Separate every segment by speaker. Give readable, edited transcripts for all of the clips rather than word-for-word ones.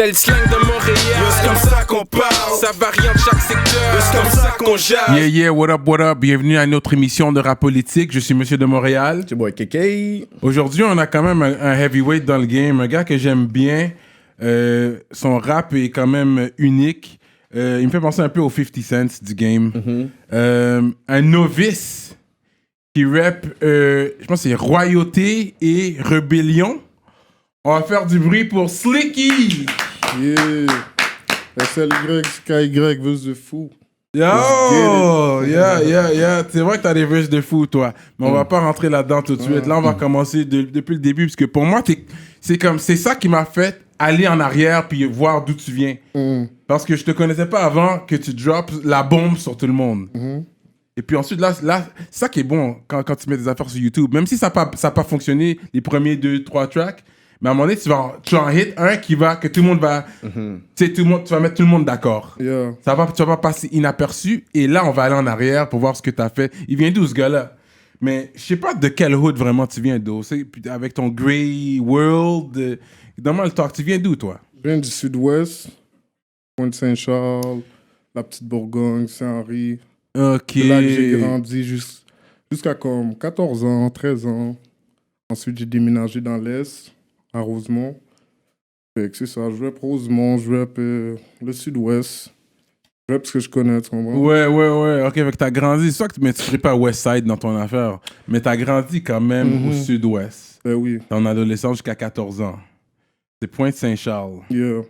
Speaker 1: C'est le slang de Montréal. C'est comme ça qu'on parle. Ça varie en chaque secteur. C'est comme ça qu'on jase.
Speaker 2: Yeah, yeah, what up, what up? Bienvenue à une autre émission de Rap Politique. Je suis Monsieur de Montréal.
Speaker 3: C'est boy Kéké.
Speaker 2: Aujourd'hui, on a quand même un heavyweight dans le game. Un gars que j'aime bien. Son rap est quand même unique. Il me fait penser un peu aux 50 Cent du game. Un novice qui rappe, je pense que c'est Royauté et Rébellion. On va faire du bruit pour Slicky.
Speaker 4: Yeah. SLY, SkyY, verse de fou.
Speaker 2: Yo, yeah. C'est vrai que t'as des verses de fou, toi. Mais on va pas rentrer là-dedans tout de suite. Là, on va commencer depuis le début. Parce que pour moi, c'est ça qui m'a fait aller en arrière puis voir d'où tu viens. Parce que je te connaissais pas avant que tu drops la bombe sur tout le monde. Et puis ensuite, là, c'est ça qui est bon quand tu mets des affaires sur YouTube. Même si ça n'a pas fonctionné les premiers 2-3 tracks, mais à un moment donné, tu en hit un que tout le monde va... Tu sais, tu vas mettre tout le monde d'accord.
Speaker 4: Yeah.
Speaker 2: Tu vas pas passer inaperçu. Et là, on va aller en arrière pour voir ce que tu as fait. Il vient d'où, ce gars-là? Mais je sais pas de quel hood vraiment tu viens d'où. Avec ton Grey World. Donne-moi le talk. Tu viens d'où, toi?
Speaker 4: Je viens du sud-ouest, Pointe-Saint-Charles, la petite Bourgogne, Saint-Henri.
Speaker 2: Ok.
Speaker 4: C'est là que j'ai grandi jusqu'à comme 14 ans, 13 ans. Ensuite, j'ai déménagé dans l'Est, à Rosemont. Fait que c'est ça, je rappe Rosemont, je rappe le sud-ouest. Je rappe ce que je connais, tu comprends?
Speaker 2: Ouais. Ok, fait que t'as grandi. C'est sûr que tu ne pas West Side dans ton affaire. Mais t'as grandi quand même au sud-ouest.
Speaker 4: Ben oui.
Speaker 2: Ton adolescence jusqu'à 14 ans. C'est Pointe-Saint-Charles.
Speaker 4: Yeah.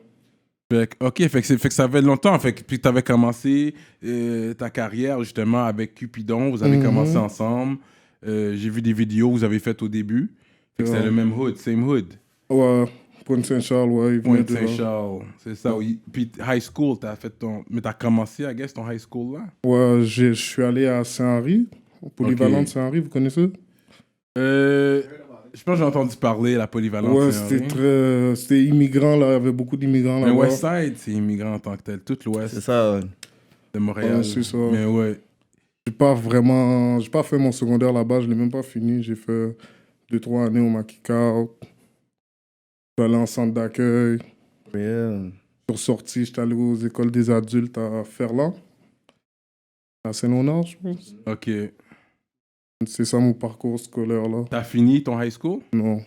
Speaker 2: Fait que ça fait longtemps. Puis tu avais commencé ta carrière justement avec Cupidon. Vous avez commencé ensemble. J'ai vu des vidéos que vous avez faites au début. Fait que c'est le même hood, same hood.
Speaker 4: Ouais, Pointe-Saint-Charles, ouais. il venait de là.
Speaker 2: Pointe-Saint-Charles, c'est ça. Oui. Puis high school, mais t'as commencé, I guess, ton high school là?
Speaker 4: Ouais, je suis allé à Saint-Henri, au polyvalent de Saint-Henri, vous connaissez?
Speaker 2: Je pense que j'ai entendu parler la polyvalence.
Speaker 4: Ouais, c'était immigrant, là. Il y avait beaucoup d'immigrants là-bas.
Speaker 2: Mais Westside, c'est immigrant en tant que tel. Tout l'ouest
Speaker 3: C'est ça.
Speaker 2: de Montréal.
Speaker 4: Ouais, c'est ça.
Speaker 2: Mais ouais.
Speaker 4: J'ai pas fait mon secondaire là-bas, je l'ai même pas fini. J'ai fait 2-3 années au Makikao. Je suis allé en centre d'accueil.
Speaker 3: Yeah.
Speaker 4: Je suis ressorti, j'étais allé aux écoles des adultes à Ferland. À Saint-Léonard, je pense.
Speaker 2: Ok.
Speaker 4: C'est ça mon parcours scolaire, là.
Speaker 2: T'as fini ton high school?
Speaker 4: Non.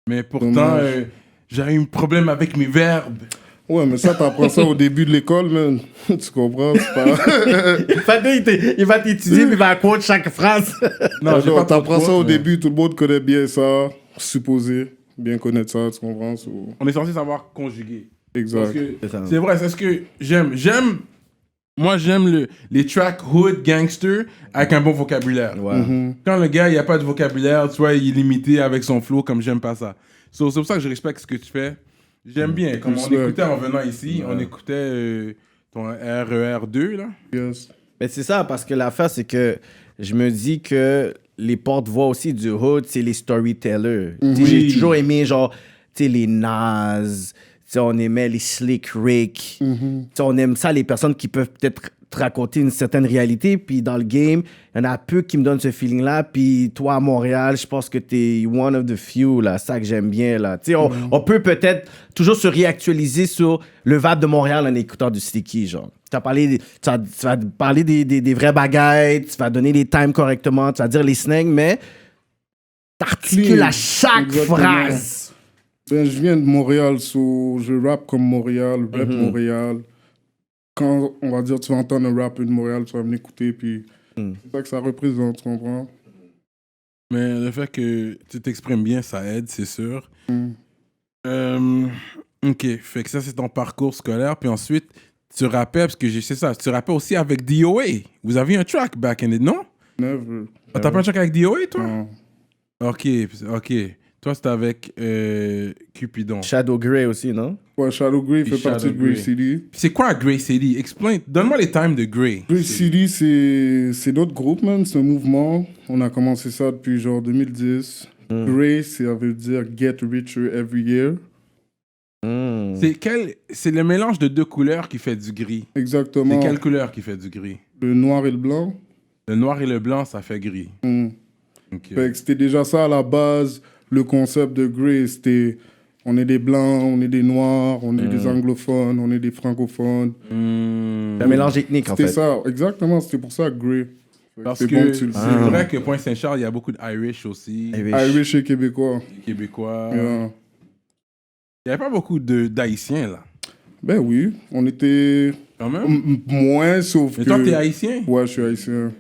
Speaker 2: Mais pourtant,
Speaker 4: Dommage.
Speaker 2: j'ai eu un problème avec mes verbes.
Speaker 4: Ouais, mais ça, t'apprends ça au début de l'école, man. Tu comprends? C'est pas...
Speaker 3: Il va t'étudier, mais il va quote chaque phrase.
Speaker 2: Non, j'ai pas
Speaker 4: t'apprends ça au
Speaker 2: mais
Speaker 4: début, tout le monde connaît bien ça. Supposé bien connaître ça, tu comprends?
Speaker 2: On est censé savoir conjuguer.
Speaker 4: Exact.
Speaker 2: Parce que
Speaker 3: C'est ça.
Speaker 2: c'est vrai, c'est ce que j'aime. Moi, j'aime les tracks hood gangster avec un bon vocabulaire.
Speaker 3: Ouais.
Speaker 2: Quand le gars, il n'y a pas de vocabulaire, tu vois, il est limité avec son flow, comme j'aime pas ça. C'est pour ça que je respecte ce que tu fais. J'aime bien. Comme on écoutait en venant ici, on écoutait ton RER2, là.
Speaker 4: Yes.
Speaker 3: Mais c'est ça, parce que l'affaire, c'est que je me dis que les porte-voix aussi du hood, c'est les storytellers. Tu sais, j'ai toujours aimé, genre, tu sais, les Nas, tu sais, on aimait les Slick Rick. Tu sais, on aime ça, les personnes qui peuvent peut-être te raconter une certaine réalité. Puis dans le game, il y en a peu qui me donnent ce feeling-là. Puis toi, à Montréal, je pense que t'es one of the few, là. Ça que j'aime bien, là. Tu sais, on peut peut-être toujours se réactualiser sur le vibe de Montréal en écoutant du Sticky, genre. Tu vas parler des vrais bagailles, tu vas donner les times correctement, tu vas dire les slangs, mais t'articules à chaque
Speaker 4: Exactement.
Speaker 3: phrase.
Speaker 4: Ben, je viens de Montréal, je rappe comme Montréal, rap Montréal. Quand, on va dire, tu vas entendre un rap de Montréal, tu vas m'écouter, puis c'est ça que ça représente, tu comprends?
Speaker 2: Mais le fait que tu t'exprimes bien, ça aide, c'est sûr. Ok, fait que ça, c'est ton parcours scolaire. Puis ensuite, tu rappais, parce que c'est ça, tu rappais aussi avec DOA. Vous aviez un track back in it, non?
Speaker 4: Never.
Speaker 2: Ah, t'as pas un track avec DOA, toi?
Speaker 4: Non.
Speaker 2: Ok. Toi, c'était avec Cupidon.
Speaker 3: Shadow Grey aussi, non?
Speaker 4: Ouais, Shadow Grey fait
Speaker 2: Shadow
Speaker 4: partie de Grey
Speaker 2: Grey.
Speaker 4: City.
Speaker 2: Puis c'est quoi Grey City? Explain. Donne-moi les times de Grey.
Speaker 4: Grey City, c'est notre groupe, man. C'est un mouvement. On a commencé ça depuis genre 2010. Grey, ça veut dire Get Richer Every Year.
Speaker 2: C'est le mélange de deux couleurs qui fait du gris.
Speaker 4: Exactement.
Speaker 2: C'est quelle couleur qui fait du gris?
Speaker 4: Le noir et le blanc.
Speaker 2: Le noir et le blanc, ça fait gris. Ok.
Speaker 4: Fait que c'était déjà ça à la base. Le concept de Grey, c'était On est des blancs, on est des noirs, on est des anglophones, on est des francophones.
Speaker 3: C'est un mélange ethnique, en
Speaker 4: C'était
Speaker 3: fait.
Speaker 4: ça, exactement. C'était pour ça Grey.
Speaker 2: Parce
Speaker 4: C'est
Speaker 2: que
Speaker 4: bon que tu le
Speaker 2: c'est
Speaker 4: sais.
Speaker 2: vrai que Pointe-Saint-Charles, il y a beaucoup d'Irish aussi,
Speaker 4: Irish et québécois.
Speaker 2: Québécois.
Speaker 4: Yeah.
Speaker 2: Il n'y avait pas beaucoup d'Haïtiens, là.
Speaker 4: Ben oui, on était
Speaker 2: Quand même.
Speaker 4: moins, sauf
Speaker 2: Mais
Speaker 4: que...
Speaker 2: toi, t'es haïtien?
Speaker 4: Ouais, je suis haïtien.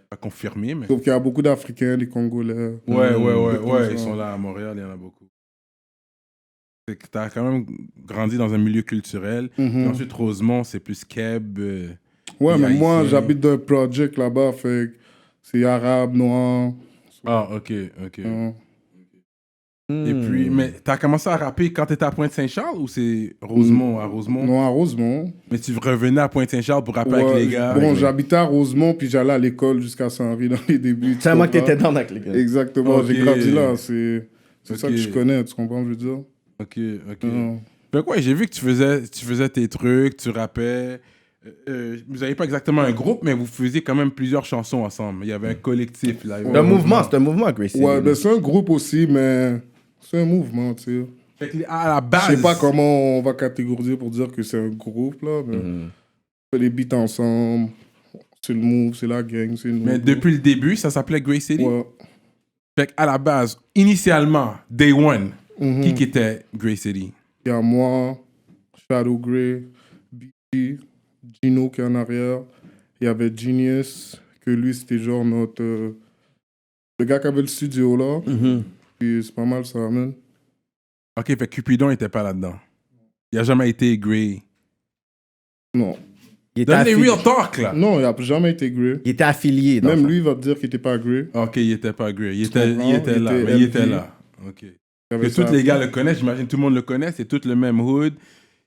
Speaker 2: Pas confirmé, mais...
Speaker 4: Sauf qu'il y a beaucoup d'Africains, des Congolais.
Speaker 2: Ouais,
Speaker 4: comme
Speaker 2: ils
Speaker 4: ça.
Speaker 2: sont là à Montréal, il y en a beaucoup. C'est que t'as quand même grandi dans un milieu culturel.
Speaker 4: Mhm.
Speaker 2: Et ensuite, Rosemont, c'est plus Keb.
Speaker 4: Ouais,
Speaker 2: les
Speaker 4: mais moi,
Speaker 2: Haïtiens.
Speaker 4: j'habite dans un project là-bas, fait que c'est arabe, noir.
Speaker 2: Ah, ok.
Speaker 4: hein.
Speaker 2: Et puis, mais t'as commencé à rapper quand t'étais à Pointe-Saint-Charles ou c'est Rosemont, à Rosemont?
Speaker 4: Non, à Rosemont.
Speaker 2: Mais tu revenais à Pointe-Saint-Charles pour rapper avec
Speaker 4: Ouais,
Speaker 2: les gars?
Speaker 4: Bon, j'habitais à Rosemont, puis j'allais à l'école jusqu'à Saint-Henri dans les débuts. tu
Speaker 3: C'est moi que
Speaker 4: comprends?
Speaker 3: t'étais dans avec les gars.
Speaker 4: Exactement,
Speaker 2: Ok.
Speaker 4: j'ai grandi là. C'est ça
Speaker 2: Ok.
Speaker 4: que je connais, tu comprends, je veux dire?
Speaker 2: Ok.
Speaker 4: Hein.
Speaker 2: Ben quoi, j'ai vu que tu faisais tes trucs, tu rappais. Vous n'avez pas exactement un groupe, mais vous faisiez quand même plusieurs chansons ensemble. Il y avait un collectif là.
Speaker 3: C'est un mouvement, Gracie.
Speaker 4: Ouais, ben c'est un groupe aussi, mais c'est un mouvement, tu sais.
Speaker 2: Fait que à la base.
Speaker 4: Je sais pas comment on va catégoriser pour dire que c'est un groupe, là, mais
Speaker 3: Mhm.
Speaker 4: on fait des beats ensemble. C'est le move, c'est la gang, c'est nous.
Speaker 2: Mais depuis le début, ça s'appelait Grey City.
Speaker 4: Ouais.
Speaker 2: Fait à la base, initialement, Day One,
Speaker 4: Mhm.
Speaker 2: qui était Grey City?
Speaker 4: Il y a moi, Shadow Grey, BG, Gino qui est en arrière. Il y avait Genius, que lui, c'était genre notre. Le gars qui avait le studio là.
Speaker 3: Mhm.
Speaker 4: Puis c'est pas mal ça, man.
Speaker 2: Ok, fait Cupidon était pas là-dedans. Il a jamais été Grey.
Speaker 4: Non.
Speaker 3: Il était
Speaker 2: Donne les
Speaker 3: affilié.
Speaker 2: real talk là.
Speaker 4: Non, il a jamais été Grey.
Speaker 3: Il était affilié. dans
Speaker 4: Même
Speaker 3: le
Speaker 4: lui, il va te dire qu'il était pas Grey.
Speaker 2: Ok, il était pas Grey. Il
Speaker 4: comprends?
Speaker 2: était là.
Speaker 4: Il était
Speaker 2: Mais il était
Speaker 4: LV.
Speaker 2: là. Ok.
Speaker 4: Il y avait
Speaker 2: Que tous
Speaker 4: ça.
Speaker 2: les gars le connaissent, j'imagine tout le monde le connaît, c'est tout le même hood.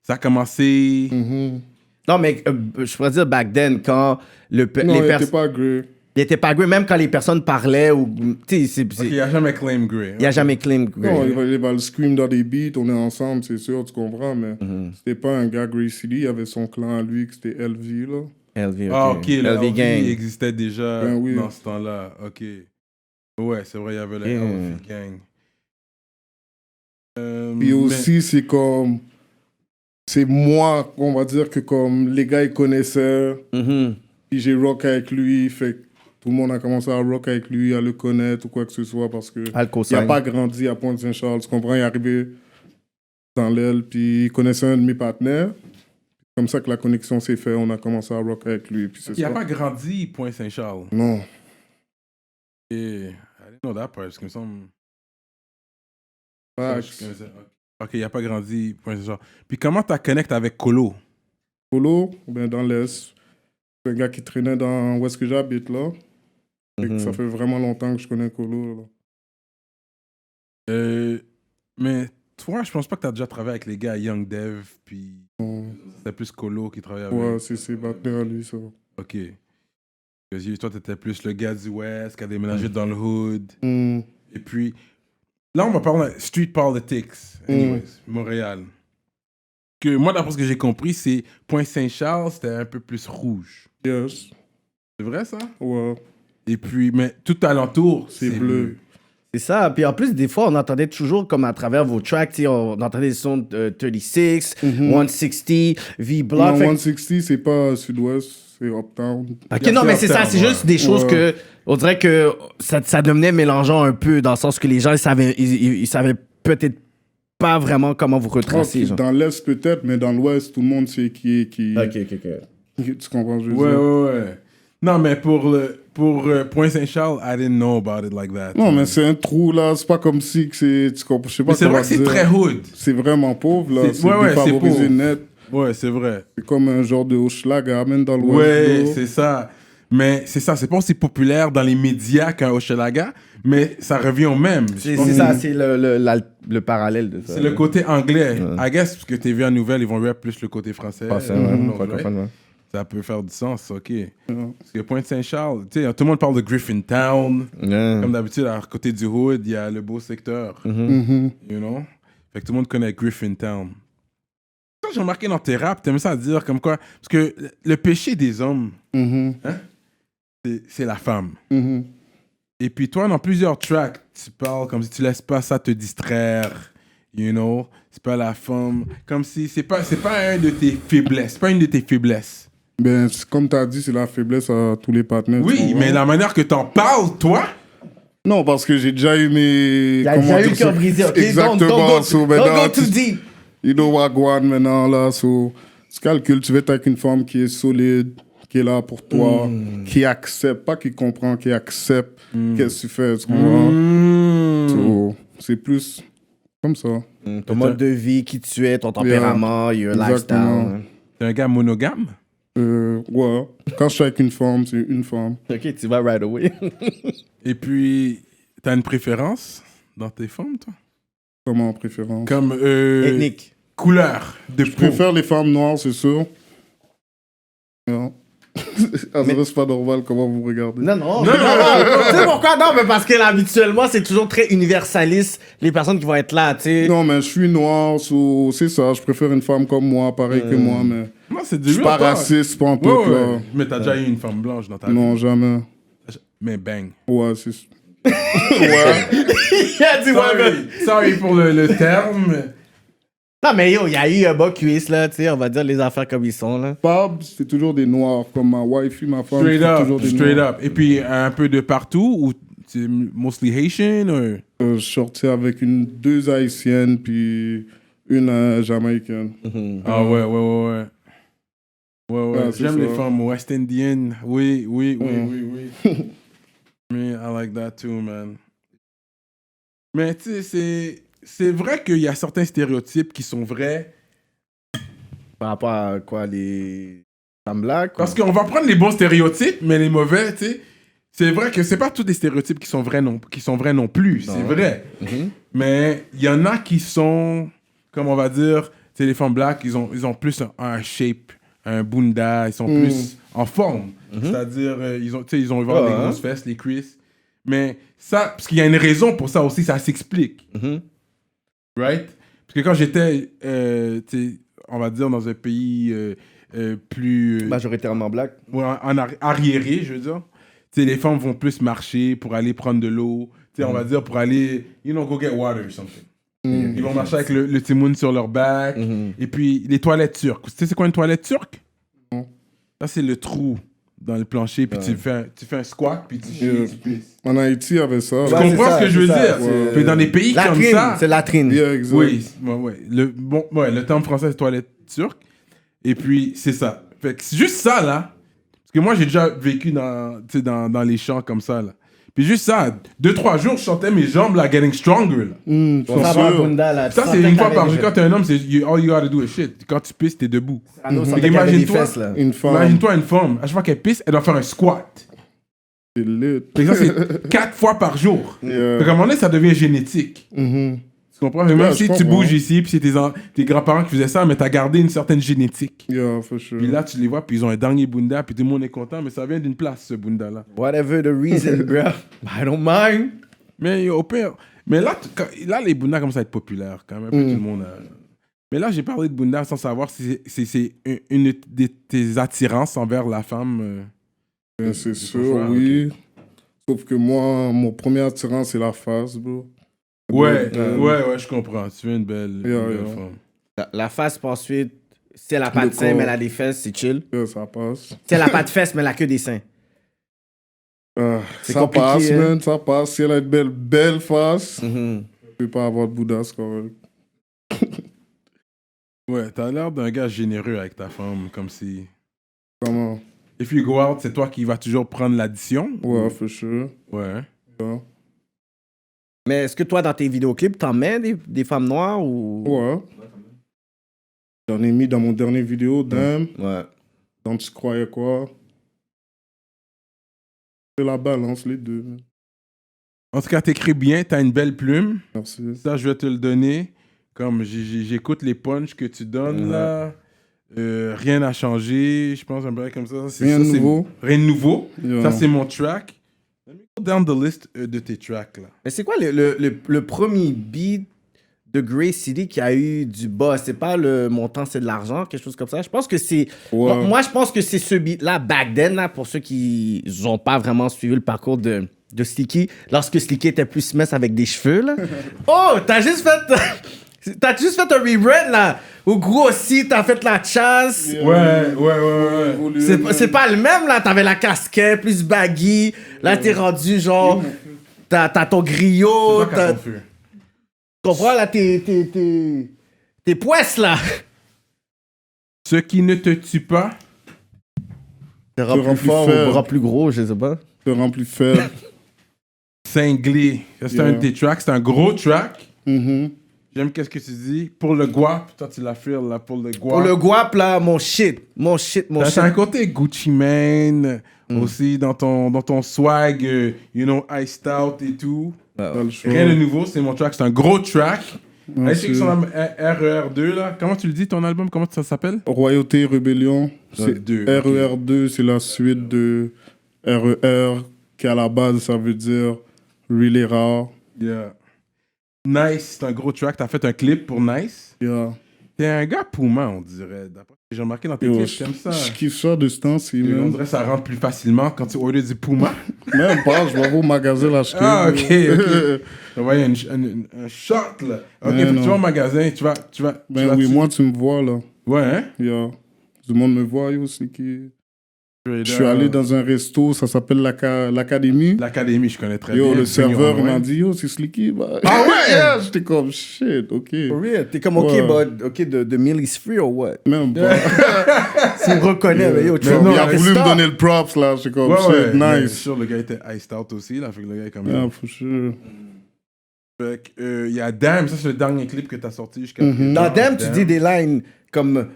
Speaker 2: Ça a commencé.
Speaker 4: Mhm.
Speaker 3: Non, mais je pourrais dire back then, quand
Speaker 4: Non,
Speaker 3: les
Speaker 4: il
Speaker 3: personnes.
Speaker 4: était pas Grey.
Speaker 3: Il était pas Grey, même quand les personnes parlaient ou. Tu sais,
Speaker 2: Ok, il a jamais claim Grey.
Speaker 3: il a jamais claim Grey.
Speaker 4: Non, il va le scream dans des beats, on est ensemble, c'est sûr, tu comprends, mais c'était pas un gars Grey City, il y avait son clan à lui, que c'était LV, là.
Speaker 3: LV, ok.
Speaker 2: Ah, ok, le
Speaker 3: LV
Speaker 2: LV
Speaker 3: Gang.
Speaker 2: existait déjà
Speaker 4: Ben oui.
Speaker 2: dans ce temps-là. Ok. Ouais, c'est vrai, il y avait le
Speaker 3: Yeah.
Speaker 2: LV Gang.
Speaker 4: Puis
Speaker 2: mais-
Speaker 4: aussi, c'est comme... C'est moi, on va dire que comme les gars, ils connaissaient,
Speaker 3: Mhm.
Speaker 4: puis j'ai rock avec lui, fait que tout le monde a commencé à rock avec lui, à le connaître ou quoi que ce soit, parce que
Speaker 3: Alco
Speaker 4: il n'a pas grandi à Pointe-Saint-Charles, tu comprends, il est arrivé dans l'aile, puis il connaissait un de mes partenaires. Comme ça que la connexion s'est faite, on a commencé à rock avec lui, puis c'est
Speaker 2: Il n'a
Speaker 4: ça.
Speaker 2: pas grandi, Pointe-Saint-Charles.
Speaker 4: Non.
Speaker 2: Et... I didn't know that part, parce que me semble...
Speaker 4: Facts.
Speaker 2: je connaissais- Ok, il n'a pas grandi, Pointe-Saint-Charles. Puis comment tu connectes avec Colo?
Speaker 4: Polo, ben dans l'Est. C'est un gars qui traînait dans où est-ce que j'habite, là. Fait que ça fait vraiment longtemps que je connais Colo, là.
Speaker 2: Mais toi, je pense pas que tu as déjà travaillé avec les gars Young Dev, puis
Speaker 4: Non.
Speaker 2: c'était plus Colo qui travaillait avec.
Speaker 4: Ouais, c'est partenaire à lui, ça.
Speaker 2: Ok. Parce que toi, t'étais plus le gars du West qui a déménagé dans le hood.
Speaker 4: Hmm.
Speaker 2: Et puis, là, on va parler de street politics. Anyways, Montréal. Que moi, d'après ce que j'ai compris, c'est Pointe-Saint-Charles, c'était un peu plus rouge.
Speaker 4: Yes.
Speaker 2: C'est vrai, ça?
Speaker 4: Ouais.
Speaker 2: Et puis, mais tout alentour,
Speaker 4: C'est bleu.
Speaker 3: C'est ça. Puis en plus, des fois, on entendait toujours, comme à travers vos tracks, tu sais, on entendait des sons de 36, 160, V-Block.
Speaker 4: Non,
Speaker 3: Fait que-
Speaker 4: 160, c'est pas Sud-Ouest, c'est Uptown.
Speaker 3: Ok, non, mais c'est ça, c'est juste des choses
Speaker 4: Ouais.
Speaker 3: que. On dirait que ça devenait mélangeant un peu, dans le sens que les gens, ils savaient peut-être pas vraiment comment vous retracer.
Speaker 4: Ok,
Speaker 3: genre.
Speaker 4: dans l'Est, peut-être, mais dans l'Ouest, tout le monde sait qui est qui.
Speaker 3: Ok.
Speaker 4: Tu comprends ce que je veux
Speaker 2: Ouais,
Speaker 4: dire?
Speaker 2: ouais. Non, mais pour Pointe-Saint-Charles, I didn't know about it like that.
Speaker 4: Non, mais c'est un trou, là. C'est pas comme si que c'est. Tu comprends? Je sais pas
Speaker 2: Mais c'est
Speaker 4: comment
Speaker 2: vrai que c'est
Speaker 4: dire.
Speaker 2: très hood.
Speaker 4: C'est vraiment pauvre, là.
Speaker 2: C'est-
Speaker 4: C'est
Speaker 2: ouais, ouais, c'est
Speaker 4: défavorisé
Speaker 2: pauvre.
Speaker 4: net.
Speaker 2: Ouais, c'est vrai.
Speaker 4: C'est comme un genre de Hochelaga, même dans l'Ouest.
Speaker 2: Ouais,
Speaker 4: là.
Speaker 2: c'est ça. Mais c'est ça, c'est pas aussi populaire dans les médias qu'un Hochelaga, mais ça revient au même.
Speaker 3: C'est ça, c'est le parallèle de ça.
Speaker 2: C'est le côté anglais. I guess, parce que TV en nouvelle, ils vont rap plus le côté français.
Speaker 3: Ouais.
Speaker 2: Ça peut faire du sens, ok. Parce que Pointe-Saint-Charles, tu sais, tout le monde parle de Griffintown. Comme d'habitude, à côté du hood, il y a le beau secteur.
Speaker 4: Mhm.
Speaker 2: You know? Fait que tout le monde connaît Griffintown. Ça, j'ai remarqué dans tes raps, t'aimes ça dire comme quoi. Parce que le péché des hommes,
Speaker 4: Mhm.
Speaker 2: c'est la femme.
Speaker 4: Mhm.
Speaker 2: Et puis toi, dans plusieurs tracks, tu parles comme si tu laisses pas ça te distraire. you know, c'est pas la femme, comme si c'est pas un de tes faiblesses, pas une de tes faiblesses.
Speaker 4: Ben, comme tu as dit, c'est la faiblesse à tous les partenaires.
Speaker 2: Oui, mais la manière que t'en parles, toi,
Speaker 4: non, parce que j'ai déjà eu mes...
Speaker 3: Il y a déjà eu le cœur brisé, ok?
Speaker 4: Exactement.
Speaker 3: Don't go too deep.
Speaker 4: You know what, Gwan, maintenant, là, so, tu calcules, tu veux être avec une femme qui est solide, qui est là pour toi, qui accepte, pas qui comprend, qui accepte qu'est-ce que tu fais, tu comprends? So, c'est plus comme ça.
Speaker 3: Ton mode de vie, qui tu es, ton tempérament, your
Speaker 4: Exactement.
Speaker 3: lifestyle.
Speaker 2: t'es un gars monogame?
Speaker 4: Ouais. Quand je suis avec une femme, c'est une femme.
Speaker 3: Ok, tu vas right away.
Speaker 2: Et puis, t'as une préférence dans tes femmes, toi?
Speaker 4: Comment en préférence?
Speaker 2: Comme
Speaker 3: Ethnique.
Speaker 2: couleur de
Speaker 4: Je
Speaker 2: peau.
Speaker 4: préfère les femmes noires, c'est sûr. Non. C'est pas normal comment vous regardez.
Speaker 3: Non. Tu sais pourquoi? Non, mais parce que là, habituellement, c'est toujours très universaliste, les personnes qui vont être là, tu sais.
Speaker 4: Non, mais je suis noir, c'est ça. Je préfère une femme comme moi, pareil que moi, mais
Speaker 2: Non, c'est du
Speaker 4: je suis pas
Speaker 2: real talk.
Speaker 4: raciste, pas en tout,
Speaker 2: Ouais,
Speaker 4: là.
Speaker 2: ouais. Mais t'as déjà eu une femme blanche dans ta vie?
Speaker 4: Non, jamais.
Speaker 2: Mais bang.
Speaker 4: Ouais, c'est... ouais.
Speaker 3: Il a dit, ouais, mais...
Speaker 2: Sorry pour le terme.
Speaker 3: Non, mais yo, il y a eu un bas cuisse, là, tu sais, on va dire les affaires comme ils sont, là.
Speaker 4: Fab, c'est toujours des noirs, comme ma wife, ma femme,
Speaker 2: Straight
Speaker 4: c'est toujours
Speaker 2: up,
Speaker 4: des
Speaker 2: straight
Speaker 4: noirs.
Speaker 2: up. Et puis un peu de partout, ou c'est mostly Haitian, ou...
Speaker 4: Je sortais avec deux haïtiennes, puis une jamaïcaine.
Speaker 2: Ah ouais. Ouais,
Speaker 4: Ouais, c'est
Speaker 2: j'aime
Speaker 4: ça.
Speaker 2: les femmes West Indian. Oui. Mais I like that too, man. Mais tu sais, c'est vrai qu'il y a certains stéréotypes qui sont vrais.
Speaker 3: Par rapport à quoi, les femmes black?
Speaker 2: Parce qu'on va prendre les bons stéréotypes, mais les mauvais, tu sais. C'est vrai que c'est pas tous les stéréotypes qui sont vrais non plus.
Speaker 3: Non.
Speaker 2: C'est vrai. Mais il y en a qui sont, comme on va dire, tu sais, les femmes black, ils ont plus un shape, un bunda, ils sont plus en forme. C'est-à-dire, ils ont vraiment des grosses fesses, les cuisses. Mais ça, parce qu'il y a une raison pour ça aussi, ça s'explique. Right? Parce que quand j'étais, tu sais, on va dire, dans un pays plus...
Speaker 3: Majoritairement black.
Speaker 2: Ouais, arriéré, je veux dire. Tu sais, les femmes vont plus marcher pour aller prendre de l'eau. Tu sais, on va dire pour aller, go get water or something. Ils vont marcher avec le timoun sur leur back. Et puis, les toilettes turques. Tu sais, c'est quoi une toilette turque? Ça, c'est le trou dans le plancher, puis tu fais un squat, puis tu chies, tu pisses.
Speaker 4: En Haïti, il y avait ça.
Speaker 2: Tu comprends ce que je veux dire? Puis dans des pays comme
Speaker 3: Latrine,
Speaker 2: ça...
Speaker 3: c'est latrine.
Speaker 4: Yeah, exact.
Speaker 2: Oui, le terme français, c'est toilette turque. Et puis, c'est ça. Fait que c'est juste ça, là. Parce que moi, j'ai déjà vécu dans les champs comme ça, là. Puis juste ça, 2-3 jours, je sentais mes jambes, là, getting stronger, là.
Speaker 3: On va voir Bunda, là.
Speaker 2: Ça, c'est une fois par jour. Quand t'es un homme, c'est all you gotta do is shit. Quand tu pisses, t'es debout. Imagine-toi
Speaker 4: Une femme.
Speaker 2: Imagine-toi une femme, à chaque fois qu'elle pisse, elle doit faire un squat.
Speaker 4: C'est lit.
Speaker 2: Fait que ça, c'est 4 fois par jour.
Speaker 4: Yeah.
Speaker 2: Fait qu'à un moment donné, ça devient génétique. Tu comprends? Mais même
Speaker 4: Ouais,
Speaker 2: si
Speaker 4: je
Speaker 2: tu
Speaker 4: comprends.
Speaker 2: bouges ici, puis c'est tes grands-parents qui faisaient ça, mais t'as gardé une certaine génétique.
Speaker 4: Yeah, for sure.
Speaker 2: Puis là, tu les vois, puis ils ont un dernier bunda, puis tout le monde est content, mais ça vient d'une place, ce bunda-là.
Speaker 3: Whatever the reason, bro. I don't mind.
Speaker 2: Mais au pire... Mais là, là les bundas commencent à être populaires, quand même. Tout le monde a... Mais là, j'ai parlé de bunda sans savoir si c'est une de tes attirances envers la femme.
Speaker 4: Ben, c'est
Speaker 2: du
Speaker 4: sûr,
Speaker 2: choix,
Speaker 4: oui. Sauf que moi, mon premier attirant, c'est la face, bro.
Speaker 2: Ouais, je comprends. Tu veux une belle
Speaker 4: Yeah.
Speaker 2: femme.
Speaker 3: La face, puis ensuite, si elle a pas de seins,
Speaker 4: corps.
Speaker 3: mais elle a des fesses, c'est chill.
Speaker 4: Yeah, ça passe.
Speaker 3: Si elle a pas de fesses, mais elle a que des seins. C'est
Speaker 4: Ça
Speaker 3: compliqué,
Speaker 4: passe,
Speaker 3: hein.
Speaker 4: man, ça passe. Si elle a une belle face,
Speaker 3: Mhm.
Speaker 4: je peux pas avoir de Bouddha, c'est correct.
Speaker 2: Ouais, t'as l'air d'un gars généreux avec ta femme, comme si...
Speaker 4: Comment?
Speaker 2: If you go out, c'est toi qui vas toujours prendre l'addition?
Speaker 4: Ouais, for sure.
Speaker 2: Ouais.
Speaker 4: Yeah.
Speaker 3: Mais est-ce que toi, dans tes vidéoclips, t'en mets des femmes noires ou...
Speaker 4: Ouais. J'en ai mis dans mon dernier vidéo, Damn.
Speaker 3: Ouais.
Speaker 4: Donc, tu croyais quoi? C'est la balance, les deux. man.
Speaker 2: En tout cas, t'écris bien, t'as une belle plume.
Speaker 4: Merci.
Speaker 2: Ça, je vais te le donner. Comme j'écoute les punchs que tu donnes, là. Rien n'a changé, je pense, un peu comme ça.
Speaker 4: Rien de nouveau.
Speaker 2: Rien de nouveau.
Speaker 4: Yeah.
Speaker 2: Ça, c'est mon track. Let me go down the list de tes tracks, là.
Speaker 3: Mais c'est quoi le premier beat de Grey City qui a eu du bas? C'est pas le montant, c'est de l'argent, quelque chose comme ça? Je pense que c'est...
Speaker 4: Ouais.
Speaker 3: Moi, je pense que c'est ce beat-là, back then, là, pour ceux qui n'ont pas vraiment suivi le parcours de Slicky, lorsque Slicky était plus mince avec des cheveux, là. Oh, t'as juste fait... T'as juste fait un rebrand, là. Au gros aussi, t'as fait la chasse.
Speaker 2: Ouais.
Speaker 3: C'est pas le même, là. T'avais la casquette, plus baggy. Là, t'es rendu, genre... T'as ton griot.
Speaker 2: C'est pas qu'à ton feu.
Speaker 3: Tu comprends, là, tes poisses, là.
Speaker 2: Ce qui ne te tue pas,
Speaker 3: Te rend plus fort ou rend plus gros, je sais pas.
Speaker 4: Te rend plus faible.
Speaker 2: cinglé. Ça, c'est un de tes tracks. C'est un gros track.
Speaker 4: Mhm.
Speaker 2: J'aime qu'est-ce que tu dis. Pour le guap, toi, tu l'as fait, là, pour le guap.
Speaker 3: Pour le guap, là, mon shit.
Speaker 2: T'as un côté Gucci Mane aussi dans ton swag, you know, iced out et tout.
Speaker 4: Pas le choix.
Speaker 2: Rien de nouveau, c'est mon track. C'est un gros track. Allez
Speaker 4: Merci.
Speaker 2: checker sur la RER2, là. Comment tu le dis, ton album? Comment ça s'appelle?
Speaker 4: Royauté Rébellion, c'est
Speaker 2: deux,
Speaker 4: RER2, c'est la suite de RER, qui à la base, ça veut dire really rare.
Speaker 2: Yeah. Nice, c'est un gros track. T'as fait un clip pour Nice.
Speaker 4: Yeah.
Speaker 2: T'es un gars Puma, on dirait. D'après ce que j'ai remarqué dans tes
Speaker 4: Yo,
Speaker 2: clips, j'aime ça.
Speaker 4: je kiffe ça de ce temps-ci,
Speaker 2: On
Speaker 4: man.
Speaker 2: dirait que ça rentre plus facilement quand tu ordres du Puma.
Speaker 4: Même pas, je vais au magasin l'acheter.
Speaker 2: Ah,
Speaker 4: bro.
Speaker 2: ok. Tu vois, il y a un shot, là. Ok,
Speaker 4: Mais
Speaker 2: faut que tu
Speaker 4: non.
Speaker 2: vas au magasin, tu vas.
Speaker 4: Ben oui, moi, tu me vois, là.
Speaker 2: Ouais, hein?
Speaker 4: Yeah. Tout le monde me voit, yo, c'est qui... Je suis allé dans un resto, ça s'appelle l'Académie.
Speaker 2: L'académie, je connais très
Speaker 4: Yo,
Speaker 2: bien.
Speaker 4: le serveur
Speaker 2: ouais.
Speaker 4: m'a dit, yo, c'est Slicky. Bah.
Speaker 2: Ah ouais?
Speaker 4: Yeah, j'étais comme, shit, ok.
Speaker 3: For real. T'es comme, OK,
Speaker 4: Ouais.
Speaker 3: but, OK, the meal is free or what?
Speaker 4: Même pas.
Speaker 3: Tu me reconnais, mais yo, tu
Speaker 2: Mais
Speaker 3: vas
Speaker 2: non,
Speaker 4: Il a
Speaker 3: bien
Speaker 4: voulu me
Speaker 3: stop.
Speaker 4: donner le props, là. J'étais comme,
Speaker 2: Ouais,
Speaker 4: shit,
Speaker 2: ouais. Mais
Speaker 4: nice.
Speaker 2: sûr, le gars était iced out aussi, là. Fait que le gars est comme.
Speaker 4: Yeah, for sure.
Speaker 2: Fait que, il y a Damn, ça, c'est le dernier clip que t'as sorti jusqu'à.
Speaker 3: Dans Damn, tu dis des lines comme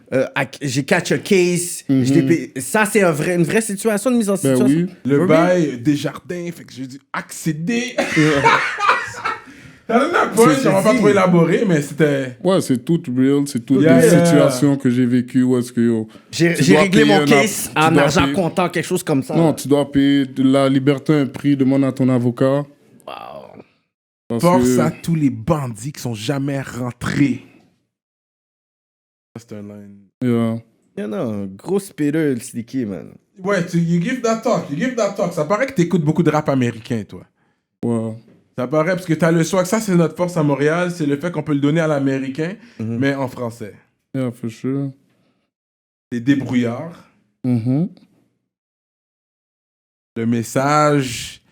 Speaker 3: j'ai catch a case, je l'ai payé. Ça, c'est une vraie situation de mise en
Speaker 4: Ben
Speaker 3: situation.
Speaker 4: oui.
Speaker 2: Le
Speaker 3: For
Speaker 2: bail Desjardins, fait que j'ai dû accéder. T'as donné un punch,
Speaker 3: C'est
Speaker 2: on va pas
Speaker 3: dit.
Speaker 2: trop élaborer, mais c'était.
Speaker 4: Ouais, c'est tout real, c'est toutes
Speaker 2: Yeah,
Speaker 4: des
Speaker 2: yeah.
Speaker 4: situations que j'ai vécues où est-ce que, yo...
Speaker 3: J'ai
Speaker 4: tu
Speaker 3: j'ai
Speaker 4: dois
Speaker 3: réglé
Speaker 4: payer
Speaker 3: mon
Speaker 4: un
Speaker 3: case
Speaker 4: tu
Speaker 3: en
Speaker 4: dois
Speaker 3: argent
Speaker 4: payer-
Speaker 3: comptant, quelque chose comme ça.
Speaker 4: Non, tu dois payer de la liberté un prix, demande à ton avocat.
Speaker 3: Wow.
Speaker 4: Parce
Speaker 2: Force
Speaker 4: que-
Speaker 2: à tous les bandits qui sont jamais rentrés. Ça, c'est un line.
Speaker 4: Yeah.
Speaker 3: Yeah, non, gros spitter, le Slicky, man.
Speaker 2: Ouais, you give that talk. Ça paraît que t'écoutes beaucoup de rap américain, toi.
Speaker 4: Ouais.
Speaker 2: Ça paraît parce que t'as le swag. Ça, c'est notre force à Montréal. C'est le fait qu'on peut le donner à l'américain, mais en français.
Speaker 4: Yeah, for sure.
Speaker 2: T'es débrouillard.
Speaker 4: Mhm.
Speaker 2: Le message.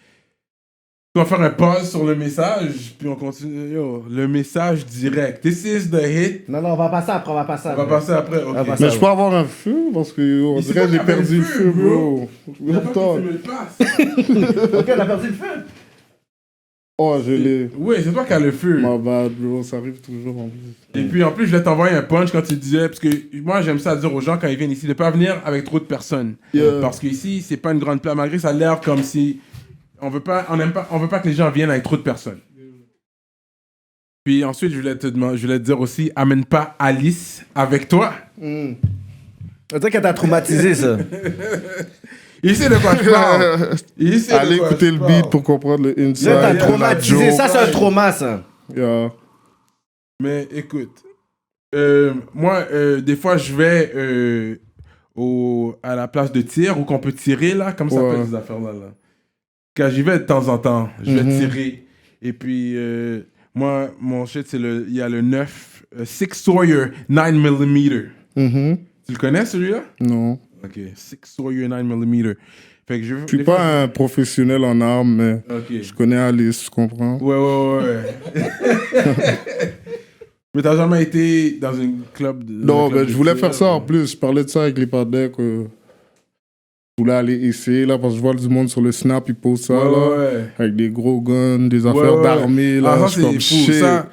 Speaker 2: On va faire un pause sur le message, puis on continue. Yo, le message direct. This is the hit.
Speaker 3: Non, on va passer après, on va passer
Speaker 2: On va passer après. Ok.
Speaker 3: va passer.
Speaker 4: Mais je peux avoir un feu parce que yo, on
Speaker 2: Il
Speaker 4: dirait
Speaker 2: sait
Speaker 4: que j'ai
Speaker 2: pas qu'il y avait
Speaker 4: perdu
Speaker 2: le
Speaker 4: le
Speaker 2: feu,
Speaker 4: feu,
Speaker 2: bro.
Speaker 4: bro.
Speaker 2: Il y a pas
Speaker 4: Attends.
Speaker 2: qui me le passe.
Speaker 3: Ok, on a perdu le feu.
Speaker 4: Oh, je l'ai.
Speaker 2: Oui, c'est toi qui as le feu.
Speaker 4: My bad, bro. Ça arrive toujours en plus.
Speaker 2: Et puis en plus, je vais t'envoyer un punch quand tu disais, parce que moi j'aime ça dire aux gens quand ils viennent ici, de pas venir avec trop de personnes.
Speaker 4: Yeah.
Speaker 2: Parce qu'ici, c'est pas une grande place, malgré ça a l'air comme si on veut pas que les gens viennent avec trop de personnes. Puis ensuite, je voulais te dire aussi, amène pas Alice avec toi.
Speaker 3: On dirait qu'elle t'a traumatisé, ça.
Speaker 2: Il sait de quoi je parle. Il sait de
Speaker 4: Allez
Speaker 2: quoi
Speaker 4: écouter
Speaker 2: je
Speaker 4: le
Speaker 2: parle.
Speaker 4: beat pour comprendre le inside.
Speaker 3: Là, t'as
Speaker 4: de la
Speaker 3: traumatisé.
Speaker 4: joke.
Speaker 3: Ça, c'est un trauma, ça.
Speaker 4: Yeah.
Speaker 2: Mais écoute, moi, des fois, je vais à la place de tir où qu'on peut tirer, là, comme ça
Speaker 4: Ouais.
Speaker 2: s'appelle ces affaires-là. Là. Quand j'y vais de temps en temps, je vais tirer. Et puis, moi, mon shit, il y a le 9, Six Sawyer 9mm.
Speaker 4: Mhm.
Speaker 2: Tu le connais, celui-là?
Speaker 4: Non.
Speaker 2: Ok, Six Sawyer 9mm. Fait que
Speaker 4: Je suis pas un professionnel en armes, mais
Speaker 2: Ok.
Speaker 4: je connais Alice, tu comprends?
Speaker 2: Ouais. Mais t'as jamais été dans un club de...
Speaker 4: Non,
Speaker 2: un club
Speaker 4: ben,
Speaker 2: de
Speaker 4: je voulais
Speaker 2: tir,
Speaker 4: faire ça en plus. Je parlais de ça avec les partenaires que je voulais aller essayer là parce que je vois du monde sur le snap, ils posent ça là.
Speaker 2: Ouais.
Speaker 4: Avec des gros guns, des affaires
Speaker 2: Ouais.
Speaker 4: d'armée là.
Speaker 2: Ah,
Speaker 4: je
Speaker 2: ça,
Speaker 4: suis comme
Speaker 2: c'est fou.
Speaker 4: shit.
Speaker 2: Ça,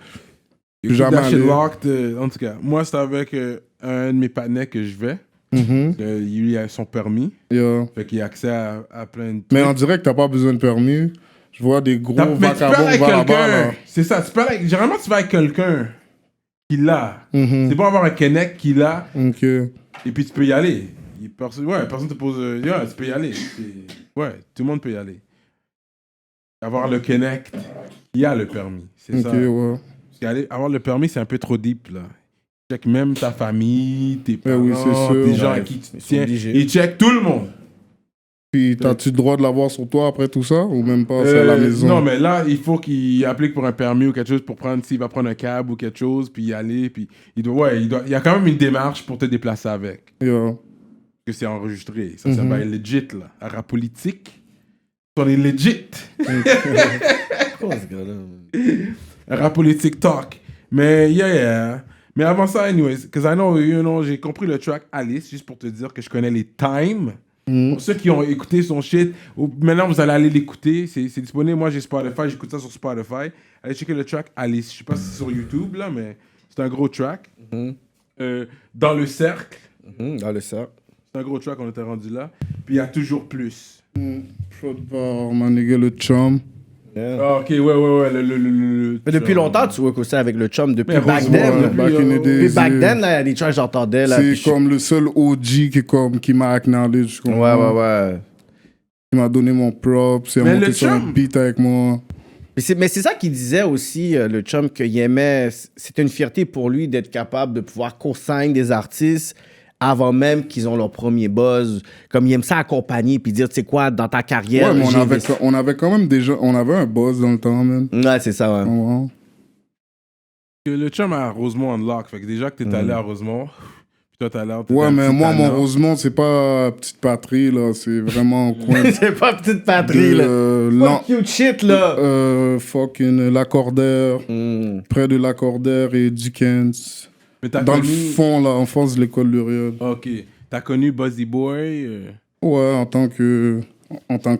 Speaker 4: Plus jamais
Speaker 2: that shit
Speaker 4: allé.
Speaker 2: locked, en tout cas, moi, c'est avec un de mes partenaires que je vais.
Speaker 4: Mhm.
Speaker 2: Il a son permis.
Speaker 4: Yeah.
Speaker 2: Fait qu'il a accès à plein de
Speaker 4: Mais
Speaker 2: trucs.
Speaker 4: on dirait que t'as pas besoin de permis. Je vois des gros
Speaker 2: Mais tu parles
Speaker 4: vagabonds
Speaker 2: avec
Speaker 4: va là-bas
Speaker 2: quelqu'un.
Speaker 4: là.
Speaker 2: C'est ça. Généralement, tu vas avec quelqu'un qui l'a.
Speaker 4: Mhm.
Speaker 2: C'est bon avoir un Kennec qui l'a.
Speaker 4: Ok.
Speaker 2: Et puis, tu peux y aller. Personne te pose... yeah, tu peux y aller. Ouais, tout le monde peut y aller. Avoir le Kennec qui a le permis. C'est
Speaker 4: Ok,
Speaker 2: ça.
Speaker 4: ouais.
Speaker 2: Parce qu'avoir le permis, c'est un peu trop deep, là. Ils check même ta famille, tes
Speaker 4: Ben
Speaker 2: parents,
Speaker 4: oui, c'est sûr.
Speaker 2: des gens à
Speaker 3: Ouais,
Speaker 2: qui tu
Speaker 3: ils sont
Speaker 2: tiens.
Speaker 3: obligés.
Speaker 2: Ils check tout le monde.
Speaker 4: Puis, t'as-tu le droit de l'avoir sur toi après tout ça? Ou même pas, c'est à la maison?
Speaker 2: Non, mais là, il faut qu'il applique pour un permis ou quelque chose pour prendre, s'il va prendre un cab ou quelque chose, puis y aller, puis il y a quand même une démarche pour te déplacer avec.
Speaker 4: Yeah.
Speaker 2: Que c'est enregistré. Ça va être legit, là. À rap politique, on est legit.
Speaker 3: Quoi, ce gars-là?
Speaker 2: Rap politique talk. Mais yeah. Mais avant ça, anyways, because I know, j'ai compris le track Alice, juste pour te dire que je connais les times. Pour ceux qui ont écouté son shit, maintenant vous allez aller l'écouter, c'est disponible. Moi j'ai Spotify, j'écoute ça sur Spotify. Allez checker le track Alice. Je sais pas si c'est sur YouTube là, mais c'est un gros track. Dans le cercle.
Speaker 3: Dans le cercle.
Speaker 2: C'est un gros track, on était rendu là. Puis il y a toujours plus.
Speaker 4: Shot par ma nigga le chum.
Speaker 3: Yeah.
Speaker 2: Ah, ok, ouais.
Speaker 3: Mais depuis longtemps, tu work aussi avec le chum, depuis
Speaker 2: Mais
Speaker 3: back
Speaker 2: heureusement,
Speaker 3: then.
Speaker 2: depuis,
Speaker 4: back in the days,
Speaker 3: Depuis back
Speaker 4: yeah.
Speaker 3: then, là, il y a des tracks que j'entendais. Là, puis
Speaker 4: C'est comme le seul OG qui m'a acknowledge.
Speaker 3: Ouais.
Speaker 4: Il m'a donné mon prop, c'est
Speaker 2: Mais
Speaker 4: monté
Speaker 2: le
Speaker 4: sur un
Speaker 2: chum-
Speaker 4: beat avec moi.
Speaker 3: Mais c'est ça qu'il disait aussi, le chum, qu'il aimait. C'était une fierté pour lui d'être capable de pouvoir co-sign des artistes avant même qu'ils ont leur premier buzz. Comme il aime ça accompagner puis dire, tu sais quoi, dans ta carrière.
Speaker 4: Ouais, mais
Speaker 3: j'ai investi-
Speaker 4: on avait quand même déjà... On avait un buzz dans le temps, man.
Speaker 3: Ouais, c'est ça, ouais.
Speaker 4: Ouais.
Speaker 2: Que le chum à Rosemont Unlock. Fait que déjà que t'es allé à Rosemont, puis toi t'as l'air.
Speaker 4: Ouais, mais moi, mon Rosemont, c'est pas petite patrie, là. C'est vraiment au coin
Speaker 3: C'est pas petite patrie, là. Fuck cute shit, là.
Speaker 4: fucking Lacordaire, près de Lacordaire et Dickens.
Speaker 2: Mais t'as
Speaker 4: Dans
Speaker 2: connu...
Speaker 4: le fond, là, en face de l'école Luriel.
Speaker 2: Ok. T'as connu Buzzy Boy
Speaker 4: Ouais, en tant que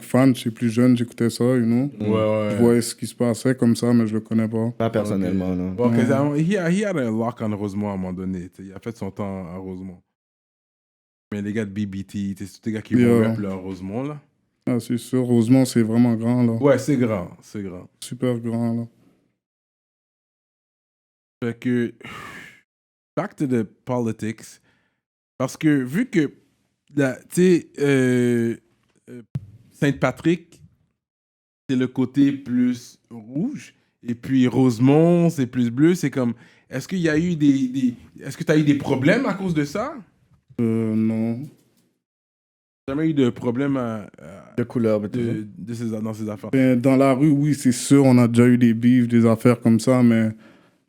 Speaker 4: fan, je suis plus jeune, j'écoutais ça, you know.
Speaker 2: Ouais.
Speaker 4: Je voyais ce qui se passait comme ça, mais je le connais pas.
Speaker 3: Pas personnellement, non.
Speaker 2: Bon, he had a lock en Rosemont à un moment donné. T'sais, il a fait son temps à Rosemont. Mais les gars de BBT, c'est tous les gars qui vont rap là, à Rosemont, là.
Speaker 4: Ah, c'est sûr, Rosemont, c'est vraiment grand, là.
Speaker 2: Ouais, c'est grand.
Speaker 4: Super grand, là.
Speaker 2: Fait que... Back to the politics. Parce que vu que, tu sais, Sainte-Patrick, c'est le côté plus rouge, et puis Rosemont, c'est plus bleu, c'est comme... Est-ce qu'il y a eu Est-ce que tu as eu des problèmes à cause de ça?
Speaker 4: Non.
Speaker 2: Jamais eu de problème
Speaker 3: De couleur,
Speaker 2: dans ces affaires.
Speaker 4: Ben, dans la rue, oui, c'est sûr, on a déjà eu des bifs, des affaires comme ça, mais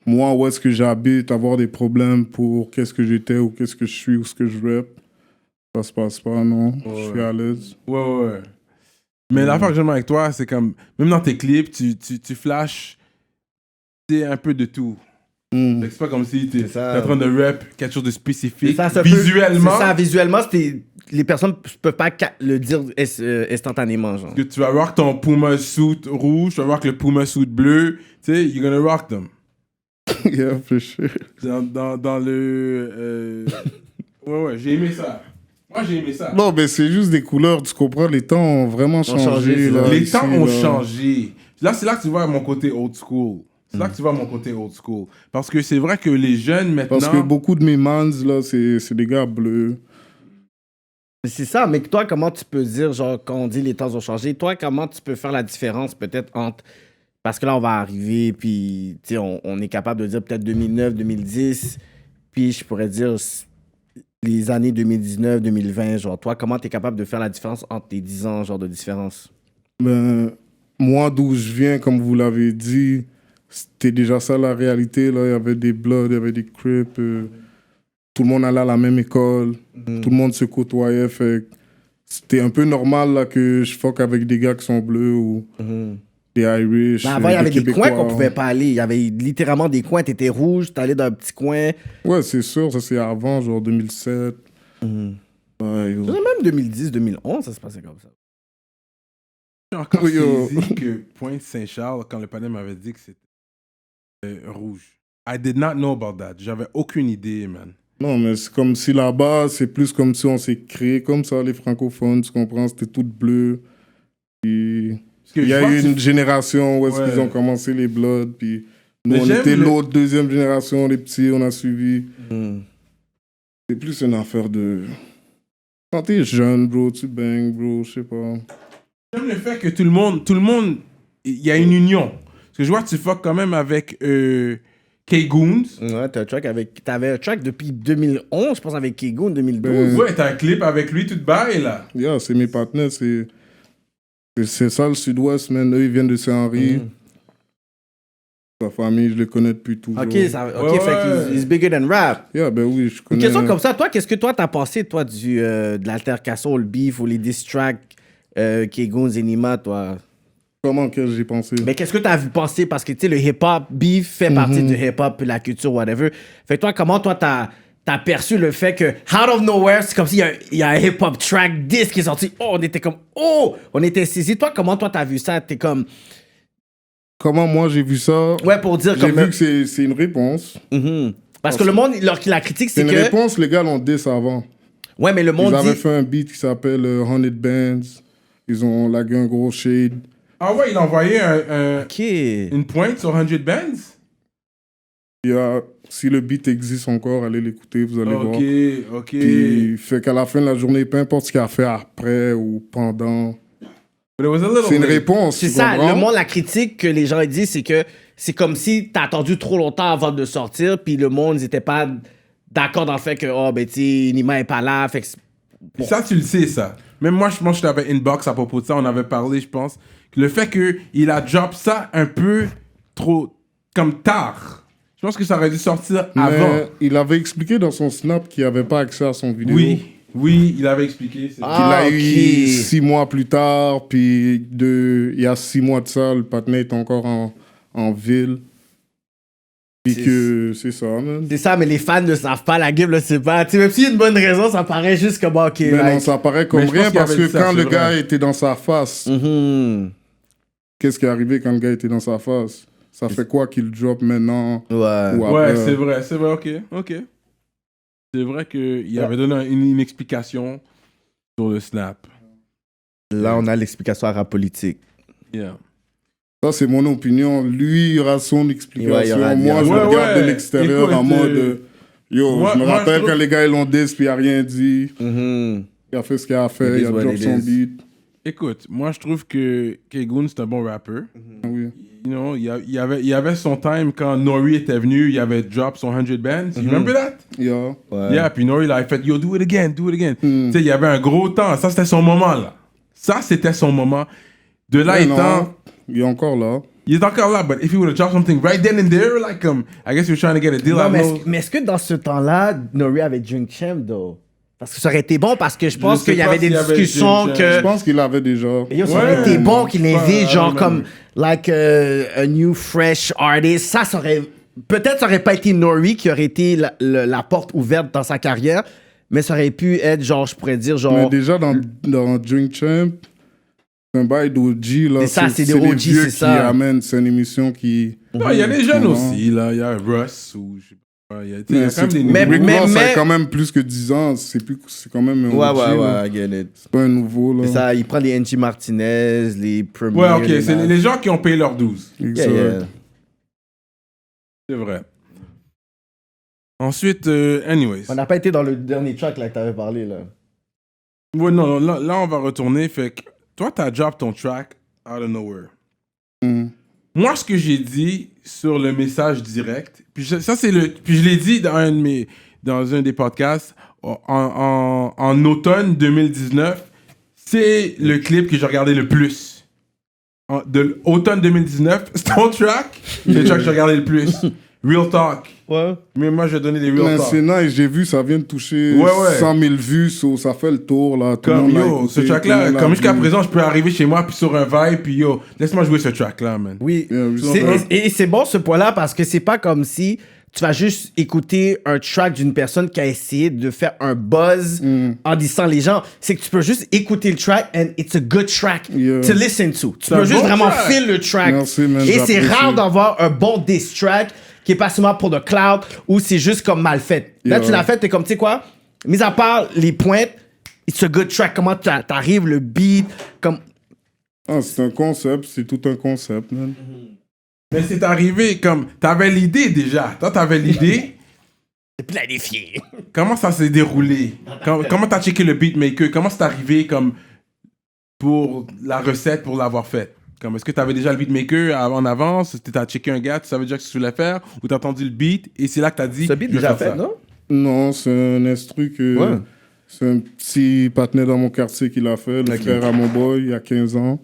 Speaker 4: moi, où est-ce que j'habite, avoir des problèmes pour qu'est-ce que j'étais ou qu'est-ce que je suis ou ce que je rappe, ça se passe pas, non. Je suis à l'aise.
Speaker 2: Ouais. Mais l'affaire que j'aime avec toi, c'est comme, même dans tes clips, tu flashes un peu de tout. Fait que c'est pas comme si t'es en train de rap quelque chose de spécifique.
Speaker 3: Visuellement, les personnes peuvent pas le dire instantanément, genre.
Speaker 2: Que tu vas rock ton Puma suit rouge, tu vas rock le Puma suit bleu, tu sais, you're gonna rock them.
Speaker 4: Yeah, for sure.
Speaker 2: Dans le... Ouais, j'ai aimé ça. Moi, j'ai aimé ça.
Speaker 4: Non, mais c'est juste des couleurs, tu comprends? Les temps ont vraiment changé. Là,
Speaker 2: Les
Speaker 4: ici,
Speaker 2: temps ont
Speaker 4: là.
Speaker 2: changé. Là, c'est là que tu vois mon côté old school. C'est là que tu vois mon côté old school. Parce que c'est vrai que les jeunes, maintenant...
Speaker 4: Parce que beaucoup de mes mans, là, c'est des gars bleus.
Speaker 3: C'est ça, mais toi, comment tu peux dire, genre, quand on dit les temps ont changé, toi, comment tu peux faire la différence peut-être entre... Parce que là, on va arriver, puis, tu sais, on est capable de dire peut-être 2009, 2010, puis je pourrais dire les années 2019, 2020, genre, toi, comment tu es capable de faire la différence entre tes 10 ans, genre, de différence?
Speaker 4: Ben, moi, d'où je viens, comme vous l'avez dit, c'était déjà ça la réalité. Là. Il y avait des Bloods, il y avait des Crips. Tout le monde allait à la même école. Tout le monde se côtoyait. Fait c'était un peu normal là, que je fuck avec des gars qui sont bleus ou des Irish.
Speaker 3: Ben avant, il y avait des
Speaker 4: Québécois.
Speaker 3: coins qu'on pouvait pas aller. Il y avait littéralement des coins. T'étais rouge, t'allais dans un petit coin.
Speaker 4: Ouais, c'est sûr. Ça, c'est avant, genre 2007. Ouais, yo.
Speaker 3: Même 2010, 2011, ça se passait comme ça.
Speaker 2: J'ai encore
Speaker 4: Oui, yo.
Speaker 2: saisi que Pointe-Saint-Charles, quand le panel m'avait dit que c'était rouge. I did not know about that. J'avais aucune idée, man.
Speaker 4: Non, mais c'est comme si là-bas, c'est plus comme si on s'est créé comme ça, les francophones, tu comprends? C'était tout bleu. Puis...
Speaker 2: Parce que
Speaker 4: Il y
Speaker 2: je
Speaker 4: a
Speaker 2: vois
Speaker 4: eu
Speaker 2: que
Speaker 4: une génération où est-ce
Speaker 2: Ouais.
Speaker 4: qu'ils ont commencé les Bloods, puis nous,
Speaker 2: Mais
Speaker 4: on
Speaker 2: j'aime
Speaker 4: était
Speaker 2: le-
Speaker 4: l'autre, deuxième génération, les petits, on a suivi. C'est plus une affaire de... Quand t'es jeune, bro, tu bangs, bro, je sais pas.
Speaker 2: J'aime le fait que tout le monde, il y a une union. Parce que je vois que tu fuck quand même avec K-Goons.
Speaker 3: Ouais, t'avais un track depuis 2011, je pense, avec Kego en 2012.
Speaker 2: Ouais, t'as un clip avec lui, tout bail, là.
Speaker 4: Yeah, c'est mes partenaires, c'est ça le Sud-Ouest, man. Eux, ils viennent de Saint-Henri. Sa famille, je les connais depuis toujours.
Speaker 3: Ok, fait qu'il is bigger than rap.
Speaker 4: Yeah, ben oui, je
Speaker 3: Une
Speaker 4: connais.
Speaker 3: question comme ça, toi, qu'est-ce que toi t'as pensé, toi, de l'altercation, le beef ou les diss tracks Kego, Zenima, toi?
Speaker 4: Comment que j'ai pensé?
Speaker 3: Mais qu'est-ce que t'as vu penser? Parce que, tu sais, le hip-hop, beef fait partie du hip-hop, la culture, whatever. Fait que toi, comment toi, t'as perçu le fait que, out of nowhere, c'est comme s'il y a un hip-hop track disc qui est sorti. Oh, on était saisis. Toi, comment toi, t'as vu ça? T'es comme...
Speaker 4: Comment moi j'ai vu ça?
Speaker 3: Ouais, pour dire
Speaker 4: J'ai
Speaker 3: comme...
Speaker 4: vu que c'est une réponse.
Speaker 3: Parce que le monde, la critique,
Speaker 4: C'est
Speaker 3: c'est
Speaker 4: une
Speaker 3: que...
Speaker 4: réponse, les gars l'ont dit avant.
Speaker 3: Ouais, mais le monde
Speaker 4: Ils avaient
Speaker 3: dit...
Speaker 4: fait un beat qui s'appelle 100 Bands. Ils ont lagué un gros shade.
Speaker 2: Ah ouais, il a envoyé
Speaker 3: OK.
Speaker 2: une pointe sur 100 Bands?
Speaker 4: Si le beat existe encore, allez l'écouter, vous allez voir.
Speaker 2: Ok.
Speaker 4: Puis, fait qu'à la fin de la journée, peu importe ce qu'il a fait après ou pendant,
Speaker 2: But it was a little
Speaker 4: c'est une
Speaker 2: late.
Speaker 4: réponse.
Speaker 3: C'est
Speaker 4: tu
Speaker 3: ça,
Speaker 4: comprends?
Speaker 3: le monde, la critique que les gens disent, c'est que c'est comme si t'as attendu trop longtemps avant de sortir, puis le monde n'était pas d'accord dans le fait que, oh, ben, tu sais, Nima est pas là, fait que...
Speaker 2: Puis ça, tu le sais, ça. Même moi, je pense que je t'avais inbox à propos de ça. On avait parlé, je pense. Que le fait qu'il a drop ça un peu trop... comme tard. Je pense que ça aurait dû sortir avant.
Speaker 4: Mais il avait expliqué dans son snap qu'il n'avait pas accès à son vidéo.
Speaker 2: Oui, il avait expliqué.
Speaker 4: Qu'il a
Speaker 3: ok.
Speaker 4: eu 6 mois plus tard, puis il y a 6 mois de ça, le partenaire est encore en ville. Puis que c'est ça, man.
Speaker 3: C'est ça, mais les fans ne savent pas, la game le sait pas. Tu sais, même s'il y a une bonne raison, ça paraît juste comme, OK,
Speaker 4: Mais
Speaker 3: like...
Speaker 4: non, ça paraît comme
Speaker 2: Mais je pense
Speaker 4: rien
Speaker 2: qu'il
Speaker 4: parce
Speaker 2: avait
Speaker 4: que
Speaker 2: dit ça,
Speaker 4: quand
Speaker 2: c'est
Speaker 4: le
Speaker 2: vrai.
Speaker 4: gars était dans sa face, qu'est-ce qui est arrivé quand le gars était dans sa face? Ça fait quoi qu'il drop maintenant
Speaker 3: Ouais.
Speaker 4: ou
Speaker 2: Ouais,
Speaker 4: après?
Speaker 2: c'est vrai, ok. C'est vrai qu'il avait donné une explication sur le snap.
Speaker 3: Là, on a l'explication à rap politique.
Speaker 2: Yeah.
Speaker 4: Ça, c'est mon opinion. Lui, il aura son explication.
Speaker 3: Ouais, il y aura
Speaker 4: Moi, je
Speaker 2: Ouais,
Speaker 4: regarde de
Speaker 2: ouais.
Speaker 4: l'extérieur
Speaker 2: Écoute,
Speaker 4: en mode... Yo,
Speaker 2: moi-
Speaker 4: je me
Speaker 2: moi,
Speaker 4: rappelle
Speaker 2: je trouve-
Speaker 4: quand les gars ils l'ont dit, puis il a rien dit. Il a fait ce qu'il a fait,
Speaker 3: It
Speaker 4: il a
Speaker 3: is what
Speaker 4: drop
Speaker 3: it
Speaker 4: son
Speaker 3: is.
Speaker 4: beat.
Speaker 2: Écoute, moi, je trouve que K-Goon, c'est un bon rappeur.
Speaker 4: Oui.
Speaker 2: You know, il y avait son time quand Nori était venu, il avait drop son 100 bands. You remember that?
Speaker 4: Yeah.
Speaker 2: Yeah, puis Nori, il avait fait, yo, do it again. Tu sais, il y avait un gros temps. Ça, c'était son moment, là. Ça, c'était son moment. De là
Speaker 4: Mais
Speaker 2: étant,
Speaker 4: non, il est encore là.
Speaker 2: il est encore là, but if he would have dropped something right then and there, like, I guess he was trying to get a deal
Speaker 3: Non,
Speaker 2: out
Speaker 3: mais
Speaker 2: of
Speaker 3: mais est-ce que dans ce temps-là, Nori avait Drink Champ, though? Parce que ça aurait été bon, parce que je pense
Speaker 2: sais
Speaker 3: qu'il y
Speaker 2: pas
Speaker 3: avait des
Speaker 2: s'il y avait
Speaker 3: discussions
Speaker 2: Drink
Speaker 3: que...
Speaker 2: Champ.
Speaker 4: Je pense qu'il l'avait déjà.
Speaker 3: Yo, ça
Speaker 2: Ouais.
Speaker 3: aurait été bon qu'il invite,
Speaker 2: Ouais,
Speaker 3: genre,
Speaker 2: ouais,
Speaker 3: comme,
Speaker 2: ouais.
Speaker 3: like, a new fresh artist. Ça aurait... Peut-être ça aurait pas été Nori qui aurait été la porte ouverte dans sa carrière, mais ça aurait pu être, genre, je pourrais dire, genre...
Speaker 4: Mais déjà, dans Drink Champ, c'est un bail d'OG, là.
Speaker 3: C'est ça, c'est des
Speaker 4: les
Speaker 3: OG,
Speaker 4: vieux
Speaker 3: c'est
Speaker 4: qui
Speaker 3: ça.
Speaker 4: amènent. C'est une émission qui...
Speaker 2: Non, il y a des jeunes
Speaker 4: Mhm.
Speaker 2: aussi, là. Il y a Russ ou je sais pas. Il y a quand même des
Speaker 3: Mais-
Speaker 2: nouveaux.
Speaker 4: Rick
Speaker 3: mais-
Speaker 4: Ross
Speaker 3: mais-
Speaker 4: a quand même plus que 10 ans. C'est quand même un OG, là.
Speaker 3: I get it.
Speaker 4: C'est pas un nouveau, là.
Speaker 3: C'est ça, il prend les NG Martinez, les Premier...
Speaker 2: Ouais, ok, c'est
Speaker 3: Nas.
Speaker 2: les gens qui ont payé leurs 12.
Speaker 3: Yeah, yeah.
Speaker 2: C'est vrai. Ensuite, anyways.
Speaker 3: On n'a pas été dans le dernier track, là, que t'avais parlé, là.
Speaker 2: Ouais, non, là, on va retourner. Fait que toi, t'as drop ton track out of nowhere.
Speaker 4: Mm.
Speaker 2: Moi, ce que j'ai dit sur le message direct, puis puis je l'ai dit dans un des podcasts en automne 2019, c'est le clip que j'ai regardé le plus. De automne 2019, c'est ton track, c'est le track que j'ai regardé le plus. Real talk.
Speaker 3: Ouais.
Speaker 2: Mais moi, je vais donner des
Speaker 4: Mais
Speaker 2: real
Speaker 4: c'est
Speaker 2: talk.
Speaker 4: nice, j'ai vu, ça vient de toucher
Speaker 2: Ouais, ouais.
Speaker 4: 100 000 vues, ça fait le tour, là. Tout le
Speaker 2: Comme
Speaker 4: monde l'a
Speaker 2: yo,
Speaker 4: écouté,
Speaker 2: ce
Speaker 4: tout
Speaker 2: track-là,
Speaker 4: le monde l'a
Speaker 2: comme jusqu'à
Speaker 4: vu.
Speaker 2: présent, je peux arriver chez moi, puis sur un vibe, puis yo, laisse-moi jouer ce track-là, man.
Speaker 3: Oui.
Speaker 4: Yeah, oui,
Speaker 3: C'est-
Speaker 4: c'est vrai.
Speaker 3: et c'est bon ce point-là parce que c'est pas comme si tu vas juste écouter un track d'une personne qui a essayé de faire un buzz en disant les gens. C'est que tu peux juste écouter le track and it's a good track
Speaker 4: Yeah.
Speaker 3: to listen to. Tu
Speaker 2: un
Speaker 3: peux juste
Speaker 2: bon
Speaker 3: vraiment
Speaker 2: track.
Speaker 3: feel le track.
Speaker 4: Merci, man,
Speaker 3: Et c'est
Speaker 4: j'apprécie.
Speaker 3: rare d'avoir un bon diss track qui est pas seulement pour le cloud ou c'est juste comme mal fait. Là,
Speaker 4: Yeah.
Speaker 3: tu l'as fait, t'es comme, tu sais quoi, mis à part les pointes, it's a good track. Comment t'arrives, le beat, comme...
Speaker 4: Ah, c'est un concept, c'est tout un concept, man.
Speaker 2: Mais c'est arrivé comme, t'avais l'idée déjà. Toi, t'avais l'idée.
Speaker 3: planifié.
Speaker 2: Comment ça s'est déroulé? Comment t'as checké le beatmaker? Comment c'est arrivé comme pour la recette, pour l'avoir faite? Comme, est-ce que tu avais déjà le beatmaker en avance? Tu as checké un gars, tu savais déjà ce que tu voulais faire? Ou tu as entendu le beat et c'est là que tu as dit...
Speaker 3: Ce beat
Speaker 2: je vais
Speaker 3: déjà
Speaker 2: faire
Speaker 3: fait,
Speaker 2: ça.
Speaker 3: non?
Speaker 4: Non, c'est un instru que...
Speaker 3: Ouais.
Speaker 4: C'est un petit partenaire dans mon quartier qui l'a fait, le frère à mon boy, il y a 15 ans.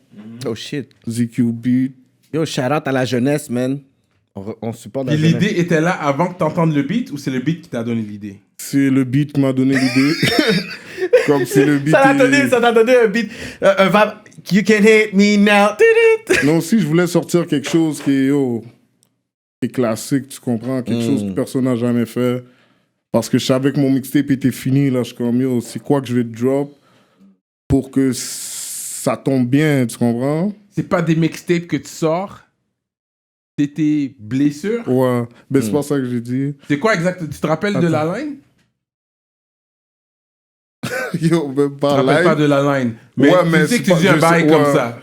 Speaker 3: Oh shit.
Speaker 4: ZQ Beat.
Speaker 3: Yo, shout out à la jeunesse, man. On supporte la
Speaker 2: Puis
Speaker 3: jeunesse.
Speaker 2: l'idée était là avant que tu entendes le beat ou c'est le beat qui t'a donné l'idée?
Speaker 4: C'est le beat qui m'a donné l'idée. Comme c'est le beat...
Speaker 3: Ça t'a donné un beat. Un vibe. You can hate me now.
Speaker 4: Non, aussi, je voulais sortir quelque chose qui est classique, tu comprends? Quelque chose que personne n'a jamais fait. Parce que je savais que mon mixtape était fini, là. Je suis comme, yo, c'est quoi que je vais drop pour que ça tombe bien, tu comprends?
Speaker 2: C'est pas des mixtapes que tu sors? C'est tes blessures?
Speaker 4: Ouais, ben c'est pas ça que j'ai dit.
Speaker 2: C'est quoi exactement? Tu te rappelles de la line?
Speaker 4: Yo, même
Speaker 2: Tu te
Speaker 4: pas
Speaker 2: rappelles
Speaker 4: live.
Speaker 2: pas de la line. Mais
Speaker 4: Ouais,
Speaker 2: tu
Speaker 4: mais
Speaker 2: sais que
Speaker 4: c'est
Speaker 2: tu dis
Speaker 4: pas-
Speaker 2: un
Speaker 4: je
Speaker 2: bail
Speaker 4: sais-
Speaker 2: comme
Speaker 4: ouais.
Speaker 2: ça.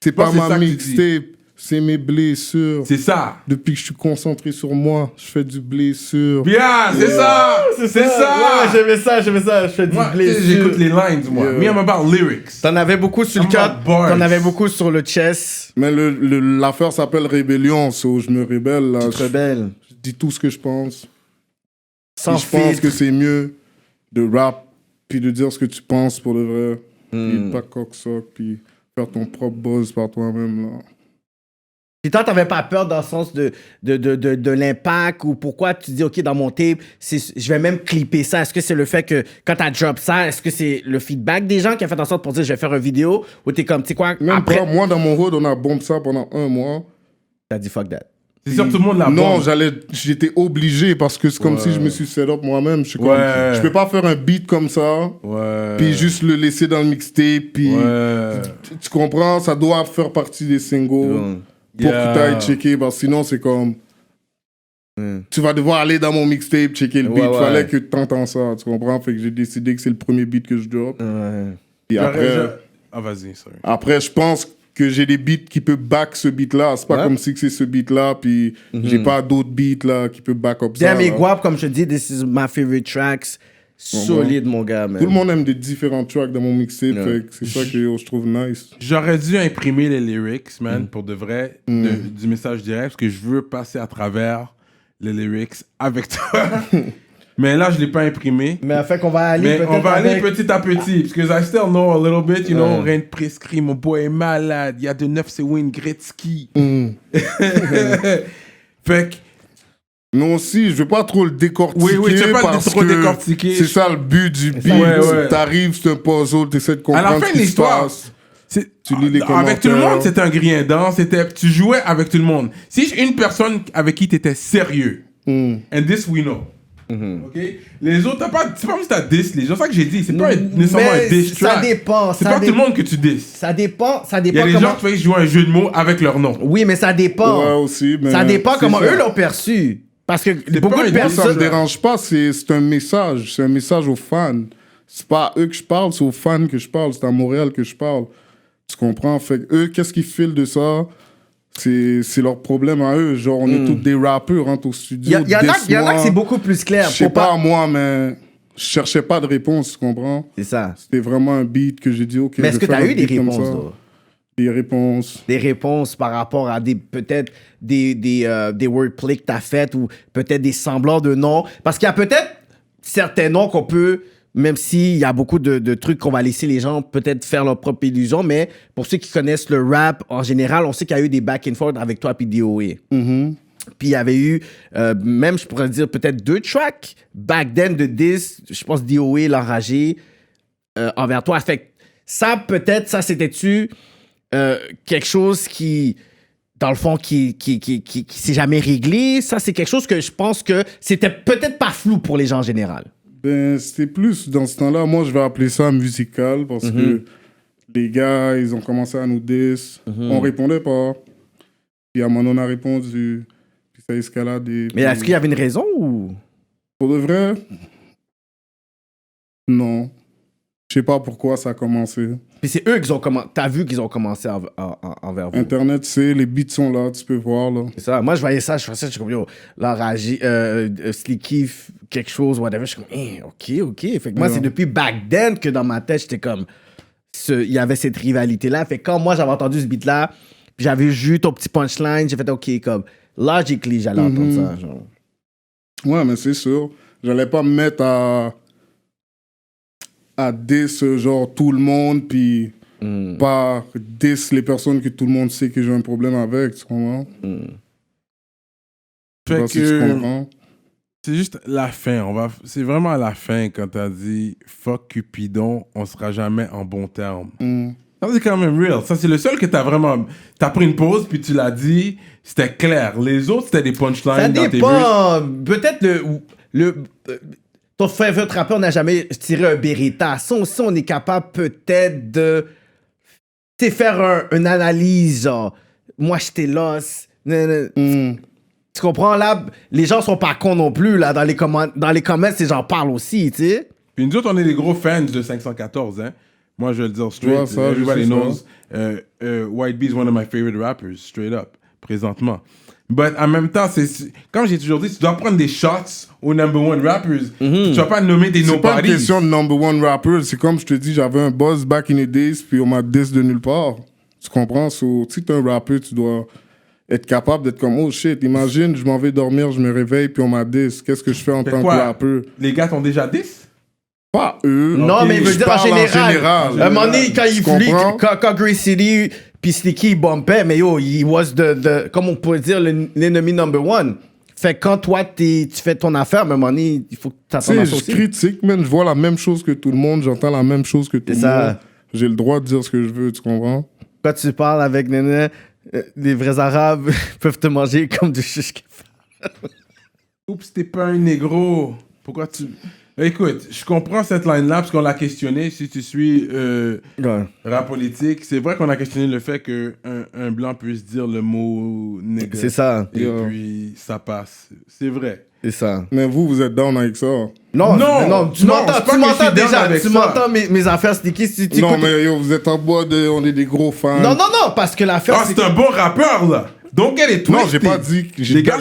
Speaker 4: C'est
Speaker 2: pense
Speaker 4: pas
Speaker 2: que c'est ça
Speaker 4: ma
Speaker 2: que tu dis.
Speaker 4: mixtape, c'est mes blessures.
Speaker 2: C'est ça.
Speaker 4: Depuis que je suis concentré sur moi, je fais du blessure.
Speaker 2: Bien, c'est ça! C'est ça!
Speaker 3: Ouais, j'aimais ça. Je fais du
Speaker 2: Moi, tu sais, j'écoute les lines, moi.
Speaker 4: Yeah.
Speaker 2: Me, I'm about lyrics.
Speaker 3: T'en avais beaucoup sur le
Speaker 2: I'm
Speaker 3: cœur.
Speaker 2: about bars.
Speaker 3: T'en avais beaucoup sur le chest.
Speaker 4: Mais l'affaire s'appelle Rébellion, so je me rébelle là.
Speaker 3: Très belle.
Speaker 4: Je dis tout ce que je pense.
Speaker 3: Sans
Speaker 4: Puis je pense
Speaker 3: filtre.
Speaker 4: que c'est mieux de rap, puis de dire ce que tu penses pour le vrai. Puis de pas coq-soc, puis faire ton propre buzz par toi-même là.
Speaker 3: Puis toi, t'avais pas peur dans le sens de l'impact ou pourquoi tu dis, OK, dans mon tape, je vais même clipper ça. Est-ce que c'est le fait que quand t'as drop ça, est-ce que c'est le feedback des gens qui a fait en sorte pour dire, je vais faire une vidéo ou t'es comme, tu sais quoi,
Speaker 4: Même
Speaker 3: après,
Speaker 4: pas, moi dans mon hood, on a bombé ça pendant 1 mois.
Speaker 3: t'as dit fuck that.
Speaker 2: C'est sûr, tout le monde l'a
Speaker 4: Non,
Speaker 2: bombe.
Speaker 4: j'étais obligé parce que c'est comme si je me suis set up moi-même. Je suis comme,
Speaker 2: Ouais.
Speaker 4: je peux pas faire un beat comme ça,
Speaker 2: Ouais.
Speaker 4: puis juste le laisser dans le mixtape, puis
Speaker 2: Ouais.
Speaker 4: tu comprends, ça doit faire partie des singles pour que tu ailles checker, parce que sinon c'est comme, tu vas devoir aller dans mon mixtape, checker le beat,
Speaker 3: Ouais.
Speaker 4: fallait que tu entends ça, tu comprends, fait que j'ai décidé que c'est le premier beat que je drop. Puis après,
Speaker 2: Ah, vas-y, sorry.
Speaker 4: après, je pense que j'ai des beats qui peuvent back ce beat-là. C'est pas
Speaker 3: Ouais.
Speaker 4: comme si que c'est ce beat-là, puis j'ai pas d'autres beats là qui peuvent back up ça.
Speaker 3: Damn, et
Speaker 4: là.
Speaker 3: Guap, comme je te dis, this is my favorite tracks. Solide, mon gars, man.
Speaker 4: Tout le monde aime des différents tracks dans mon mixtape, fait que c'est ça que yo, je trouve nice.
Speaker 2: J'aurais dû imprimer les lyrics, man, pour de vrai, du message direct, parce que je veux passer à travers les lyrics avec toi. Mais là, je l'ai pas imprimé.
Speaker 3: Mais fait qu'on va aller
Speaker 2: Mais
Speaker 3: peut-être
Speaker 2: on va aller
Speaker 3: avec-
Speaker 2: petit à petit, parce que I still know a little bit, you know, rien de prescrit, mon boy est malade, il y a de 9, c'est Wayne Gretzky. Fait que,
Speaker 4: Non, aussi, je veux pas trop le décortiquer.
Speaker 2: Oui, tu veux pas
Speaker 4: parce
Speaker 2: trop
Speaker 4: que
Speaker 2: décortiquer.
Speaker 4: C'est ça le but du beat.
Speaker 2: Ouais, ouais.
Speaker 4: T'arrives, c'est un puzzle, t'essaies de
Speaker 2: à
Speaker 4: comprendre
Speaker 2: la
Speaker 4: ce
Speaker 2: fin de
Speaker 4: qui se
Speaker 2: l'histoire,
Speaker 4: passe.
Speaker 2: c'est-
Speaker 4: Tu lis les
Speaker 2: avec tout le
Speaker 4: commentaires.
Speaker 2: monde, c'était un griendant, tu jouais avec tout le monde. Si une personne avec qui tu étais sérieux, and this we know, ok? Les autres, c'est pas juste à diss les gens, c'est ça que j'ai dit, c'est pas nécessairement
Speaker 3: Mais
Speaker 2: un diss
Speaker 3: ça
Speaker 2: track.
Speaker 3: dépend,
Speaker 2: C'est
Speaker 3: ça
Speaker 2: pas tout
Speaker 3: dépend.
Speaker 2: le monde que tu diss.
Speaker 3: Ça dépend
Speaker 2: Il y a des
Speaker 3: comment...
Speaker 2: gens qui jouent un jeu de mots avec leur nom.
Speaker 3: Oui, mais ça dépend.
Speaker 4: Ouais, aussi, mais
Speaker 3: Ça dépend
Speaker 4: c'est
Speaker 3: comment
Speaker 4: ça.
Speaker 3: eux l'ont perçu. Parce que beaucoup
Speaker 2: pas
Speaker 3: de
Speaker 2: un
Speaker 4: Moi, ça me
Speaker 3: personnes...
Speaker 4: dérange pas, c'est un message. C'est un message aux fans. C'est pas à eux que je parle, c'est aux fans que je parle. C'est à Montréal que je parle. Tu comprends? Fait que eux, qu'est-ce qu'ils filent de ça? C'est leur problème à eux. Genre, on est tous des rappeurs, rentre au studio.
Speaker 3: Il y en a que c'est beaucoup plus clair.
Speaker 4: Je sais
Speaker 3: Faut
Speaker 4: pas, moi, mais je cherchais pas de réponse, tu comprends?
Speaker 3: C'est ça.
Speaker 4: C'était vraiment un beat que j'ai dit, OK.
Speaker 3: Mais est-ce
Speaker 4: je
Speaker 3: que
Speaker 4: vais
Speaker 3: tu as
Speaker 4: faire un
Speaker 3: eu des
Speaker 4: beat comme
Speaker 3: réponses,
Speaker 4: ça.
Speaker 3: là?
Speaker 4: Des réponses.
Speaker 3: Des réponses par rapport à peut-être des wordplay que tu as faites ou peut-être des semblants de noms. Parce qu'il y a peut-être certains noms qu'on peut, même s'il y a beaucoup de trucs qu'on va laisser les gens peut-être faire leur propre illusion, mais pour ceux qui connaissent le rap, en général, on sait qu'il y a eu des back and forth avec toi et DOA. Puis il y avait eu, même je pourrais dire peut-être 2 tracks back then de 10, je pense DOA, l'enragé, envers toi. Fait que ça, peut-être, ça, c'était-tu quelque chose qui, dans le fond, qui s'est jamais réglé? Ça, c'est quelque chose que je pense que c'était peut-être pas flou pour les gens en général.
Speaker 4: Ben, c'était plus, dans ce temps-là, moi, je vais appeler ça musical parce que les gars, ils ont commencé à nous diss. On répondait pas. Puis à un moment, on a répondu. Puis ça a escaladé.
Speaker 3: Mais est-ce qu'il y avait une raison ou...
Speaker 4: Pour de vrai, non. Je sais pas pourquoi ça a commencé.
Speaker 3: Puis c'est eux qui ont commencé... T'as vu qu'ils ont commencé envers vous.
Speaker 4: Internet, c'est les beats sont là, tu peux voir, là.
Speaker 3: C'est ça. Moi, je voyais ça, je faisais, je suis comme, yo, l'enragé, Slicky, quelque chose, whatever. Je suis comme, ok. Fait que moi, c'est depuis back then que dans ma tête, j'étais comme, il y avait cette rivalité-là. Fait que quand moi, j'avais entendu ce beat-là, Puis j'avais vu ton petit punchline, j'ai fait OK, comme logically, j'allais entendre ça. Genre.
Speaker 4: Ouais, mais c'est sûr. J'allais pas me mettre à diss genre tout le monde, puis pas diss les personnes que tout le monde sait que j'ai un problème avec, tu comprends?
Speaker 2: Fait
Speaker 4: que... Si tu comprends.
Speaker 2: C'est juste la fin. C'est vraiment à la fin quand t'as dit fuck Cupidon, on sera jamais en bon terme. Ça, c'est quand même real. Ça, c'est le seul que t'as vraiment. T'as pris une pause puis tu l'as dit. C'était clair. Les autres, c'était des punchlines
Speaker 3: Ça
Speaker 2: dans tes
Speaker 3: dépend. Peut-être ton favorite rappeur n'a jamais tiré un Beretta. Ça aussi, on est capable peut-être de faire une analyse. Genre, moi, j'étais lost. Tu comprends, là, les gens sont pas cons non plus, là, dans les comments, ces gens parlent aussi, tu sais.
Speaker 2: Puis nous autres, on est des gros fans de 514, hein. Moi, je vais le dire straight.
Speaker 4: Ouais, ça,
Speaker 2: everybody knows. White Bee is one of my favorite rappers, straight up, présentement. But en même temps, comme j'ai toujours dit, tu dois prendre des shots aux number one rappers. Tu vas pas nommer des nobodies.
Speaker 4: C'est pas une question de number one rappers. C'est comme je te dis, j'avais un buzz back in the days, puis on m'a diss de nulle part. Tu comprends? So, si t'es un rappeur, tu dois être capable d'être comme, oh shit, imagine, je m'en vais dormir, je me réveille, puis on m'a diss. Qu'est-ce que je fais en tant que rappeur?
Speaker 2: Les gars t'ont déjà diss?
Speaker 4: Pas eux.
Speaker 3: Non,
Speaker 4: okay,
Speaker 3: mais il veut dire en général. À un moment donné, quand Grey City puis Sneaky il bumpait, mais yo, il was comme on pourrait dire, l'ennemi number one. Fait que quand toi, tu fais ton affaire, à un moment donné, il faut que tu attendes à ça aussi.
Speaker 4: Je critique, man, je vois la même chose que tout le monde, j'entends la même chose que tout le monde. J'ai le droit de dire ce que je veux, tu comprends?
Speaker 3: Quand tu parles avec les vrais Arabes peuvent te manger comme du shish kebab.
Speaker 2: Oups, t'es pas un négro. Pourquoi tu... Écoute, je comprends cette line-là parce qu'on l'a questionné. Si tu suis rap politique, c'est vrai qu'on a questionné le fait qu'un blanc puisse dire le mot nègre.
Speaker 3: C'est ça.
Speaker 2: Et puis ça passe. C'est vrai.
Speaker 3: C'est ça.
Speaker 4: Mais vous êtes down avec ça?
Speaker 3: Non, tu m'entends déjà. Tu m'entends mes affaires sticky. Si tu
Speaker 4: non, mais yo, vous êtes en bois de... On est des gros fans.
Speaker 3: Non, parce que l'affaire...
Speaker 2: Ah, c'est un bon rappeur, là. Donc, elle est twisted.
Speaker 4: Non, j'ai pas dit...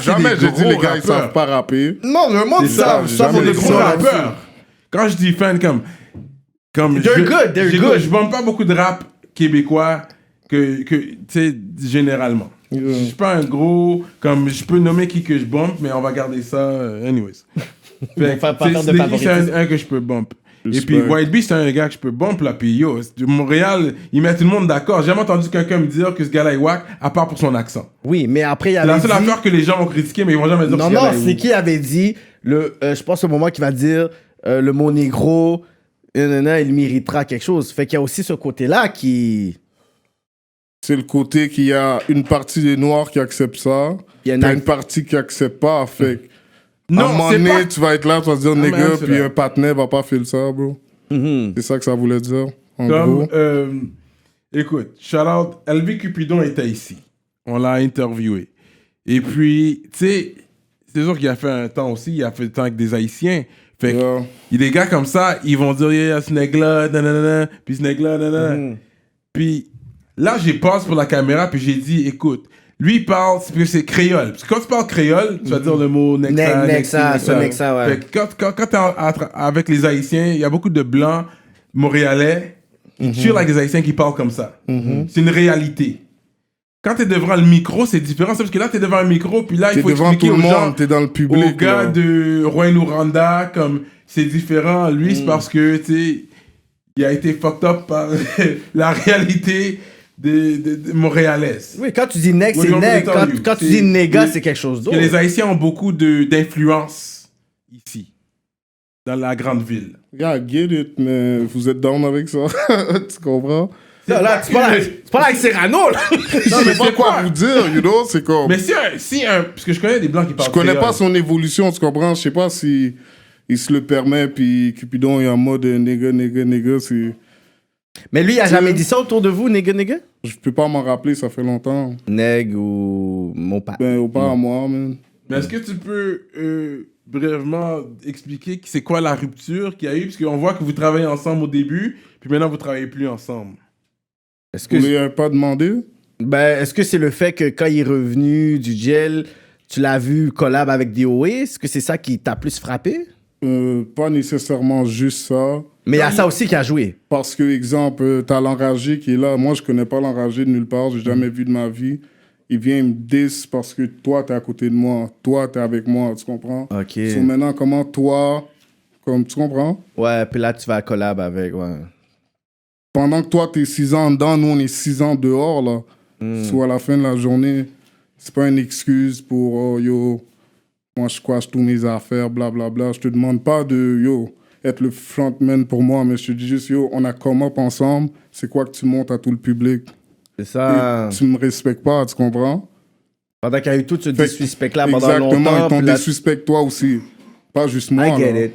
Speaker 4: Jamais j'ai dit les gars, ils savent pas rapper.
Speaker 3: Non, le monde savent.
Speaker 2: Ça vaut des gros rappeurs. Quand je dis fan, comme
Speaker 3: they're good.
Speaker 2: Je bombe pas beaucoup de rap québécois que tu sais, généralement. Je suis pas un gros... Comme, je peux nommer qui que je bump, mais on va garder ça... anyways. C'est un que je peux bump. Et puis White Bee, c'est un gars que je peux bump là. Puis yo, de Montréal, il met tout le monde d'accord. J'ai jamais entendu quelqu'un me dire que ce gars-là est wack, à part pour son accent.
Speaker 3: Oui, mais après, il y a
Speaker 2: la seule affaire que les gens vont critiquer, mais ils vont jamais dire
Speaker 3: non, c'est qui avait dit, je pense au moment qu'il va dire le mot négro, il méritera quelque chose. Fait qu'il y a aussi ce côté-là qui...
Speaker 4: C'est le côté qu'il y a une partie des Noirs qui acceptent ça, il y a une partie qui accepte pas. Fait que non, à un moment donné, tu vas être là, tu vas te dire nègre, puis un partenaire va pas faire ça, bro. C'est ça que ça voulait dire, en gros.
Speaker 2: Écoute, shout out, LV Cupidon était ici. On l'a interviewé. Et puis, tu sais, c'est sûr qu'il a fait un temps aussi, il a fait le temps avec des Haïtiens. Fait que, il y a des gars comme ça, ils vont dire, yeah, ce nègre-là, nanana, puis ce nègre-là, nanana. Puis là, j'ai passé pour la caméra, puis j'ai dit, écoute, lui, il parle, parce que c'est créole. Parce que quand tu parles créole, tu vas dire le mot Nexa, ouais. Fait que quand t'es avec les Haïtiens, il y a beaucoup de Blancs montréalais qui chill avec les Haïtiens qui parlent comme ça. C'est une réalité. Quand t'es devant le micro, c'est différent. C'est parce que là, t'es devant un micro, puis là, il faut expliquer aux gens,
Speaker 4: t'es dans le public,
Speaker 2: aux gars de Rouen-Noranda, comme c'est différent. Lui, c'est parce que, tu sais, il a été fucked up par la réalité de montréalaise.
Speaker 3: Oui, quand tu dis nègre, c'est nègre. Quand tu dis néga, c'est quelque chose d'autre.
Speaker 2: Les Haïtiens ont beaucoup d'influence ici, dans la grande ville.
Speaker 4: Yeah, I get it, mais vous êtes down avec ça. Tu comprends?
Speaker 3: Là, tu parles avec Serrano, là.
Speaker 4: Non, mais c'est quoi vous dire, you know? C'est comme...
Speaker 2: Mais parce que je connais des Blancs qui parlent
Speaker 4: je connais pas son évolution, tu comprends? Je sais pas si il se le permet, puis Cupidon est en mode nègre, c'est...
Speaker 3: Mais lui, il a jamais dit ça autour de vous, nègre?
Speaker 4: Je peux pas m'en rappeler, ça fait longtemps.
Speaker 3: Nègre ou mon père?
Speaker 4: Ben, ou pas à moi, man.
Speaker 2: Mais est-ce que tu peux brièvement expliquer c'est quoi la rupture qu'il y a eu? Parce qu'on voit que vous travaillez ensemble au début, puis maintenant vous travaillez plus ensemble.
Speaker 4: Est-ce que vous l'avez pas demandé?
Speaker 3: Ben, est-ce que c'est le fait que quand il est revenu du gel, tu l'as vu collab avec DOA? Est-ce que c'est ça qui t'a plus frappé?
Speaker 4: Pas nécessairement juste ça.
Speaker 3: Mais il y a ça aussi qui a joué.
Speaker 4: Parce que, exemple, t'as l'enragé qui est là. Moi, je connais pas l'enragé de nulle part. J'ai jamais vu de ma vie. Il vient, il me diss parce que toi, t'es à côté de moi. Toi, t'es avec moi. Tu comprends?
Speaker 3: OK.
Speaker 4: So, maintenant, comment toi... tu comprends?
Speaker 3: Ouais, puis là, tu vas collab avec, ouais.
Speaker 4: Pendant que toi, t'es 6 ans dedans, nous, on est 6 ans dehors, là. Soit à la fin de la journée, c'est pas une excuse pour, oh, yo, moi, je quash tous mes affaires, blablabla. Je te demande pas de, yo, être le frontman pour moi, mais je te dis juste, yo, on a come up ensemble, c'est quoi que tu montes à tout le public?
Speaker 3: C'est ça.
Speaker 4: Et tu me respectes pas, tu comprends?
Speaker 3: Pendant qu'il y a eu tout ce
Speaker 4: Fait-
Speaker 3: disrespect-là pendant
Speaker 4: Exactement,
Speaker 3: longtemps.
Speaker 4: ils t'ont
Speaker 3: puis là,
Speaker 4: désuspect toi aussi. Pas juste moi,
Speaker 3: I get
Speaker 4: là.
Speaker 3: it.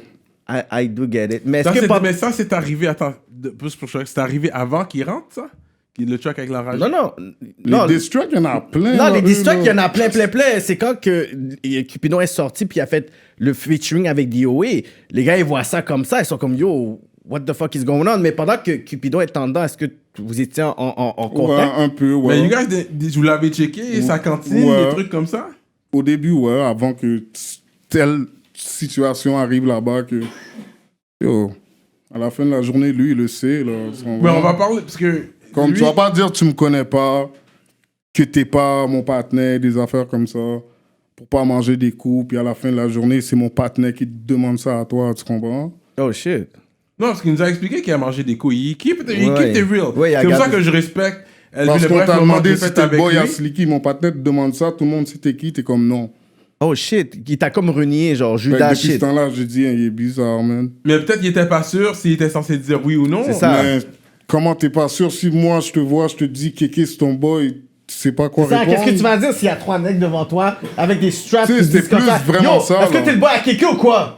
Speaker 3: I do get it. Mais est-ce
Speaker 2: Ça,
Speaker 3: que...
Speaker 2: c'est- Mais ça, c'est arrivé, attends, plus pour choc, c'est arrivé avant qu'il rentre, ça? Le track avec l'enragé?
Speaker 3: Non.
Speaker 4: Les diss tracks, il y en a plein.
Speaker 3: Non,
Speaker 4: là,
Speaker 3: les
Speaker 4: eux,
Speaker 3: diss tracks,
Speaker 4: là.
Speaker 3: il y en a plein. C'est quand que Cupidon est sorti puis il a fait le featuring avec DOA. Les gars, ils voient ça comme ça. Ils sont comme, yo, what the fuck is going on? Mais pendant que Cupidon est en dedans, est-ce que vous étiez en
Speaker 4: Ouais,
Speaker 3: contact?
Speaker 4: un peu, ouais.
Speaker 2: Mais you guys, vous l'avez checké, sa cantine,
Speaker 4: Ouais.
Speaker 2: des trucs comme ça?
Speaker 4: Au début, ouais, avant que telle situation arrive là-bas, que... Yo, à la fin de la journée, lui, il le sait, là.
Speaker 2: Mais on va parler, parce que...
Speaker 4: Comme
Speaker 2: lui-
Speaker 4: tu vas pas dire tu me connais pas, que t'es pas mon partenaire, des affaires comme ça, pour pas manger des coups, puis à la fin de la journée, c'est mon partenaire qui te demande ça à toi, tu comprends?
Speaker 3: Oh shit.
Speaker 2: Non, parce qu'il nous a expliqué qu'il a mangé des couilles. Il keep it
Speaker 3: Ouais.
Speaker 2: real.
Speaker 3: Ouais, il a
Speaker 2: c'est pour ça
Speaker 3: gardé-
Speaker 2: que je respecte.
Speaker 4: Parce
Speaker 2: le
Speaker 4: qu'on
Speaker 2: bref
Speaker 4: t'a
Speaker 2: moment que
Speaker 4: demandé
Speaker 2: j'ai
Speaker 4: si
Speaker 2: fait
Speaker 4: t'es le
Speaker 2: avec
Speaker 4: boy à
Speaker 2: lui.
Speaker 4: Slicky, mon partenaire te demande ça, tout le monde sait t'es qui, t'es comme non.
Speaker 3: Oh shit. Il t'a comme renié, genre
Speaker 4: Fait que
Speaker 3: Judas
Speaker 4: depuis ce
Speaker 3: shit.
Speaker 4: temps-là, j'ai dit, hein, il est bizarre, man.
Speaker 2: Mais peut-être qu'il était pas sûr s'il était censé dire oui ou non.
Speaker 3: C'est ça.
Speaker 4: Mais comment t'es pas sûr si moi je te vois, je te dis Kéké c'est ton boy, tu sais pas quoi
Speaker 3: Ça,
Speaker 4: répondre?
Speaker 3: qu'est-ce que tu vas dire s'il y a 3 mecs devant toi avec des straps
Speaker 4: Tu sais,
Speaker 3: qui
Speaker 4: c'était
Speaker 3: disent comme
Speaker 4: plus
Speaker 3: ça?
Speaker 4: vraiment
Speaker 3: Yo,
Speaker 4: ça,
Speaker 3: est-ce que
Speaker 4: là.
Speaker 3: t'es le boy à Kéké ou quoi?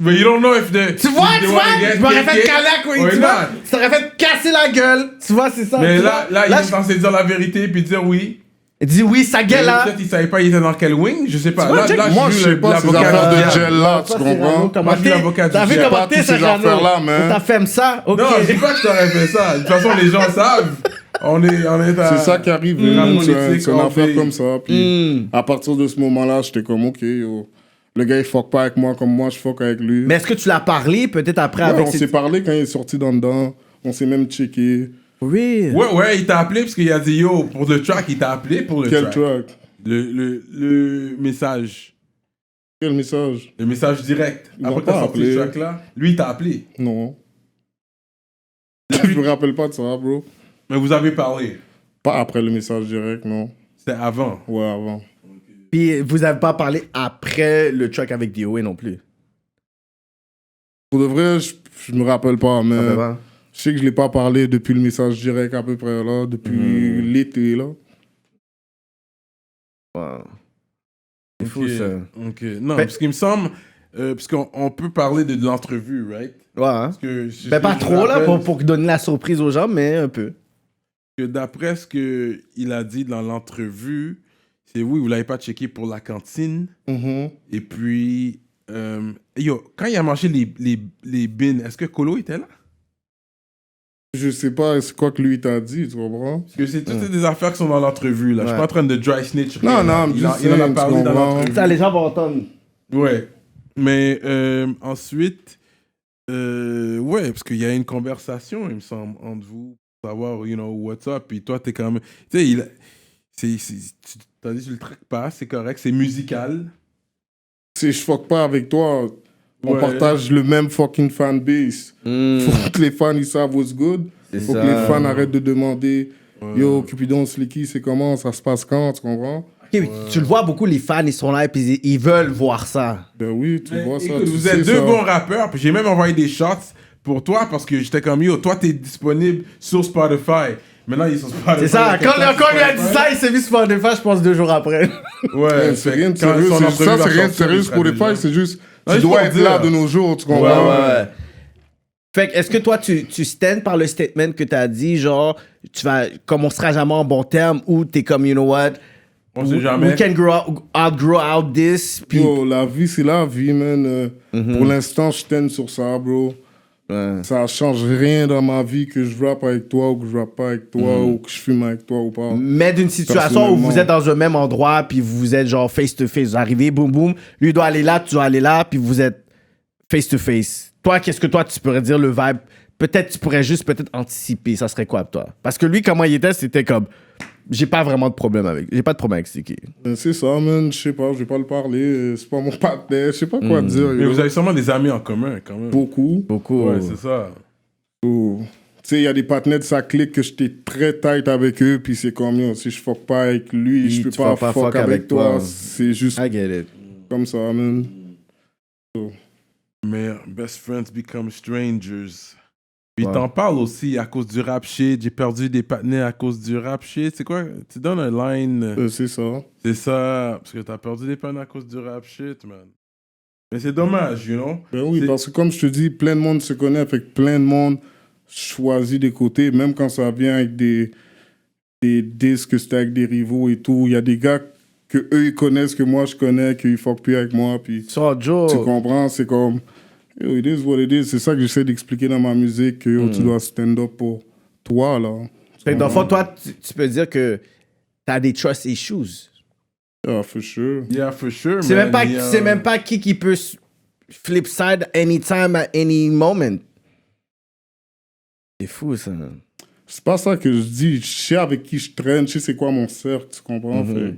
Speaker 2: Mais you don't know if the...
Speaker 3: Tu vois,
Speaker 2: if they wanna get
Speaker 3: je m'aurais fait
Speaker 2: kicked
Speaker 3: calac, oui,
Speaker 2: or
Speaker 3: tu vois.
Speaker 2: not.
Speaker 3: Ça t'aurait fait casser la gueule. Tu vois, c'est ça.
Speaker 2: Mais
Speaker 3: tu
Speaker 2: là,
Speaker 3: vois?
Speaker 2: il est
Speaker 3: je-
Speaker 2: censé dire la vérité puis dire oui.
Speaker 3: Il dit oui, sa
Speaker 2: Mais
Speaker 3: gueule là.
Speaker 2: peut-être qu'il savait pas il était dans quel wing, je sais pas.
Speaker 3: vois,
Speaker 2: Là,
Speaker 3: check,
Speaker 2: là,
Speaker 4: moi,
Speaker 2: j'ai
Speaker 4: je
Speaker 2: vu
Speaker 4: sais pas ces
Speaker 2: l'avocat
Speaker 4: affaires
Speaker 2: du
Speaker 4: de
Speaker 2: diable.
Speaker 4: gel là, tu
Speaker 3: Ça, c'est
Speaker 4: comprends?
Speaker 3: Rano, comment
Speaker 2: Moi, je suis
Speaker 3: t'es-
Speaker 2: l'avocat du
Speaker 3: T'as vu
Speaker 2: diable.
Speaker 3: comment
Speaker 4: Pas
Speaker 3: t'es,
Speaker 4: toutes
Speaker 3: ça,
Speaker 4: ces
Speaker 3: Rano?
Speaker 4: affaires-là, man.
Speaker 3: T'as fait ça? Ok.
Speaker 2: Non, je dis pas que je t'aurais fait ça. De toute façon, les gens savent. On est à...
Speaker 4: C'est ça qui arrive,
Speaker 2: Rano
Speaker 4: c'est
Speaker 2: politique,
Speaker 4: une
Speaker 2: on
Speaker 4: affaire
Speaker 2: fait-
Speaker 4: comme ça. Puis à partir de ce moment-là, j'étais comme ok, yo. Le gars il fuck pas avec moi comme moi je fuck avec lui.
Speaker 3: Mais est-ce que tu l'as parlé peut-être après
Speaker 4: Ouais,
Speaker 3: avec
Speaker 4: on
Speaker 3: ses-
Speaker 4: s'est parlé quand il est sorti dans dedans, on s'est même checké.
Speaker 3: Oui.
Speaker 2: Ouais, il t'a appelé parce qu'il a dit yo, pour le track, il t'a appelé pour le
Speaker 4: Quel
Speaker 2: track.
Speaker 4: track?
Speaker 2: Le message.
Speaker 4: Quel message?
Speaker 2: Le message direct.
Speaker 4: Ils m'ont
Speaker 2: Après que t'as
Speaker 4: pas
Speaker 2: sorti
Speaker 4: appelé.
Speaker 2: ce track-là, lui, il t'a appelé.
Speaker 4: Non. Je me rappelle pas de ça, bro.
Speaker 2: Mais vous avez parlé.
Speaker 4: Pas après le message direct, non.
Speaker 2: C'était avant.
Speaker 4: Ouais, avant.
Speaker 3: Puis vous avez pas parlé après le track avec DOA non plus.
Speaker 4: Pour de vrai, je me rappelle pas, mais
Speaker 3: Ça fait pas?
Speaker 4: je sais que je l'ai pas parlé depuis le message direct à peu près là, depuis l'été là.
Speaker 3: Wow. C'est fou
Speaker 2: Ok,
Speaker 3: ça.
Speaker 2: ok. Non,
Speaker 3: Fait-
Speaker 2: parce qu'il me semble, parce qu'on peut parler de l'entrevue, right?
Speaker 3: Ouais, hein?
Speaker 2: Parce que,
Speaker 3: Ben pas
Speaker 2: je
Speaker 3: trop là
Speaker 2: rappelle
Speaker 3: pour donner la surprise aux gens, mais un peu.
Speaker 2: que d'après ce qu'il a dit dans l'entrevue, c'est oui, vous l'avez pas checké pour la cantine. Et puis, yo, quand il a mangé les bins, est-ce que Colo était là?
Speaker 4: Je sais pas c'est quoi que lui t'a dit, tu comprends?
Speaker 2: Parce que c'est toutes des affaires qui sont dans l'entrevue, là. Je suis pas en train de dry snitch.
Speaker 4: Non,
Speaker 2: rien.
Speaker 4: non,
Speaker 2: il,
Speaker 4: just
Speaker 2: il en a
Speaker 4: saying,
Speaker 2: parlé
Speaker 4: tu
Speaker 2: dans
Speaker 4: comprends.
Speaker 2: l'entrevue.
Speaker 3: Ça, les gens vont entendre.
Speaker 2: Ouais. Mais ensuite, ouais, parce qu'il y a une conversation, il me semble, entre vous, pour savoir, you know, what's up. Puis toi, t'es quand même. Tu sais, tu t'as dit, tu le traques pas, c'est correct, c'est musical.
Speaker 4: Si je fuck pas avec toi, on
Speaker 2: Ouais.
Speaker 4: partage le même fucking fanbase. Faut que les fans ils savent what's good. Faut que les fans arrêtent de demander yo, Cupidon Slicky, c'est comment, ça se passe quand, tu comprends?
Speaker 3: Ok, tu le vois beaucoup, les fans, ils sont là et puis ils veulent voir ça.
Speaker 4: Ben oui, tu vois ça.
Speaker 2: Écoute,
Speaker 4: tu
Speaker 2: vous
Speaker 4: sais
Speaker 2: êtes deux
Speaker 4: ça.
Speaker 2: bons rappeurs, puis j'ai même envoyé des shots pour toi parce que j'étais comme yo, toi t'es disponible sur Spotify. Maintenant, ils sont sur Spotify.
Speaker 3: C'est ça,
Speaker 2: Quelqu'un
Speaker 3: quand
Speaker 2: sur
Speaker 3: lui a dit
Speaker 2: Spotify.
Speaker 3: ça, il s'est vu sur Spotify, je pense 2 jours après.
Speaker 2: Ouais,
Speaker 4: C'est
Speaker 2: fait
Speaker 4: rien de
Speaker 2: que quand
Speaker 4: sérieux,
Speaker 2: son
Speaker 4: ça
Speaker 2: entrevue
Speaker 4: c'est
Speaker 2: va
Speaker 4: rien de
Speaker 2: sortir,
Speaker 4: sérieux
Speaker 2: il sera
Speaker 4: Spotify,
Speaker 2: déjà.
Speaker 4: c'est juste,
Speaker 2: Non,
Speaker 4: tu
Speaker 2: il
Speaker 4: dois
Speaker 2: faut
Speaker 4: être
Speaker 2: dire.
Speaker 4: là de nos jours, tu comprends?
Speaker 3: Ouais. Fait que, est-ce que toi, tu stands par le statement que t'as dit, genre, tu vas, comme on sera jamais en bon terme, ou t'es comme, you know what,
Speaker 2: On sait jamais.
Speaker 3: we can outgrow out this, puis...
Speaker 4: Yo, la vie, c'est la vie, man. Pour l'instant, je t'aime sur ça, bro. Ça change rien dans ma vie que je rappe avec toi ou que je rappe pas avec toi ou que je fume avec toi ou pas.
Speaker 3: Mais d'une situation où vous êtes dans un même endroit, puis vous êtes genre face-to-face, vous arrivez, boum boum, lui doit aller là, tu dois aller là, puis vous êtes face-to-face. toi, qu'est-ce que toi, tu pourrais dire le vibe? Peut-être, tu pourrais juste peut-être anticiper. Ça serait quoi, toi? Parce que lui, comment il était, c'était comme... J'ai pas vraiment de problème avec... J'ai pas de problème avec Sticky.
Speaker 4: C'est ça, man. Je sais pas, je vais pas le parler. C'est pas mon partenaire. Je sais pas quoi dire.
Speaker 2: Mais vous avez sûrement des amis en commun, quand même.
Speaker 4: Beaucoup.
Speaker 2: Ouais, c'est ça.
Speaker 4: Tu sais, il y a des partenaires de sa clique que j'étais très tight avec eux, puis c'est comme, yo, si je fuck pas avec lui, je peux pas fuck avec toi. C'est juste
Speaker 3: I get it.
Speaker 4: comme ça, man.
Speaker 2: Mais best friends become strangers. Puis t'en parles aussi à cause du rap shit. J'ai perdu des partenaires à cause du rap shit. C'est quoi? Tu donnes un line.
Speaker 4: C'est ça.
Speaker 2: C'est ça. Parce que t'as perdu des partenaires à cause du rap shit, man. Mais c'est dommage, you know?
Speaker 4: Ben oui, parce que comme je te dis, plein de monde se connaît avec plein de monde choisit des côtés, même quand ça vient avec des disques, c'était avec des rivaux et tout. Il y a des gars que eux ils connaissent, que moi je connais, qu'ils fuck plus avec moi. Puis
Speaker 3: So, Joe.
Speaker 4: tu comprends? C'est comme, yo, it is what it is. C'est ça que j'essaie d'expliquer dans ma musique, que yo, tu dois stand up pour toi, là.
Speaker 3: Fait que dans le fond, toi, tu peux dire que t'as des trust issues.
Speaker 4: Yeah, for sure.
Speaker 2: Yeah, for sure,
Speaker 3: C'est
Speaker 2: man.
Speaker 3: même pas qui peut flip side anytime, at any moment. C'est fou, ça.
Speaker 4: C'est pas ça que je dis. Je sais avec qui je traîne, je sais c'est quoi mon cercle, tu comprends? Fait que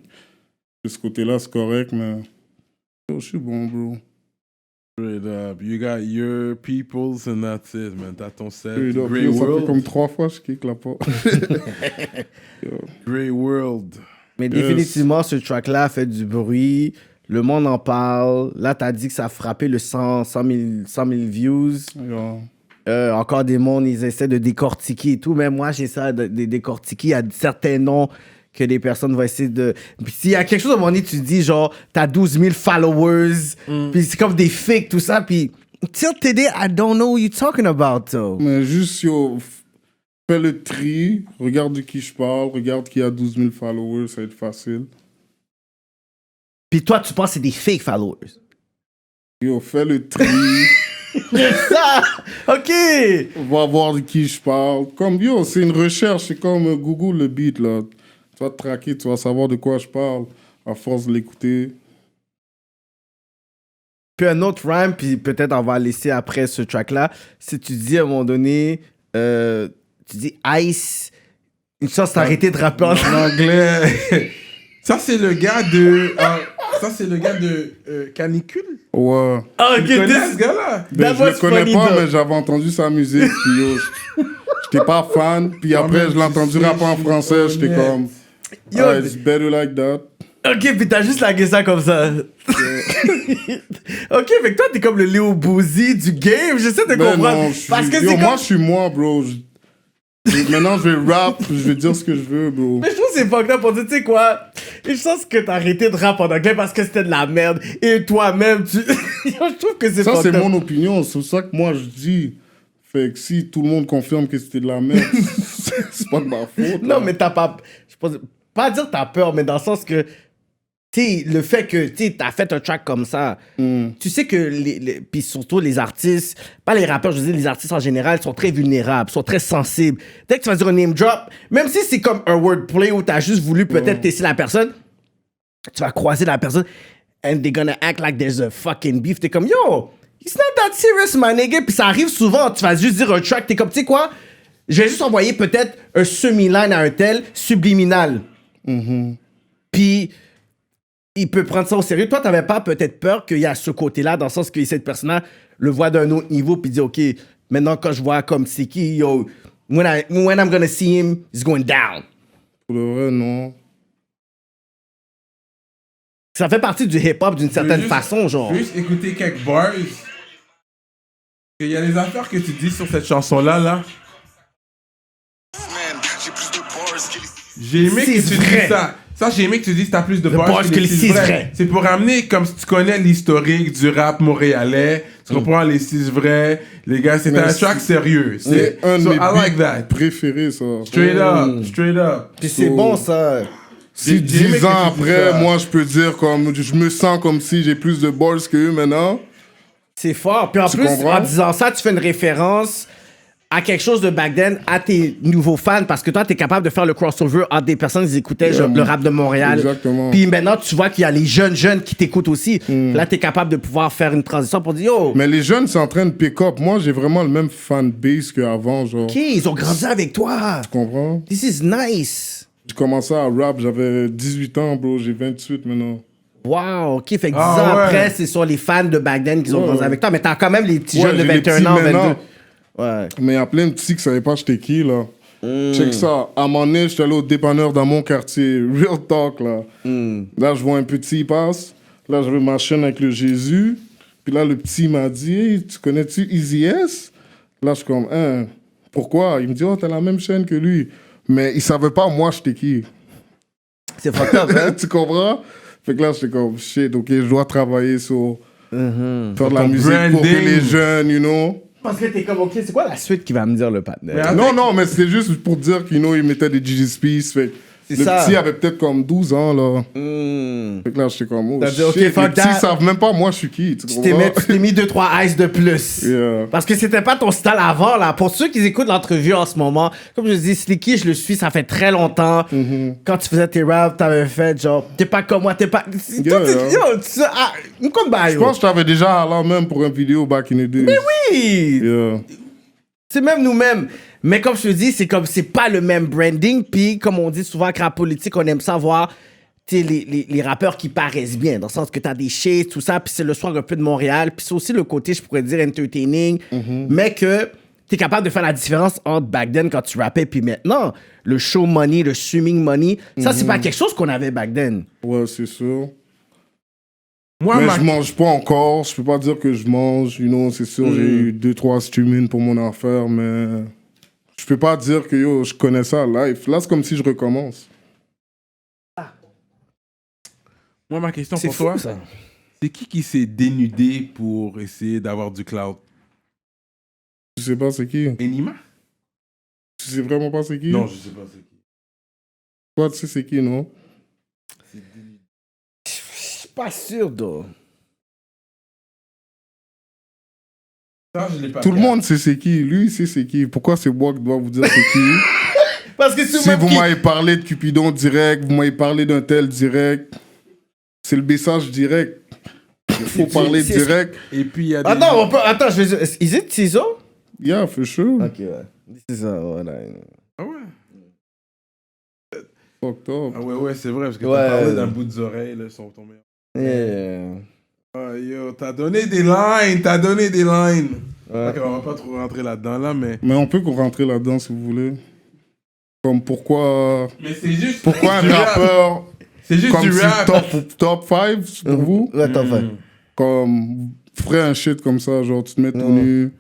Speaker 4: de ce côté-là, c'est correct, mais yo, je suis bon, bro.
Speaker 2: Straight up. You got your peoples and that's it, man. T'as ton set.
Speaker 4: Straight up.
Speaker 2: Grey
Speaker 4: Yo, ça fait
Speaker 2: World.
Speaker 4: comme 3 fois que je kick la porte.
Speaker 2: Grey World.
Speaker 3: Mais définitivement, ce track-là fait du bruit. Le monde en parle. Là, t'as dit que ça a frappé le 100 000 views.
Speaker 4: Yeah.
Speaker 3: Encore des mondes, ils essaient de décortiquer et tout. Même moi, j'essaie de décortiquer. Il y a certains noms que des personnes vont essayer de... Puis s'il y a quelque chose à un moment donné, tu dis, genre, t'as 12 000 followers, puis c'est comme des fakes, tout ça, puis... Till today, I don't know what you're talking about, though.
Speaker 4: Mais juste, yo, fais le tri, regarde de qui je parle, regarde qui a 12 000 followers, ça va être facile.
Speaker 3: Puis toi, tu penses que c'est des fake followers.
Speaker 4: Yo, fais le tri,
Speaker 3: Ça! OK!
Speaker 4: va voir de qui je parle. Comme, yo, c'est une recherche, c'est comme Google le beat, là. Tu vas te traquer, tu vas savoir de quoi je parle, à force de l'écouter.
Speaker 3: Puis un autre rhyme, puis peut-être on va laisser après ce track-là. Si tu dis à un moment donné, tu dis Ice, une chance d'arrêter de rapper en
Speaker 2: anglais. Ça, c'est le gars de... ça, c'est le gars de Canicule.
Speaker 4: Ouais.
Speaker 3: Ah,
Speaker 2: Tu connais ce gars-là?
Speaker 4: Ben, je le connais pas, mais j'avais entendu sa musique, puis yo, j'étais pas fan. Puis après, je l'ai entendu rapper en français, j'étais comme...
Speaker 3: Yo,
Speaker 4: Ah, it's better like that.
Speaker 3: OK, puis t'as juste lagué ça comme ça. OK, fait que toi, t'es comme le Léo Bouzy du game. J'essaie de
Speaker 4: Ben
Speaker 3: comprendre.
Speaker 4: non,
Speaker 3: Parce que
Speaker 4: yo,
Speaker 3: c'est
Speaker 4: moi,
Speaker 3: comme...
Speaker 4: je suis moi, bro. Maintenant, je vais rap, je vais dire ce que je veux, bro.
Speaker 3: Mais je trouve que c'est fucked up pour dire, tu sais quoi, une chance que t'as arrêté de rap en anglais parce que c'était de la merde. Et toi-même, tu... je trouve que c'est
Speaker 4: Ça,
Speaker 3: fucked
Speaker 4: c'est
Speaker 3: up.
Speaker 4: mon opinion. C'est ça que moi, je dis. Fait que si tout le monde confirme que c'était de la merde, c'est pas de ma faute.
Speaker 3: Non,
Speaker 4: là.
Speaker 3: mais t'as pas... Je pense... Pas dire t'as peur, mais dans le sens que... Tu sais, le fait que t'as fait un track comme ça, tu sais que, puis surtout les artistes, pas les rappeurs, je veux dire les artistes en général, sont très vulnérables, sont très sensibles. Dès que tu vas dire un name drop, même si c'est comme un wordplay où t'as juste voulu peut-être tester la personne, tu vas croiser la personne, and they're gonna act like there's a fucking beef. T'es comme, yo, it's not that serious, my nigga. Puis ça arrive souvent, tu vas juste dire un track, t'es comme, tu sais quoi, je vais juste envoyer peut-être un semi-line à un tel, subliminal. Puis... il peut prendre ça au sérieux. Toi, t'avais pas peut-être peur qu'il y a ce côté-là, dans le sens que cette personne-là le voit d'un autre niveau, puis dit, OK, maintenant, quand je vois comme c'est qui, yo, when I'm gonna see him, he's going down.
Speaker 4: Pour le vrai, non.
Speaker 3: Ça fait partie du hip-hop d'une certaine
Speaker 2: juste-
Speaker 3: façon, genre.
Speaker 2: Juste écouter quelques bars. Il y a des affaires que tu dis sur cette chanson-là, là. J'ai aimé que
Speaker 3: C'est
Speaker 2: tu
Speaker 3: vrai.
Speaker 2: dises ça. Ça, j'ai aimé que tu dises que t'as plus de bars
Speaker 3: bars que les
Speaker 2: six
Speaker 3: six vrais.
Speaker 2: C'est pour ramener, comme si tu connais l'historique du rap montréalais. Tu comprends les 6 vrais. Les gars, c'est
Speaker 4: Mais
Speaker 2: un track sérieux.
Speaker 4: C'est un de
Speaker 2: So,
Speaker 4: mes
Speaker 2: I like
Speaker 4: beats
Speaker 2: that.
Speaker 4: préférés, ça.
Speaker 2: Straight up, straight up.
Speaker 3: Puis c'est bon, ça.
Speaker 4: Si
Speaker 2: J'ai aimé
Speaker 4: 10 ans
Speaker 2: que tu dises
Speaker 4: après,
Speaker 2: ça.
Speaker 4: moi, je peux dire comme... Je me sens comme si j'ai plus de balls que eux maintenant.
Speaker 3: C'est fort. Puis en
Speaker 4: Tu
Speaker 3: plus,
Speaker 4: comprends?
Speaker 3: en disant ça, tu fais une référence à quelque chose de back then à tes nouveaux fans parce que toi, t'es capable de faire le crossover entre des personnes qui écoutaient le rap de Montréal.
Speaker 4: Exactement.
Speaker 3: Puis maintenant, tu vois qu'il y a les jeunes qui t'écoutent aussi. Là, t'es capable de pouvoir faire une transition pour dire, yo,
Speaker 4: Mais les jeunes, c'est en train de pick up. Moi, j'ai vraiment le même fanbase qu'avant, genre.
Speaker 3: OK, ils ont grandi avec toi.
Speaker 4: Tu comprends?
Speaker 3: This is nice.
Speaker 4: J'ai commencé à rap, j'avais 18 ans, bro. J'ai 28 maintenant.
Speaker 3: Wow, OK. Fait que 10
Speaker 2: Ah,
Speaker 3: ans
Speaker 2: ouais.
Speaker 3: après, c'est sur les fans de back then qui ont
Speaker 4: Ouais,
Speaker 3: grandi
Speaker 4: ouais.
Speaker 3: avec toi. Mais t'as quand même les petits
Speaker 4: Ouais,
Speaker 3: jeunes de
Speaker 4: j'ai les
Speaker 3: 21
Speaker 4: petits
Speaker 3: ans,
Speaker 4: maintenant.
Speaker 3: 22. Ouais.
Speaker 4: Mais il y a plein de petits qui savaient pas j'étais qui, là. Check ça. À un moment donné, j'étais allé au dépanneur dans mon quartier. Real talk, là. Là, je vois un petit, il passe. Là, j'avais ma chaîne avec le Jésus. Puis là, le petit m'a dit, hey, tu connais-tu Easy S? Là, je suis comme, hein, pourquoi? Il me dit, oh, t'as la même chaîne que lui. Mais il savait pas, moi, j'étais qui.
Speaker 3: C'est fucked up, hein?
Speaker 4: Tu comprends? Fait que là, j'étais comme, shit, ok, je dois travailler sur faire de la
Speaker 2: Ton
Speaker 4: musique pour que
Speaker 2: branding.
Speaker 4: les jeunes, you know.
Speaker 3: Parce que t'es comme, OK, c'est quoi la suite qui va me dire le partenaire?
Speaker 4: Non, mais c'était juste pour dire qu'il il mettait des GG Space. Fait que
Speaker 3: C'est
Speaker 4: le
Speaker 3: ça.
Speaker 4: petit avait peut-être comme 12 ans, là. Fait que là, j'étais comme, oh,
Speaker 3: T'as dit,
Speaker 4: shit,
Speaker 3: ok,
Speaker 4: les
Speaker 3: fuck
Speaker 4: petits
Speaker 3: that.
Speaker 4: savent même pas moi je suis qui. Tu comprends?
Speaker 3: Tu t'es mis 2-3 ice de plus.
Speaker 4: Yeah.
Speaker 3: Parce que c'était pas ton style avant, là. Pour ceux qui écoutent l'entrevue en ce moment, comme je dis, Slicky, je le suis, ça fait très longtemps. Quand tu faisais tes raps, t'avais fait genre, t'es pas comme moi, t'es pas.
Speaker 4: Yeah,
Speaker 3: Une comme
Speaker 4: Je pense que je t'avais déjà allé même pour une vidéo back in the days.
Speaker 3: Mais oui!
Speaker 4: Yeah.
Speaker 3: C'est même nous-mêmes. Mais comme je te dis, c'est comme, c'est pas le même branding. Puis, comme on dit souvent, qu'en politique, on aime savoir les rappeurs qui paraissent bien, dans le sens que t'as des shades, tout ça, puis c'est le soir un peu de Montréal. Puis c'est aussi le côté, je pourrais dire, entertaining, mais que t'es capable de faire la différence entre back then quand tu rappais, puis maintenant, le show money, le streaming money, ça, c'est pas quelque chose qu'on avait back then.
Speaker 4: Ouais, c'est sûr.
Speaker 2: Moi,
Speaker 4: Mais
Speaker 2: ma-
Speaker 4: je mange pas encore. Je peux pas dire que je mange. You know, c'est sûr, j'ai eu 2-3 streamings pour mon affaire, mais je peux pas dire que yo, je connais ça live. Là, c'est comme si je recommence.
Speaker 2: moi, ma question
Speaker 3: C'est
Speaker 2: pour
Speaker 3: fou,
Speaker 2: toi,
Speaker 3: ça.
Speaker 2: c'est qui s'est dénudé pour essayer d'avoir du cloud?
Speaker 4: Tu sais pas c'est qui?
Speaker 2: Enima?
Speaker 4: Tu sais vraiment pas c'est qui?
Speaker 2: Non, je sais pas c'est qui.
Speaker 4: Toi, tu sais c'est qui, non?
Speaker 3: Je suis pas sûr, d'où.
Speaker 2: Ça, je l'ai pas
Speaker 4: Tout le
Speaker 2: fait.
Speaker 4: monde sait c'est qui. Lui, il sait c'est qui. Pourquoi c'est moi qui dois vous dire c'est qui?
Speaker 3: Parce que c'est
Speaker 4: Si vous m'avez parlé de Cupidon direct, vous m'avez parlé d'un tel direct, c'est le message direct. Il faut parler
Speaker 3: c'est-
Speaker 4: direct.
Speaker 2: Et puis, il y a des...
Speaker 3: Attends, je vais dire, is it Tizo?
Speaker 4: Yeah, for sure.
Speaker 3: Ok, ouais. C'est ça, voilà.
Speaker 2: Ah ouais?
Speaker 4: Fucked up.
Speaker 2: Ah ouais, c'est vrai, parce que
Speaker 3: Ouais.
Speaker 2: t'as parlé d'un bout des oreilles, là, ils sont tombés.
Speaker 3: Yeah.
Speaker 2: Ah yo, t'as donné des lines. Ok, on va pas trop rentrer là-dedans, là, mais...
Speaker 4: Mais on peut rentrer là-dedans si vous voulez. Comme pourquoi
Speaker 2: Mais c'est juste...
Speaker 4: un
Speaker 2: du rap.
Speaker 4: rappeur
Speaker 2: C'est juste
Speaker 4: comme
Speaker 2: du
Speaker 4: si
Speaker 2: rap.
Speaker 4: top 5 pour vous,
Speaker 3: Ouais, t'en fais.
Speaker 4: comme ferait un shit comme ça, genre tu te mets tout nu,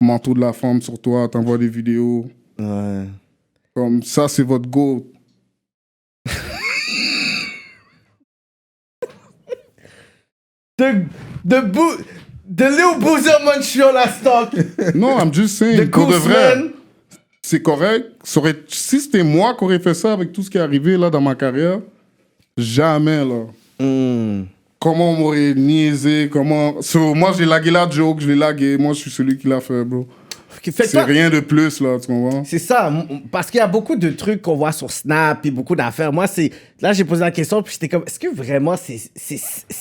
Speaker 4: manteau de la femme sur toi, t'envoies des vidéos.
Speaker 3: Ouais.
Speaker 4: Comme ça, c'est votre go.
Speaker 3: The Little Boozer Montreal à stock.
Speaker 4: Non, I'm just saying,
Speaker 3: The
Speaker 4: pour de vrai,
Speaker 3: Gooseman.
Speaker 4: c'est correct. Si c'était moi qui aurais fait ça avec tout ce qui est arrivé là dans ma carrière, jamais là. Comment on m'aurait niaisé, comment... So, moi, j'ai lagué la joke, je l'ai lagué. Moi, je suis celui qui l'a fait, bro.
Speaker 3: Fait que
Speaker 4: C'est
Speaker 3: toi-
Speaker 4: rien de plus, là, tu comprends?
Speaker 3: C'est ça, parce qu'il y a beaucoup de trucs qu'on voit sur Snap et beaucoup d'affaires. Moi, c'est... Là, j'ai posé la question, puis j'étais comme, est-ce que vraiment c'est...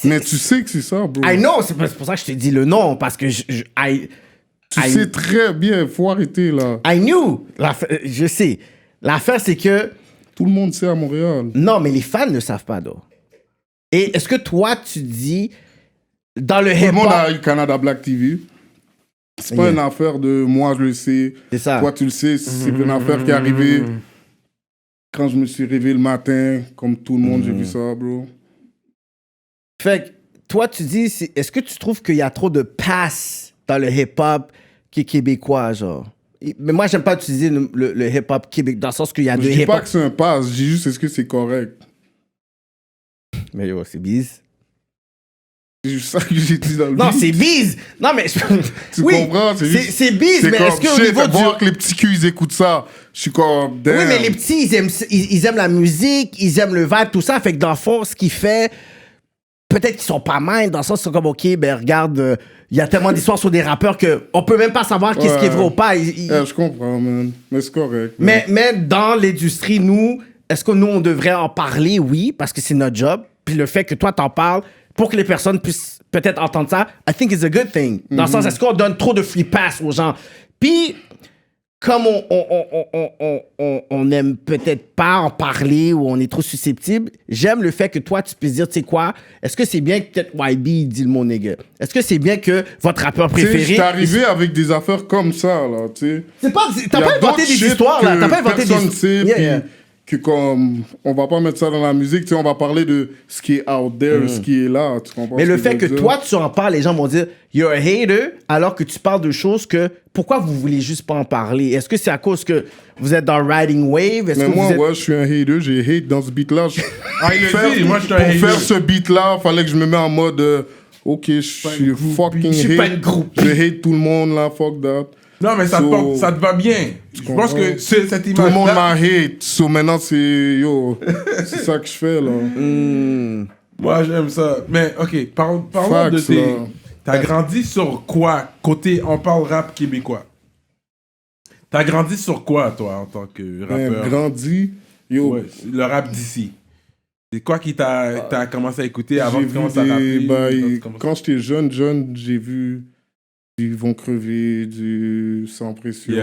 Speaker 4: Mais tu sais que c'est ça, bro.
Speaker 3: I know, c'est pour ça que je te dis le nom, parce que
Speaker 4: Tu sais très bien, faut arrêter, là.
Speaker 3: I knew. Je sais. L'affaire, c'est que...
Speaker 4: Tout le monde sait à Montréal.
Speaker 3: Non, mais les fans ne savent pas, d'où. Et est-ce que toi, tu dis, dans le
Speaker 4: Tout le monde
Speaker 3: hip-hop...
Speaker 4: a eu Canada Black TV. C'est pas
Speaker 3: Yeah.
Speaker 4: une affaire de moi, je le sais.
Speaker 3: C'est ça.
Speaker 4: Toi, tu le sais. C'est une affaire qui est arrivée quand je me suis réveillé le matin. Comme tout le monde, j'ai vu ça, bro.
Speaker 3: Fait que toi, tu dis, est-ce que tu trouves qu'il y a trop de passe dans le hip-hop qui est québécois, genre? Mais moi, j'aime pas utiliser le hip-hop québécois, dans le sens qu'il y a
Speaker 4: Je
Speaker 3: deux
Speaker 4: dis pas
Speaker 3: hip-hop.
Speaker 4: que c'est un pass. Je dis juste, est-ce que c'est correct?
Speaker 3: Mais yo, c'est bise.
Speaker 4: C'est juste ça que j'ai dit dans le
Speaker 3: Non,
Speaker 4: beat.
Speaker 3: c'est bise! Non, mais...
Speaker 4: Tu
Speaker 3: oui,
Speaker 4: comprends? C'est juste-
Speaker 3: c'est bise,
Speaker 4: C'est
Speaker 3: mais
Speaker 4: comme,
Speaker 3: est-ce qu'au
Speaker 4: shit,
Speaker 3: niveau du...
Speaker 4: voir que les petits culs, ils écoutent ça. Je suis comme, damn.
Speaker 3: Oui, mais les petits, ils aiment la musique, ils aiment le vibe, tout ça. Fait que dans le fond, ce qu'il fait, peut-être qu'ils sont pas mal, dans le sens, ils sont comme, OK, ben regarde, il y a tellement d'histoires sur des rappeurs qu'on peut même pas savoir qu'est-ce qui est vrai ou pas.
Speaker 4: Je comprends, man. Mais c'est correct.
Speaker 3: Mais dans l'industrie, nous, est-ce que nous, on devrait en parler? Oui, parce que c'est notre job. Puis le fait que toi, t'en parles, pour que les personnes puissent peut-être entendre ça, I think it's a good thing. Dans le sens, est-ce qu'on donne trop de free pass aux gens? Puis, comme on n'aime peut-être pas en parler ou on est trop susceptible, j'aime le fait que toi, tu puisses dire, tu sais quoi, est-ce que c'est bien que peut-être YB dit le mot nigga? Est-ce que c'est bien que votre rappeur préféré...
Speaker 4: J'étais arrivé avec des affaires comme ça, là, tu sais.
Speaker 3: C'est pas... T'as pas inventé des histoires, là. T'as pas inventé des...
Speaker 4: Personne sait, que comme... On va pas mettre ça dans la musique, tu sais, on va parler de ce qui est out there, ce qui est là, tu comprends?
Speaker 3: Mais le fait que toi, tu en parles, les gens vont dire « You're a hater », alors que tu parles de choses que... Pourquoi vous voulez juste pas en parler? Est-ce que c'est à cause que vous êtes dans Riding Wave?
Speaker 4: Mais moi, ouais, je suis un hater, j'ai hate dans ce beat-là.
Speaker 2: Moi, je suis un hater.
Speaker 4: Pour faire ce beat-là, fallait que je me mette en mode... OK, je suis fucking
Speaker 3: Je suis pas une
Speaker 4: hate.
Speaker 3: groupie.
Speaker 4: Je hate tout le monde, là, fuck that.
Speaker 2: Non, mais ça te va bien. Je pense que cette image.
Speaker 4: Tout le monde m'a hate. So maintenant, c'est ça que je fais, là.
Speaker 2: Moi, j'aime ça. Mais, OK, parlons de tes...
Speaker 4: là.
Speaker 2: T'as grandi sur quoi? Côté, on parle rap québécois. T'as grandi sur quoi, toi, en tant que rappeur?
Speaker 4: Grandi,
Speaker 2: Ouais, le rap d'ici. C'est quoi qui t'a commencé à écouter avant
Speaker 4: j'ai
Speaker 2: de
Speaker 4: vu
Speaker 2: commencer à rapper?
Speaker 4: quand j'étais jeune, j'ai vu du Vont crever, du Sans pression.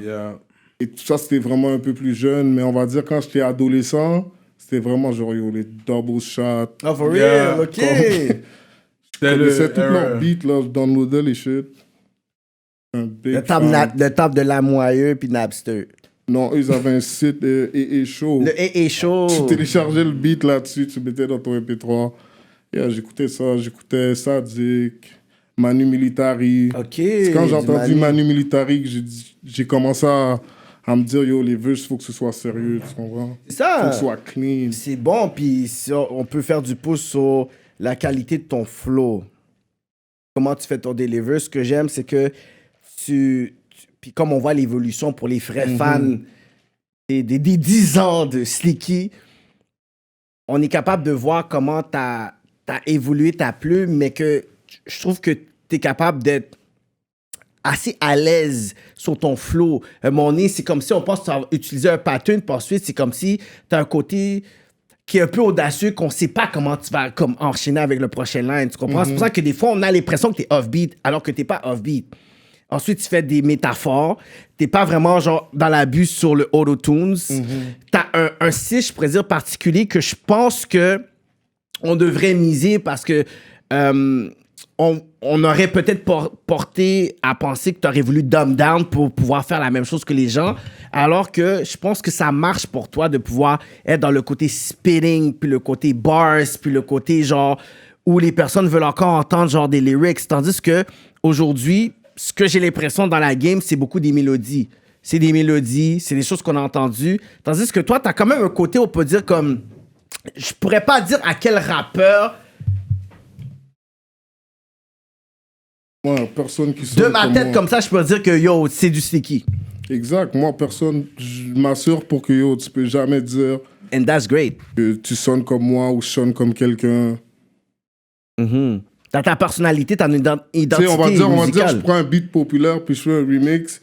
Speaker 2: Yeah.
Speaker 4: Et tout ça, c'était vraiment un peu plus jeune. Mais on va dire, quand j'étais adolescent, c'était vraiment genre, les double shots.
Speaker 3: Oh, for
Speaker 2: Yeah.
Speaker 3: real? OK.
Speaker 4: Je connaissais tous leurs beats, là, je downloadais les shit. Un big
Speaker 3: Le
Speaker 4: fan.
Speaker 3: top de La Moyeux puis Napster.
Speaker 4: Non, eux, ils avaient un site et Show.
Speaker 3: Le et Show.
Speaker 4: Tu téléchargeais le beat là-dessus, tu mettais dans ton MP3. Yeah, j'écoutais ça, j'écoutais Sadik, Manu Militari.
Speaker 3: OK.
Speaker 4: C'est quand j'ai entendu Manu Militari que j'ai commencé à me dire, yo, les verses, il faut que ce soit sérieux, tu comprends?
Speaker 3: C'est ça.
Speaker 4: Il faut que ce soit clean.
Speaker 3: C'est bon, puis on peut faire du pouce sur la qualité de ton flow. Comment tu fais ton deliver. Ce que j'aime, c'est que puis comme on voit l'évolution pour les vrais fans des 10 ans de Slicky, on est capable de voir comment t'as évolué ta plume, mais que je trouve que t'es capable d'être assez à l'aise sur ton flow. À un moment donné, c'est comme si on pense que tu vas utiliser un pattern, puis ensuite, c'est comme si tu as un côté qui est un peu audacieux, qu'on sait pas comment tu vas comme enchaîner avec le prochain line, tu comprends? C'est pour ça que des fois, on a l'impression que tu es off-beat, alors que tu n'es pas off-beat. Ensuite, tu fais des métaphores. Tu n'es pas vraiment genre dans l'abus sur le auto-tunes. Tu as un style, je pourrais dire, particulier que je pense que on devrait miser parce que on aurait peut-être porté à penser que tu aurais voulu dumb down pour pouvoir faire la même chose que les gens, alors que je pense que ça marche pour toi de pouvoir être dans le côté spitting, puis le côté bars, puis le côté genre où les personnes veulent encore entendre genre des lyrics, tandis que aujourd'hui, ce que j'ai l'impression dans la game, c'est beaucoup des mélodies. C'est des mélodies, c'est des choses qu'on a entendues, tandis que toi, t'as quand même un côté, on peut dire comme... Je pourrais pas dire à quel rappeur...
Speaker 4: Moi, personne qui
Speaker 3: De ma tête comme ça, je peux dire que yo, c'est du Slicky.
Speaker 4: Exact. Moi, personne, je m'assure pour que yo, tu peux jamais dire
Speaker 3: And that's great.
Speaker 4: que tu sonnes comme moi ou je sonne comme quelqu'un.
Speaker 3: Dans ta personnalité, ta identité
Speaker 4: Tu sais, on va dire,
Speaker 3: musicale.
Speaker 4: je prends un beat populaire puis je fais un remix.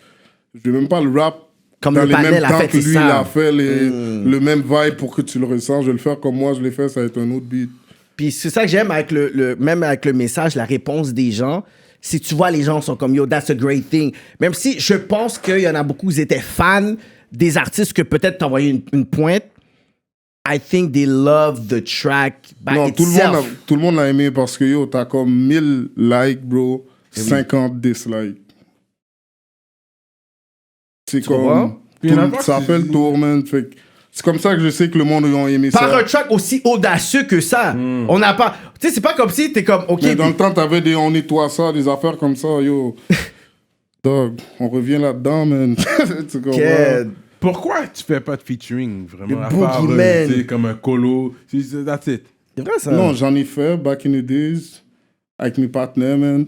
Speaker 4: Je vais même pas le rap
Speaker 3: Comme
Speaker 4: dans
Speaker 3: le
Speaker 4: les
Speaker 3: panel
Speaker 4: mêmes
Speaker 3: a
Speaker 4: temps
Speaker 3: fait,
Speaker 4: que
Speaker 3: c'est
Speaker 4: lui,
Speaker 3: ça.
Speaker 4: il a fait le même vibe pour que tu le ressens. Je vais le faire comme moi, je l'ai fait, ça va être un autre beat.
Speaker 3: Puis c'est ça que j'aime avec même avec le message, la réponse des gens. Si tu vois, les gens sont comme, yo, that's a great thing. Même si je pense qu'il y en a beaucoup qui étaient fans des artistes que peut-être t'envoyaient une pointe, I think they love the track by
Speaker 4: Non,
Speaker 3: itself.
Speaker 4: tout le monde l'a aimé parce que yo, t'as comme 1000 likes, bro, 50 dislikes. C'est
Speaker 3: comprends?
Speaker 4: comme...
Speaker 2: Puis il y en a pas
Speaker 4: Ça
Speaker 2: qui-
Speaker 4: fait le tour, man. Fait que c'est comme ça que je sais que le monde ils ont aimé
Speaker 3: Par
Speaker 4: ça.
Speaker 3: un track aussi audacieux que ça. On n'a pas... Tu sais, c'est pas comme si t'es comme, OK,
Speaker 4: Mais dans le temps, t'avais des on nettoie ça, des affaires comme ça, yo. Dog, on revient là-dedans, man. Tu comprends?
Speaker 3: que-
Speaker 2: Pourquoi tu fais pas de featuring, vraiment?
Speaker 3: Le
Speaker 2: À part,
Speaker 3: Boogeyman.
Speaker 2: tu sais, comme un colo. That's it.
Speaker 3: C'est vrai, ça?
Speaker 4: Non, j'en ai fait back in the days avec mes partenaires, man.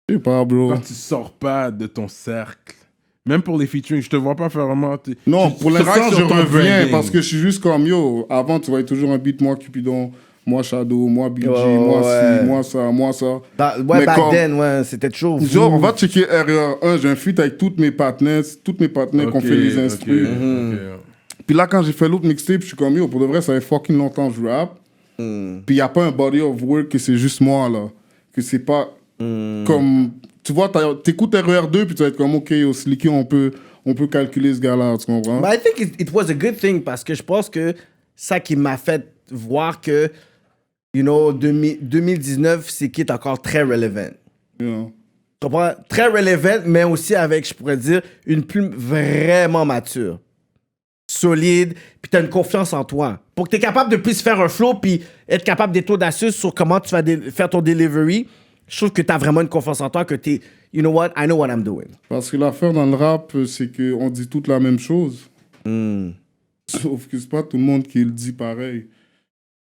Speaker 4: Je sais pas, bro.
Speaker 2: Quand tu sors pas de ton cercle, même pour les featuring, je te vois pas faire vraiment...
Speaker 4: Non,
Speaker 2: tu
Speaker 4: pour
Speaker 2: travailles
Speaker 4: l'instant,
Speaker 2: sur
Speaker 4: je
Speaker 2: ton
Speaker 4: reviens
Speaker 2: branding.
Speaker 4: parce que je suis juste comme yo. Avant, tu voyais toujours un beat, moi, Cupidon. moi Shadow, moi BG,
Speaker 3: Ouais,
Speaker 4: moi
Speaker 3: ouais.
Speaker 4: ci, moi ça, moi ça.
Speaker 3: Ouais,
Speaker 4: Mais
Speaker 3: back
Speaker 4: comme-
Speaker 3: then, ouais, c'était chaud.
Speaker 4: Genre, on va checker RR1, j'ai un feat avec toutes mes partenaires qu'on fait les instrus. Puis là, quand j'ai fait l'autre mixtape, je suis comme, yo, pour de vrai, ça fait fucking longtemps que je rap. Puis il n'y a pas un body of work que c'est juste moi, là. Que c'est pas comme... Tu vois, t'écoutes RR2, puis tu vas être comme, OK, yo, Slicky, on peut calculer ce gars-là, tu comprends?
Speaker 3: But I think it was a good thing parce que je pense que ça qui m'a fait voir que, 2019, c'est qui est encore très relevant.
Speaker 4: Yeah.
Speaker 3: Tu comprends? Très relevant, mais aussi avec, je pourrais dire, une plume vraiment mature. Solide, puis t'as une confiance en toi. Pour que t'es capable de plus faire un flow, puis être capable d'être audacieux sur comment tu vas faire ton delivery, je trouve que t'as vraiment une confiance en toi, que t'es, you know what, I know what I'm doing.
Speaker 4: Parce que l'affaire dans le rap, c'est qu'on dit toute la même chose. Sauf que c'est pas tout le monde qui le dit pareil.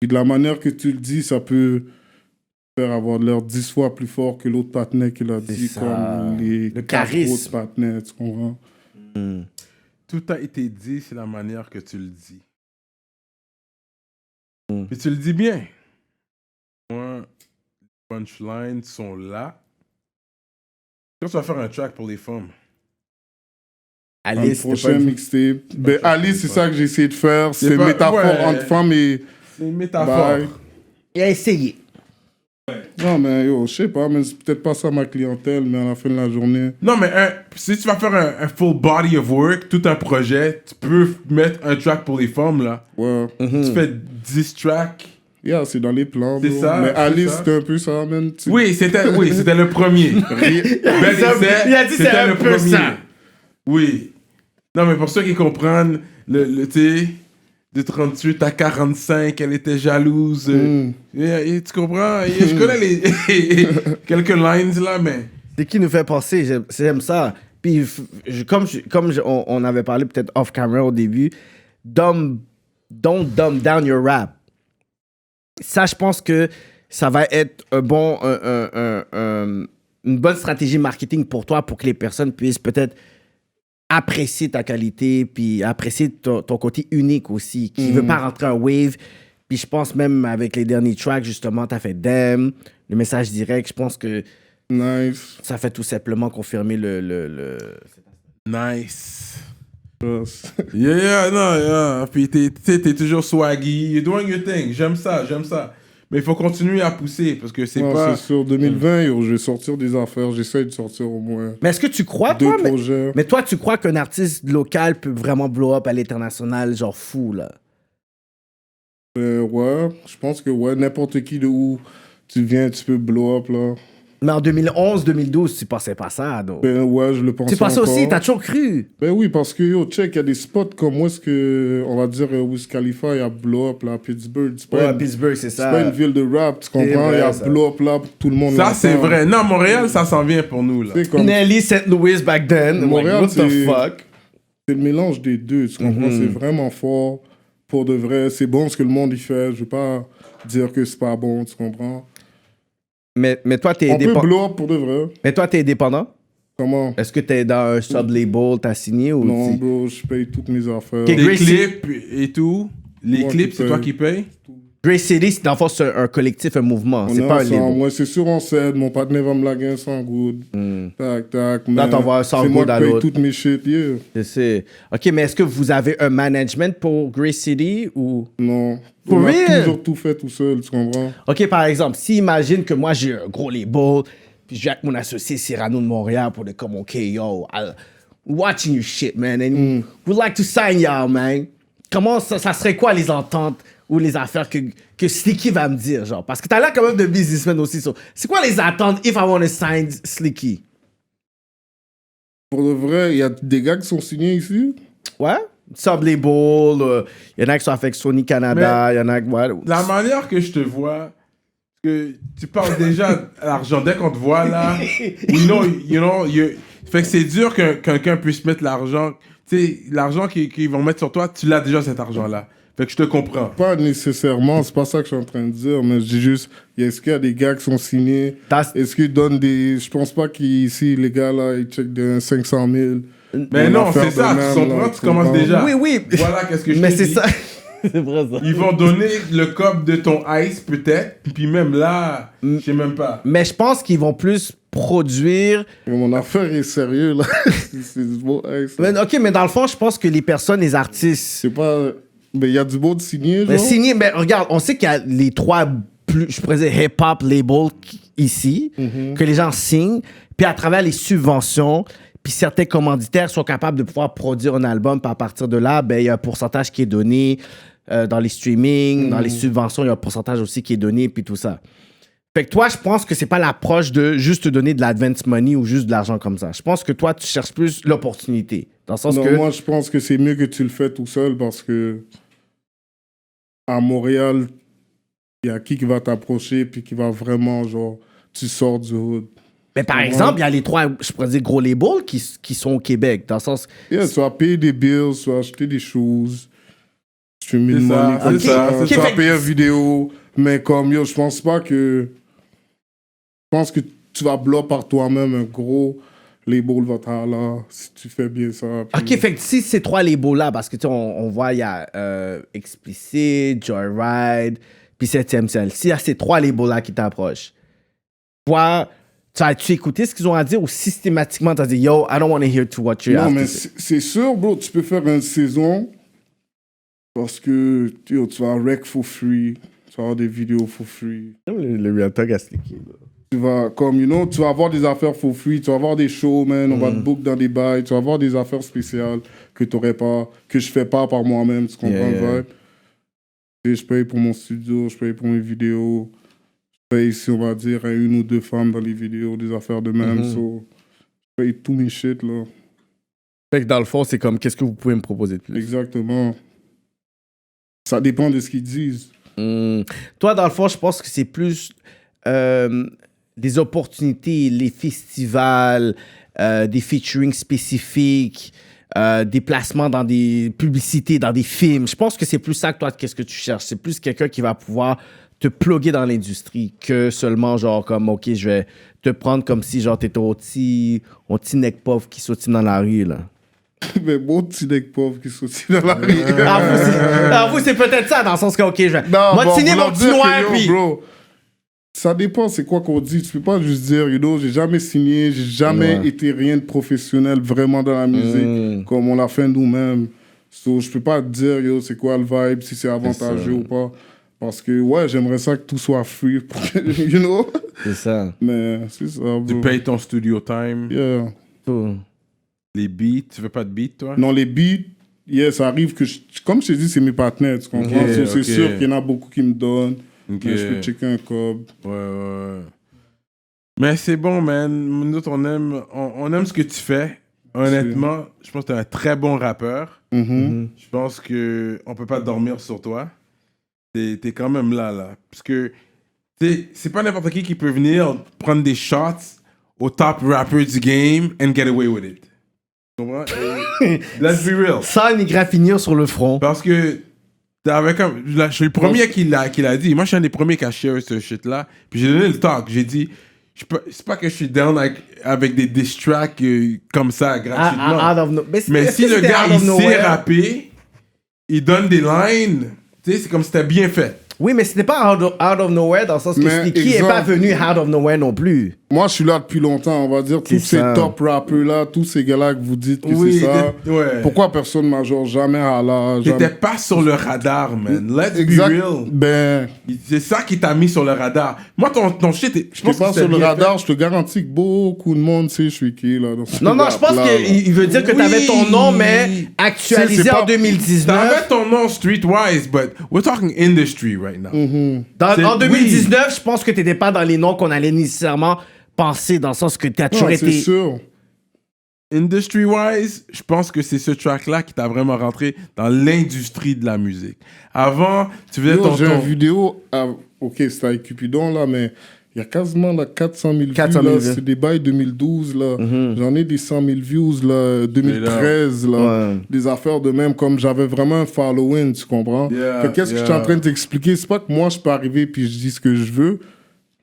Speaker 4: Et de la manière que tu le dis, ça peut faire avoir l'air 10 fois plus fort que l'autre partenaire qui l'a dit,
Speaker 3: ça.
Speaker 4: comme les
Speaker 3: Le
Speaker 4: 4
Speaker 3: charisme.
Speaker 4: autres partenaires, tu comprends?
Speaker 2: Tout a été dit, c'est la manière que tu le dis. Puis tu le dis bien. Moi, les punchlines sont là. Quand tu vas faire un track pour les femmes,
Speaker 4: Dans le
Speaker 3: Alice, c'était
Speaker 4: prochain
Speaker 3: pas une-
Speaker 4: mixtape. Ben, Alice, c'est ça que j'ai essayé de faire.
Speaker 2: C'est
Speaker 4: C'est
Speaker 2: pas-
Speaker 4: métaphore
Speaker 2: ouais.
Speaker 4: entre femmes et...
Speaker 2: c'est une métaphore.
Speaker 4: Bye.
Speaker 3: Il a essayé.
Speaker 4: Non, mais yo, je sais pas, mais c'est peut-être pas ça ma clientèle, mais à la fin de la journée...
Speaker 2: Non, mais si tu vas faire un full body of work, tout un projet, tu peux mettre un track pour les femmes, là.
Speaker 4: Ouais.
Speaker 2: Tu fais 10 tracks.
Speaker 4: Yeah, c'est dans les plans,
Speaker 2: C'est
Speaker 4: bro.
Speaker 2: ça,
Speaker 4: Mais
Speaker 2: c'est
Speaker 4: Alice,
Speaker 2: ça.
Speaker 4: c'était un peu ça, man.
Speaker 2: Oui, c'était le premier. Ben
Speaker 3: Il a dit c'est
Speaker 2: c'était
Speaker 3: un
Speaker 2: le
Speaker 3: peu
Speaker 2: premier.
Speaker 3: ça.
Speaker 2: Oui. Non, mais pour ceux qui comprennent, tu sais, de 38 à 45, elle était jalouse. Et tu comprends? Je connais quelques lines là, mais...
Speaker 3: C'est qui nous fait penser, j'aime ça. Puis, on avait parlé peut-être off-camera au début, don't dumb down your rap. Ça, je pense que ça va être une bonne stratégie marketing pour toi, pour que les personnes puissent peut-être apprécier ta qualité, puis apprécier ton côté unique aussi, qui veut pas rentrer en wave. Puis je pense même avec les derniers tracks, justement, t'as fait Damn, le message direct, je pense que
Speaker 4: Nice.
Speaker 3: ça fait tout simplement confirmer le...
Speaker 2: Nice.
Speaker 4: Yes.
Speaker 2: Yeah. Puis t'es toujours swaggy. You're doing your thing. J'aime ça. Mais il faut continuer à pousser parce que c'est
Speaker 4: Non,
Speaker 2: pas...
Speaker 4: c'est sûr, 2020, yo, je vais sortir des affaires. J'essaie de sortir au moins
Speaker 3: Mais est-ce que tu crois,
Speaker 4: 2
Speaker 3: toi?
Speaker 4: projets.
Speaker 3: Mais toi, tu crois qu'un artiste local peut vraiment blow up à l'international, genre fou, là?
Speaker 4: Ouais, je pense que ouais, n'importe qui de où tu viens, tu peux blow up, là.
Speaker 3: Mais en 2011, 2012, tu pensais pas ça, donc.
Speaker 4: Ben ouais, je le pense
Speaker 3: Tu pensais
Speaker 4: encore.
Speaker 3: aussi, t'as toujours cru.
Speaker 4: Ben oui, parce que yo, check, il y a des spots comme où est-ce que, on va dire, Wiz Khalifa, il y a blow up, là, à Pittsburgh. C'est pas, une,
Speaker 3: Pittsburgh, c'est
Speaker 4: c'est pas une ville de rap, tu comprends?
Speaker 3: vrai,
Speaker 4: Il y a
Speaker 3: ça.
Speaker 4: blow up là, tout le monde
Speaker 2: Ça, c'est
Speaker 4: l'entend.
Speaker 2: vrai. Non, Montréal, ça s'en vient pour nous, là.
Speaker 4: C'est comme,
Speaker 3: Nelly, St. Louis, back then.
Speaker 4: Montréal,
Speaker 3: Like, what the
Speaker 4: c'est-
Speaker 3: fuck?
Speaker 4: c'est le mélange des deux, tu comprends? C'est vraiment fort, pour de vrai. C'est bon ce que le monde y fait, je veux pas dire que c'est pas bon, tu comprends?
Speaker 3: Mais toi, t'es
Speaker 4: On peut
Speaker 3: indépendant.
Speaker 4: blow up pour de vrai.
Speaker 3: Mais toi, t'es indépendant?
Speaker 4: Comment?
Speaker 3: Est-ce que t'es dans un sub-label, t'as signé ou...
Speaker 4: Non,
Speaker 3: tu-
Speaker 4: bro, je paye toutes mes affaires.
Speaker 3: Ok.
Speaker 2: Les
Speaker 3: Gracie-
Speaker 2: clips et tout. Les
Speaker 4: Moi
Speaker 2: clips,
Speaker 4: qui
Speaker 2: c'est toi
Speaker 4: paye.
Speaker 2: qui payes?
Speaker 3: Grace City, c'est dans le fond, c'est un collectif, un mouvement.
Speaker 4: On
Speaker 3: C'est
Speaker 4: est
Speaker 3: pas un
Speaker 4: ensemble.
Speaker 3: label.
Speaker 4: Moi, c'est sûr, on s'aide. Mon partenaire va me laguer un 100 good. Tac, tac.
Speaker 3: Là,
Speaker 4: mais
Speaker 3: t'envoies un 100
Speaker 4: c'est moi
Speaker 3: good à
Speaker 4: qui paye
Speaker 3: l'autre.
Speaker 4: toutes mes shit, yeah.
Speaker 3: Je sais. OK, mais est-ce que vous avez un management pour Grace City ou...
Speaker 4: Non.
Speaker 3: For
Speaker 4: On a
Speaker 3: real?
Speaker 4: toujours tout fait tout seul, tu comprends?
Speaker 3: OK, par exemple, si imagine que moi, j'ai un gros label, puis j'ai avec mon associé Cyrano de Montréal pour être comme, OK, yo, watching your shit, man, and we'd like to sign y'all, man. Comment ça serait quoi les ententes ou les affaires que Slicky va me dire, genre? Parce que t'as l'air quand même de businessman aussi. So. C'est quoi les attentes if I want to sign Slicky?
Speaker 4: Pour de vrai, il y a des gars qui sont signés ici.
Speaker 3: Ouais? Sub-label, il y en a qui sont avec Sony Canada, il y en a qui... Ouais.
Speaker 2: La manière que je te vois, que tu parles déjà l'argent. Dès qu'on te voit là, fait que c'est dur que quelqu'un puisse mettre l'argent. Tu sais, l'argent qu'ils vont mettre sur toi, tu l'as déjà cet argent-là. Fait que je te comprends.
Speaker 4: Pas nécessairement, c'est pas ça que je suis en train de dire, mais je dis juste, est-ce qu'il y a des gars qui sont signés? Est-ce qu'ils donnent des... Je pense pas qu'ici, les gars là, ils checkent de 500 000.
Speaker 2: Mais
Speaker 4: Une
Speaker 2: non,
Speaker 4: affaire
Speaker 2: c'est
Speaker 4: de
Speaker 2: ça,
Speaker 4: même,
Speaker 2: tu comprends,
Speaker 4: là,
Speaker 2: tu commences
Speaker 4: comprends?
Speaker 2: déjà.
Speaker 3: Oui, oui.
Speaker 2: Voilà, qu'est-ce que je
Speaker 3: Mais
Speaker 2: te
Speaker 3: c'est
Speaker 2: dis.
Speaker 3: ça. C'est vrai, ça.
Speaker 2: Ils vont donner le cop de ton ice, peut-être. Puis même là, je sais même pas.
Speaker 3: Mais je pense qu'ils vont plus produire...
Speaker 4: Mon affaire est sérieux, là. C'est du beau ice.
Speaker 3: Mais, OK, mais dans le fond, je pense que les personnes, les artistes...
Speaker 4: C'est pas... Mais il y a du beau de signer, genre.
Speaker 3: Mais signé, mais regarde, on sait qu'il y a les 3 plus, je pourrais dire, hip-hop labels ici, que les gens signent, puis à travers les subventions, puis certains commanditaires sont capables de pouvoir produire un album, puis à partir de là, ben, il y a un pourcentage qui est donné dans les streamings, dans les subventions, il y a un pourcentage aussi qui est donné, puis tout ça. Fait que toi, je pense que c'est pas l'approche de juste te donner de l'advance money ou juste de l'argent comme ça. Je pense que toi, tu cherches plus l'opportunité. Dans le sens que...
Speaker 4: Moi, je pense que c'est mieux que tu le fais tout seul parce que à Montréal, il y a qui va t'approcher puis qui va vraiment, genre, tu sors du hood.
Speaker 3: Mais par exemple, il y a les 3, je pourrais dire, gros labels qui sont au Québec. Dans le sens...
Speaker 4: Yeah, tu vas payer des bills, tu vas acheter des choses, streamer de
Speaker 2: C'est ça,
Speaker 4: money comme
Speaker 2: c'est
Speaker 4: ça,
Speaker 2: ça,
Speaker 4: tu vas payer une vidéo. Mais comme, yo, je pense pas que... Je pense que tu vas bloquer par toi-même un gros label va t'aller là, si tu fais bien ça. Puis...
Speaker 3: OK, fait que si ces 3 labels-là, parce que tu sais, on voit, il y a Explicit, Joyride, puis 7e Ciel. S'il y a ces 3 labels-là qui t'approchent, toi, tu as-tu écouté ce qu'ils ont à dire ou systématiquement, tu as dit, yo, I don't want to hear to what you have
Speaker 4: Non,
Speaker 3: to
Speaker 4: mais
Speaker 3: say.
Speaker 4: c'est sûr, bro, tu peux faire une saison parce que yo, tu vas rec for free, tu vas avoir des vidéos for free.
Speaker 3: Le Real Talk à
Speaker 4: Tu vas, comme, you know, tu vas avoir des affaires for free, tu vas avoir des shows, man, on va te book dans des bails, tu vas avoir des affaires spéciales que t'aurais pas, que je fais pas par moi-même, tu comprends le vibe? Et je paye pour mon studio, je paye pour mes vidéos, je paye, si on va dire, à 1 ou 2 femmes dans les vidéos, des affaires de même, so, je paye tous mes shit, là.
Speaker 3: Fait que dans le fond, c'est comme, qu'est-ce que vous pouvez me proposer de plus?
Speaker 4: Exactement. Ça dépend de ce qu'ils disent.
Speaker 3: Toi, dans le fond, je pense que c'est plus des opportunités, les festivals, des featuring spécifiques, des placements dans des publicités, dans des films. Je pense que c'est plus ça que toi, qu'est-ce que tu cherches. C'est plus quelqu'un qui va pouvoir te plugger dans l'industrie que seulement genre comme, OK, je vais te prendre comme si genre t'étais un petit neck puff qui sautine dans la rue, là.
Speaker 4: Mais bon petit neck pauvre qui saute dans la rue.
Speaker 3: Vous, c'est peut-être ça, dans le sens que, OK, je vais...
Speaker 4: Non,
Speaker 3: moi,
Speaker 4: bon,
Speaker 3: signer mon petit noir,
Speaker 4: yo,
Speaker 3: puis...
Speaker 4: bro, ça dépend, c'est quoi qu'on dit. Tu peux pas juste dire, you know, j'ai jamais signé, j'ai jamais été rien de professionnel vraiment dans la musique, comme on l'a fait nous-mêmes. So, je peux pas te dire, yo, c'est quoi le vibe, si c'est avantageux ou pas. Parce que, ouais, j'aimerais ça que tout soit free, pour que, you know.
Speaker 3: C'est ça.
Speaker 4: Mais c'est ça, bro.
Speaker 2: Tu payes ton studio time,
Speaker 4: Yeah.
Speaker 2: les beats. Tu veux pas de beats, toi?
Speaker 4: Non, les beats, yeah, ça arrive que, comme je t'ai dit, c'est mes partenaires, tu comprends?
Speaker 2: Ok,
Speaker 4: So, c'est
Speaker 2: ok.
Speaker 4: sûr qu'il y en a beaucoup qui me donnent.
Speaker 2: Ok.
Speaker 4: Mais je peux checker un cob.
Speaker 2: Ouais. Mais c'est bon, man. Nous autres, on aime ce que tu fais. Honnêtement, je pense que t'es un très bon rappeur. Je pense qu'on peut pas dormir sur toi. T'es quand même là. Parce que c'est pas n'importe qui peut venir prendre des shots au top rapper du game and get away with it. Tu comprends? Let's be real.
Speaker 3: Ça, une égratignure sur le front.
Speaker 2: Parce que je suis le premier qui l'a dit. Moi, je suis un des premiers qui a share ce shit-là. Puis j'ai donné le talk. J'ai dit, c'est pas que je suis down avec des diss tracks comme ça, gratuitement. Mais si le gars, il sait rapper, il donne des lines, tu sais, c'est comme si c'était bien fait.
Speaker 3: Oui, mais c'était pas out of nowhere, dans le sens que
Speaker 4: Mais
Speaker 3: Sneaky est pas venu out of nowhere non plus.
Speaker 4: Moi, je suis là depuis longtemps, on va dire. Tous ces top rappeurs-là, tous ces gars-là que vous dites que c'est ça.
Speaker 2: Ouais.
Speaker 4: Pourquoi personne m'a genre jamais à la...
Speaker 2: T'étais pas sur le radar, man. Let's
Speaker 4: Exact.
Speaker 2: be real.
Speaker 4: Ben,
Speaker 2: C'est ça qui t'a mis sur le radar. Moi, ton shit, je
Speaker 4: je
Speaker 2: pense
Speaker 4: suis pas
Speaker 2: que
Speaker 4: sur le
Speaker 2: bien
Speaker 4: radar, je te garantis que beaucoup de monde sait je suis qui, là. Dans ce
Speaker 3: Non, je pense
Speaker 4: rap-là, là.
Speaker 3: qu'il veut dire que t'avais ton nom, mais actualisé
Speaker 4: C'est pas-
Speaker 3: en 2019.
Speaker 2: T'avais ton nom streetwise, but we're talking industry right now.
Speaker 3: En 2019, je pense que t'étais pas dans les noms qu'on allait nécessairement penser, dans le sens que t'as toujours
Speaker 4: Non,
Speaker 3: été...
Speaker 4: c'est sûr.
Speaker 2: Industry-wise, je pense que c'est ce track-là qui t'a vraiment rentré dans l'industrie de la musique. Avant, tu faisais
Speaker 4: Yo, j'ai
Speaker 2: ton...
Speaker 4: une vidéo, ok, c'était avec Cupidon, là, mais il y a quasiment là, 400 000
Speaker 3: 400
Speaker 4: vues,
Speaker 3: 000
Speaker 4: là.
Speaker 3: vues.
Speaker 4: C'est des bails 2012, là. J'en ai des 100 000 views, là, 2013, là.
Speaker 3: Ouais.
Speaker 4: Des affaires de même, comme j'avais vraiment un following, tu comprends?
Speaker 2: Yeah,
Speaker 4: Fait que qu'est-ce que je suis en train de t'expliquer? C'est pas que moi, je peux arriver puis je dis ce que je veux,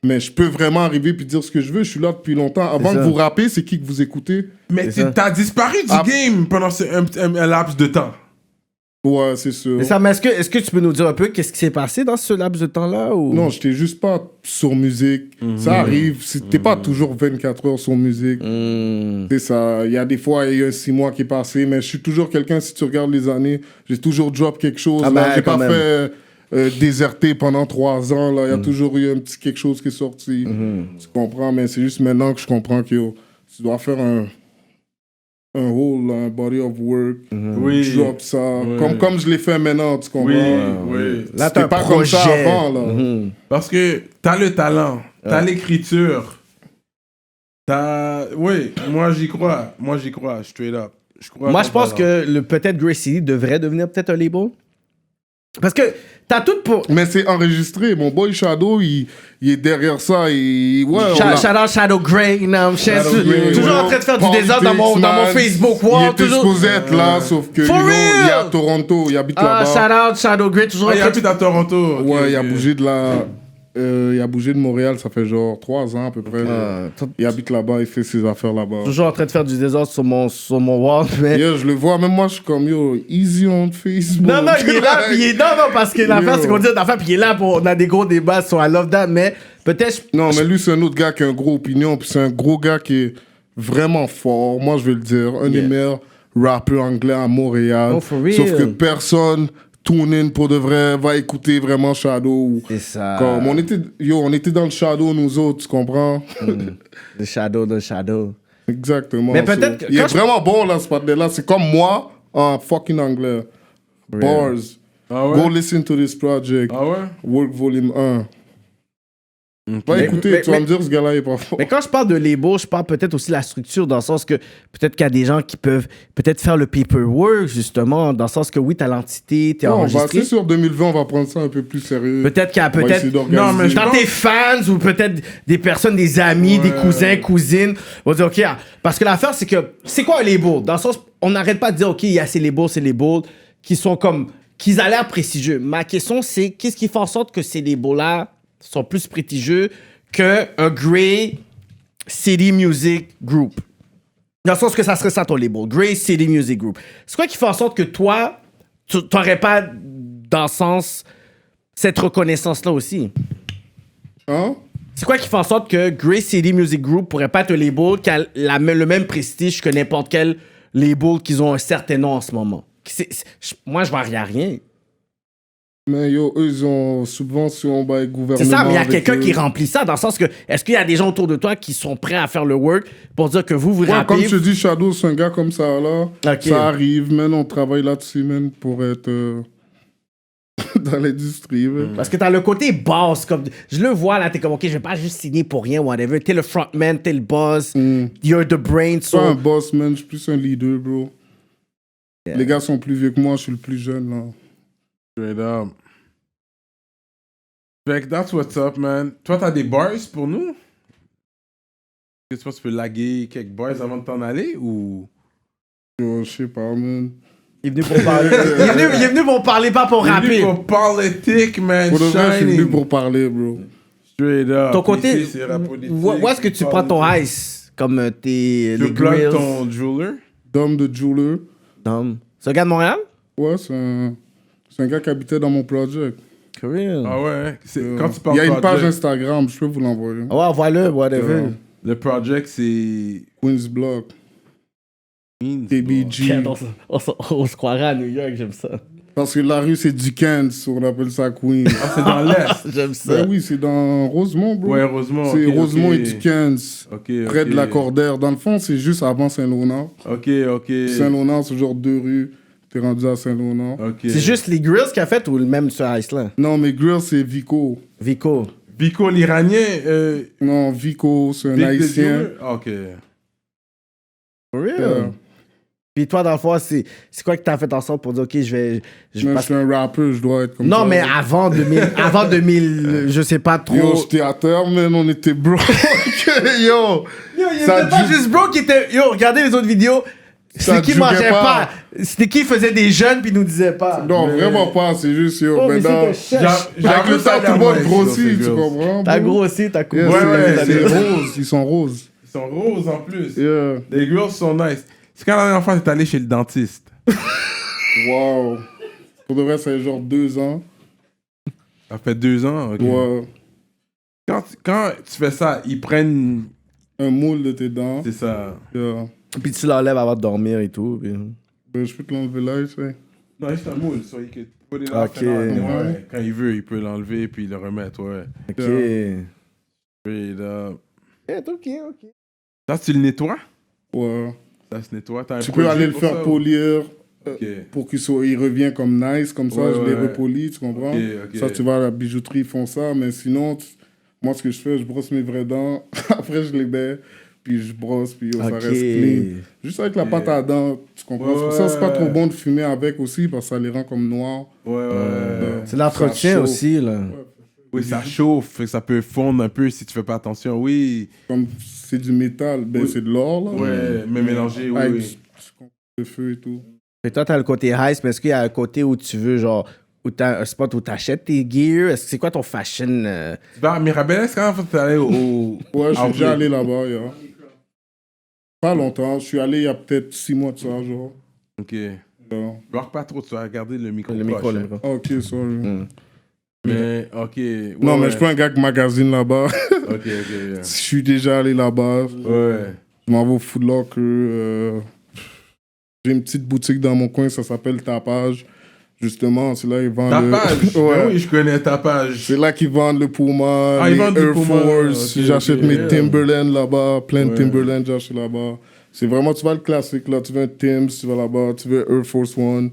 Speaker 4: mais je peux vraiment arriver puis dire ce que je veux. Je suis là depuis longtemps. Avant
Speaker 3: ça.
Speaker 4: que vous rappez, c'est qui que vous écoutez?
Speaker 2: Mais
Speaker 3: C'est ça.
Speaker 2: t'as disparu du game pendant un laps de temps.
Speaker 4: Ouais, c'est sûr.
Speaker 3: Mais ça, mais est-ce que tu peux nous dire un peu qu'est-ce qui s'est passé dans ce laps de temps-là ou...
Speaker 4: Non, j'étais juste pas sur musique. Ça arrive, t'es pas toujours 24 heures sur musique. C'est ça. Il y a des fois, il y a 6 mois qui est passé, mais je suis toujours quelqu'un, si tu regardes les années, j'ai toujours drop quelque chose.
Speaker 3: Ah
Speaker 4: là.
Speaker 3: ben,
Speaker 4: J'ai
Speaker 3: quand
Speaker 4: pas
Speaker 3: même.
Speaker 4: fait déserter pendant 3 ans. Là. Il y a toujours eu un petit quelque chose qui est sorti. Tu comprends, mais c'est juste maintenant que je comprends que yo, tu dois faire un whole, un body of work.
Speaker 2: Oui.
Speaker 4: Drop ça.
Speaker 2: Oui.
Speaker 4: Comme je l'ai fait maintenant, tu comprends?
Speaker 2: Oui.
Speaker 3: Là,
Speaker 4: C'était
Speaker 3: t'as un
Speaker 4: pas
Speaker 3: projet.
Speaker 4: comme ça avant, là.
Speaker 2: Parce que t'as le talent, t'as l'écriture. Oui, moi j'y crois, straight up.
Speaker 3: Moi, je pense que peut-être Grace City devrait devenir peut-être un label. Parce que t'as tout pour...
Speaker 4: Mais c'est enregistré. Mon boy Shadow, il est derrière ça. Ouais,
Speaker 3: Shout out Shadow Grey, you know,
Speaker 4: Grey,
Speaker 3: toujours
Speaker 4: ouais.
Speaker 3: en train de faire du
Speaker 4: Politics,
Speaker 3: désordre dans mon
Speaker 4: man.
Speaker 3: Facebook
Speaker 4: Il
Speaker 3: wall.
Speaker 4: était
Speaker 3: Toujours...
Speaker 4: supposé être là, sauf que
Speaker 3: For
Speaker 4: you know, il est à
Speaker 3: real?
Speaker 4: Toronto, il habite
Speaker 3: Ah,
Speaker 4: là-bas.
Speaker 3: shout out Shadow Grey, toujours
Speaker 2: Ah,
Speaker 3: en
Speaker 2: il
Speaker 3: train de...
Speaker 2: habite à Toronto. Ok,
Speaker 4: Ouais, il a
Speaker 2: ok.
Speaker 4: bougé de là. Il a bougé de Montréal, ça fait genre 3 ans à peu près. Il habite là-bas, il fait ses affaires là-bas.
Speaker 3: Toujours en train de faire du désordre sur mon wall, mais...
Speaker 4: Yo, je le vois, même moi, je suis comme, yo, easy on Facebook.
Speaker 3: Non, il est là, puis il est... Non, parce que l'affaire, c'est qu'on dit l'affaire, puis il est là pour... On a des gros débats sur I Love That, mais peut-être...
Speaker 4: Non, mais lui, c'est un autre gars qui a une grosse opinion, puis c'est un gros gars qui est vraiment fort, moi, je vais le dire. Un des meilleurs rappeurs anglais à Montréal.
Speaker 3: Oh, for real?
Speaker 4: Sauf que personne tune in pour de vrai, va écouter vraiment Shadow.
Speaker 3: C'est ça.
Speaker 4: Comme on était dans le Shadow, nous autres, tu comprends?
Speaker 3: The Shadow.
Speaker 4: Exactement.
Speaker 3: Mais peut-être que
Speaker 4: il
Speaker 3: quand
Speaker 4: est vraiment bon, là, ce partenaire-là. C'est comme moi, en fucking anglais. Bars.
Speaker 2: Ah ouais?
Speaker 4: Go listen to this project.
Speaker 2: Ah ouais?
Speaker 4: Work Volume 1. Va écouter, tu vas me dire ce gars-là est pas fort.
Speaker 3: Mais quand je parle de label, je parle peut-être aussi de la structure, dans le sens que peut-être qu'il y a des gens qui peuvent peut-être faire le paperwork, justement, dans le sens que oui, t'as l'entité, t'es
Speaker 4: Non,
Speaker 3: enregistré.
Speaker 4: c'est sûr, 2020, on va prendre ça un peu plus sérieux.
Speaker 3: Peut-être qu'il y a
Speaker 4: On va
Speaker 3: peut-être...
Speaker 4: essayer d'organiser.
Speaker 2: Non, mais je
Speaker 3: Dans
Speaker 2: pense-
Speaker 3: tes fans ou peut-être des personnes, des amis, des cousins, cousines, vont dire, OK, parce que l'affaire, c'est que, c'est quoi un label? Dans le sens, on n'arrête pas de dire, OK, il y a ces labels qui sont comme, qu'ils ont l'air prestigieux. Ma question, c'est, qu'est-ce qui fait en sorte que ces labels-là sont plus prestigieux qu'un Grey City Music Group? Dans le sens que ça serait ça ton label, Grey City Music Group. C'est quoi qui fait en sorte que toi, tu n'aurais pas, dans le sens, cette reconnaissance-là aussi?
Speaker 4: Hein?
Speaker 3: C'est quoi qui fait en sorte que Grey City Music Group pourrait pas être un label qui a le même prestige que n'importe quel label qui ont un certain nom en ce moment? Moi, je vois rien.
Speaker 4: Mais yo, eux, ils ont subvention, bah, gouvernement.
Speaker 3: C'est ça, mais il y a
Speaker 4: avec
Speaker 3: quelqu'un
Speaker 4: eux.
Speaker 3: qui remplit ça, dans le sens que, est-ce qu'il y a des gens autour de toi qui sont prêts à faire le work pour dire que vous
Speaker 4: Ouais,
Speaker 3: rappez...
Speaker 4: comme je te dis, Shadow, c'est un gars comme ça, là.
Speaker 3: Ok.
Speaker 4: Ça arrive, man, on travaille là-dessus, man, pour être dans l'industrie, man.
Speaker 3: Parce que t'as le côté boss, comme... Je le vois, là, t'es comme, OK, je vais pas juste signer pour rien, whatever. T'es le frontman, t'es le boss, you're the brain,
Speaker 4: Je suis pas un
Speaker 3: so...
Speaker 4: boss, man, je suis plus un leader, bro.
Speaker 3: Yeah.
Speaker 4: Les gars sont plus vieux que moi, je suis le plus jeune, là.
Speaker 2: Straight up. Fait que that's what's up, man. Toi, t'as des bars pour nous? Est-ce que tu penses que tu peux laguer quelques bars avant de t'en aller ou...
Speaker 4: Yo, je sais pas, man.
Speaker 3: Il est venu pour parler. il est venu pour parler, pas pour
Speaker 2: T'es
Speaker 3: rapper.
Speaker 2: venu pour politique, man.
Speaker 4: Pour de vrai, je suis venu
Speaker 2: Shining.
Speaker 4: pour parler, bro.
Speaker 2: Straight up.
Speaker 3: Ton côté,
Speaker 2: Ici, c'est rap politique,
Speaker 3: où est-ce que tu prends ton
Speaker 2: politique.
Speaker 3: ice? Comme tes...
Speaker 2: Tu
Speaker 3: les
Speaker 2: plug
Speaker 3: grills?
Speaker 2: ton jeweler?
Speaker 4: Dom de Jeweler.
Speaker 3: Non. C'est un gars de Montréal?
Speaker 4: Ouais, c'est un gars qui habitait dans mon project.
Speaker 3: Cool.
Speaker 2: Ah ouais? Quand tu parles
Speaker 4: Il y a une page
Speaker 2: project,
Speaker 4: Instagram, je peux vous l'envoyer.
Speaker 3: Ouais, voilà, whatever.
Speaker 2: le project, c'est...
Speaker 4: Queen's Block. TBG.
Speaker 3: On se croirait à New York, j'aime ça.
Speaker 4: Parce que la rue, c'est Dickens, on appelle ça Queen.
Speaker 2: Ah, c'est dans l'Est.
Speaker 3: J'aime ça.
Speaker 4: Ben oui, c'est dans Rosemont, bro.
Speaker 2: Ouais, Rosemont.
Speaker 4: C'est
Speaker 2: ok,
Speaker 4: Rosemont
Speaker 2: ok.
Speaker 4: et Dickens,
Speaker 2: Ok,
Speaker 4: près
Speaker 2: ok.
Speaker 4: de la Cordère. Dans le fond, c'est juste avant Saint-Léonard.
Speaker 2: Ok, ok.
Speaker 4: Saint-Léonard, c'est genre 2 rues. T'es rendu à Saint-Léonard.
Speaker 2: Ok.
Speaker 3: C'est juste les grills qu'il a fait ou le même sur Iceland?
Speaker 4: Non, mais Grill, c'est Vico.
Speaker 3: Vico.
Speaker 2: Vico l'Iranien.
Speaker 4: Non, Vico, c'est un
Speaker 2: Vic the
Speaker 4: Haïtien.
Speaker 2: Jeweler? Ah, ok.
Speaker 3: For real?
Speaker 4: Euh,
Speaker 3: Puis toi, dans le fond, c'est quoi que t'as fait ensemble pour dire, OK, je vais...
Speaker 4: je suis un rappeur, je dois être comme ça.
Speaker 3: Non, mais avant 2000, je sais pas trop...
Speaker 4: Yo, j'étais à terre, man, on était broke. Yo,
Speaker 3: il
Speaker 4: ça
Speaker 3: était pas
Speaker 4: ju-
Speaker 3: juste bro qui était... Yo, regardez les autres vidéos.
Speaker 4: Ça
Speaker 3: C'était qui
Speaker 4: juguait
Speaker 3: mangeait
Speaker 4: pas.
Speaker 3: pas. C'était qui faisait des jeunes puis nous disait pas.
Speaker 4: Non, vraiment pas, c'est juste, yo,
Speaker 3: Oh, mais
Speaker 4: maintenant...
Speaker 3: c'était cher.
Speaker 4: Avec le temps, tout le monde grossit, tu comprends?
Speaker 3: T'as
Speaker 4: bro?
Speaker 3: grossi, t'as coupé.
Speaker 4: Yeah,
Speaker 2: Ouais,
Speaker 4: c'est
Speaker 2: ouais,
Speaker 4: rose, ils sont roses.
Speaker 2: Ils sont roses en plus.
Speaker 4: Yeah.
Speaker 2: Les girls sont nice. C'est quand la dernière fois que t'es allé chez le dentiste?
Speaker 4: Wow. Pour de vrai, ça fait genre 2 ans.
Speaker 2: Ça fait 2 ans? Ok.
Speaker 4: Ouais.
Speaker 2: Quand tu fais ça, ils prennent...
Speaker 4: Un moule de tes dents.
Speaker 2: C'est ça.
Speaker 4: Yeah.
Speaker 3: Puis tu l'enlèves avant de dormir et tout. Puis...
Speaker 4: Ben, je peux te l'enlever là, tu sais.
Speaker 2: Non, c'est un moule. So, il peut
Speaker 3: Ok.
Speaker 2: ouais. Quand il veut, il peut l'enlever puis le remettre, ouais.
Speaker 3: Ok.
Speaker 2: Straight up.
Speaker 3: Ok.
Speaker 2: Ça, tu le nettoies?
Speaker 4: Ouais.
Speaker 2: Ça se nettoie. T'as un
Speaker 4: Tu peux
Speaker 2: produit
Speaker 4: aller le
Speaker 2: pour
Speaker 4: faire
Speaker 2: ça, ou?
Speaker 4: polir
Speaker 2: Ok.
Speaker 4: pour il revient comme nice, comme ça,
Speaker 2: Ouais,
Speaker 4: je les
Speaker 2: ouais.
Speaker 4: repolis, tu comprends?
Speaker 2: Ok.
Speaker 4: Ça, tu vas à la bijouterie, ils font ça, mais sinon, moi, ce que je fais, je brosse mes vraies dents, après, je les baie, puis je brosse, puis ça reste clean. Juste avec la pâte à dents, tu comprends? C'est pour ça, c'est pas trop bon de fumer avec aussi, parce que ça les rend comme noirs.
Speaker 2: Ouais.
Speaker 3: C'est l'entretien
Speaker 4: Ça chauffe.
Speaker 3: aussi, là.
Speaker 2: Oui, ça chauffe, fait que ça peut fondre un peu si tu fais pas attention. Oui.
Speaker 4: Comme c'est du métal, ben c'est de l'or, là.
Speaker 2: Ouais, mais mélangé, oui.
Speaker 4: Avec
Speaker 2: Oui.
Speaker 4: le feu et tout.
Speaker 3: Et toi, t'as le côté heist, mais est-ce qu'il y a un côté où tu veux, genre, où t'as un spot où t'achètes tes gears? Est-ce que c'est quoi ton fashion?
Speaker 2: Tu vas à Mirabel, est-ce quand tu allé au.
Speaker 4: Ouais, je suis
Speaker 2: Outlet?
Speaker 4: déjà allé là-bas, yeah. Pas longtemps, je suis allé il y a peut-être 6 mois de ça, genre.
Speaker 2: Ok.
Speaker 4: Yeah.
Speaker 2: Bloque pas trop, tu vas regarder le micro.
Speaker 3: Le micro,
Speaker 2: proche,
Speaker 3: le
Speaker 2: hein.
Speaker 3: micro.
Speaker 4: Ah, ok, sorry.
Speaker 2: Mais, ok. Ouais,
Speaker 4: Non, mais
Speaker 2: ouais.
Speaker 4: je suis pas un gars qui magasine là-bas.
Speaker 2: Ok.
Speaker 4: Je suis déjà allé là-bas.
Speaker 2: Ouais.
Speaker 4: Je m'en vais au Foot Locker. J'ai une petite boutique dans mon coin, ça s'appelle Tapage. Justement, c'est là qu'ils vendent
Speaker 2: Tapage.
Speaker 4: Ouais.
Speaker 2: Ben oui, je connais Tapage.
Speaker 4: C'est là qu'ils vendent le Puma,
Speaker 2: Ah, ils
Speaker 4: les
Speaker 2: vendent du
Speaker 4: Air
Speaker 2: Puma.
Speaker 4: Force.
Speaker 2: Ok,
Speaker 4: J'achète
Speaker 2: ok,
Speaker 4: mes
Speaker 2: yeah.
Speaker 4: Timberland là-bas, plein de
Speaker 2: Ouais.
Speaker 4: Timberland, j'achète là-bas. C'est vraiment, tu vas le classique là. Tu veux un Timbs, tu vas là-bas. Tu veux Air Force One,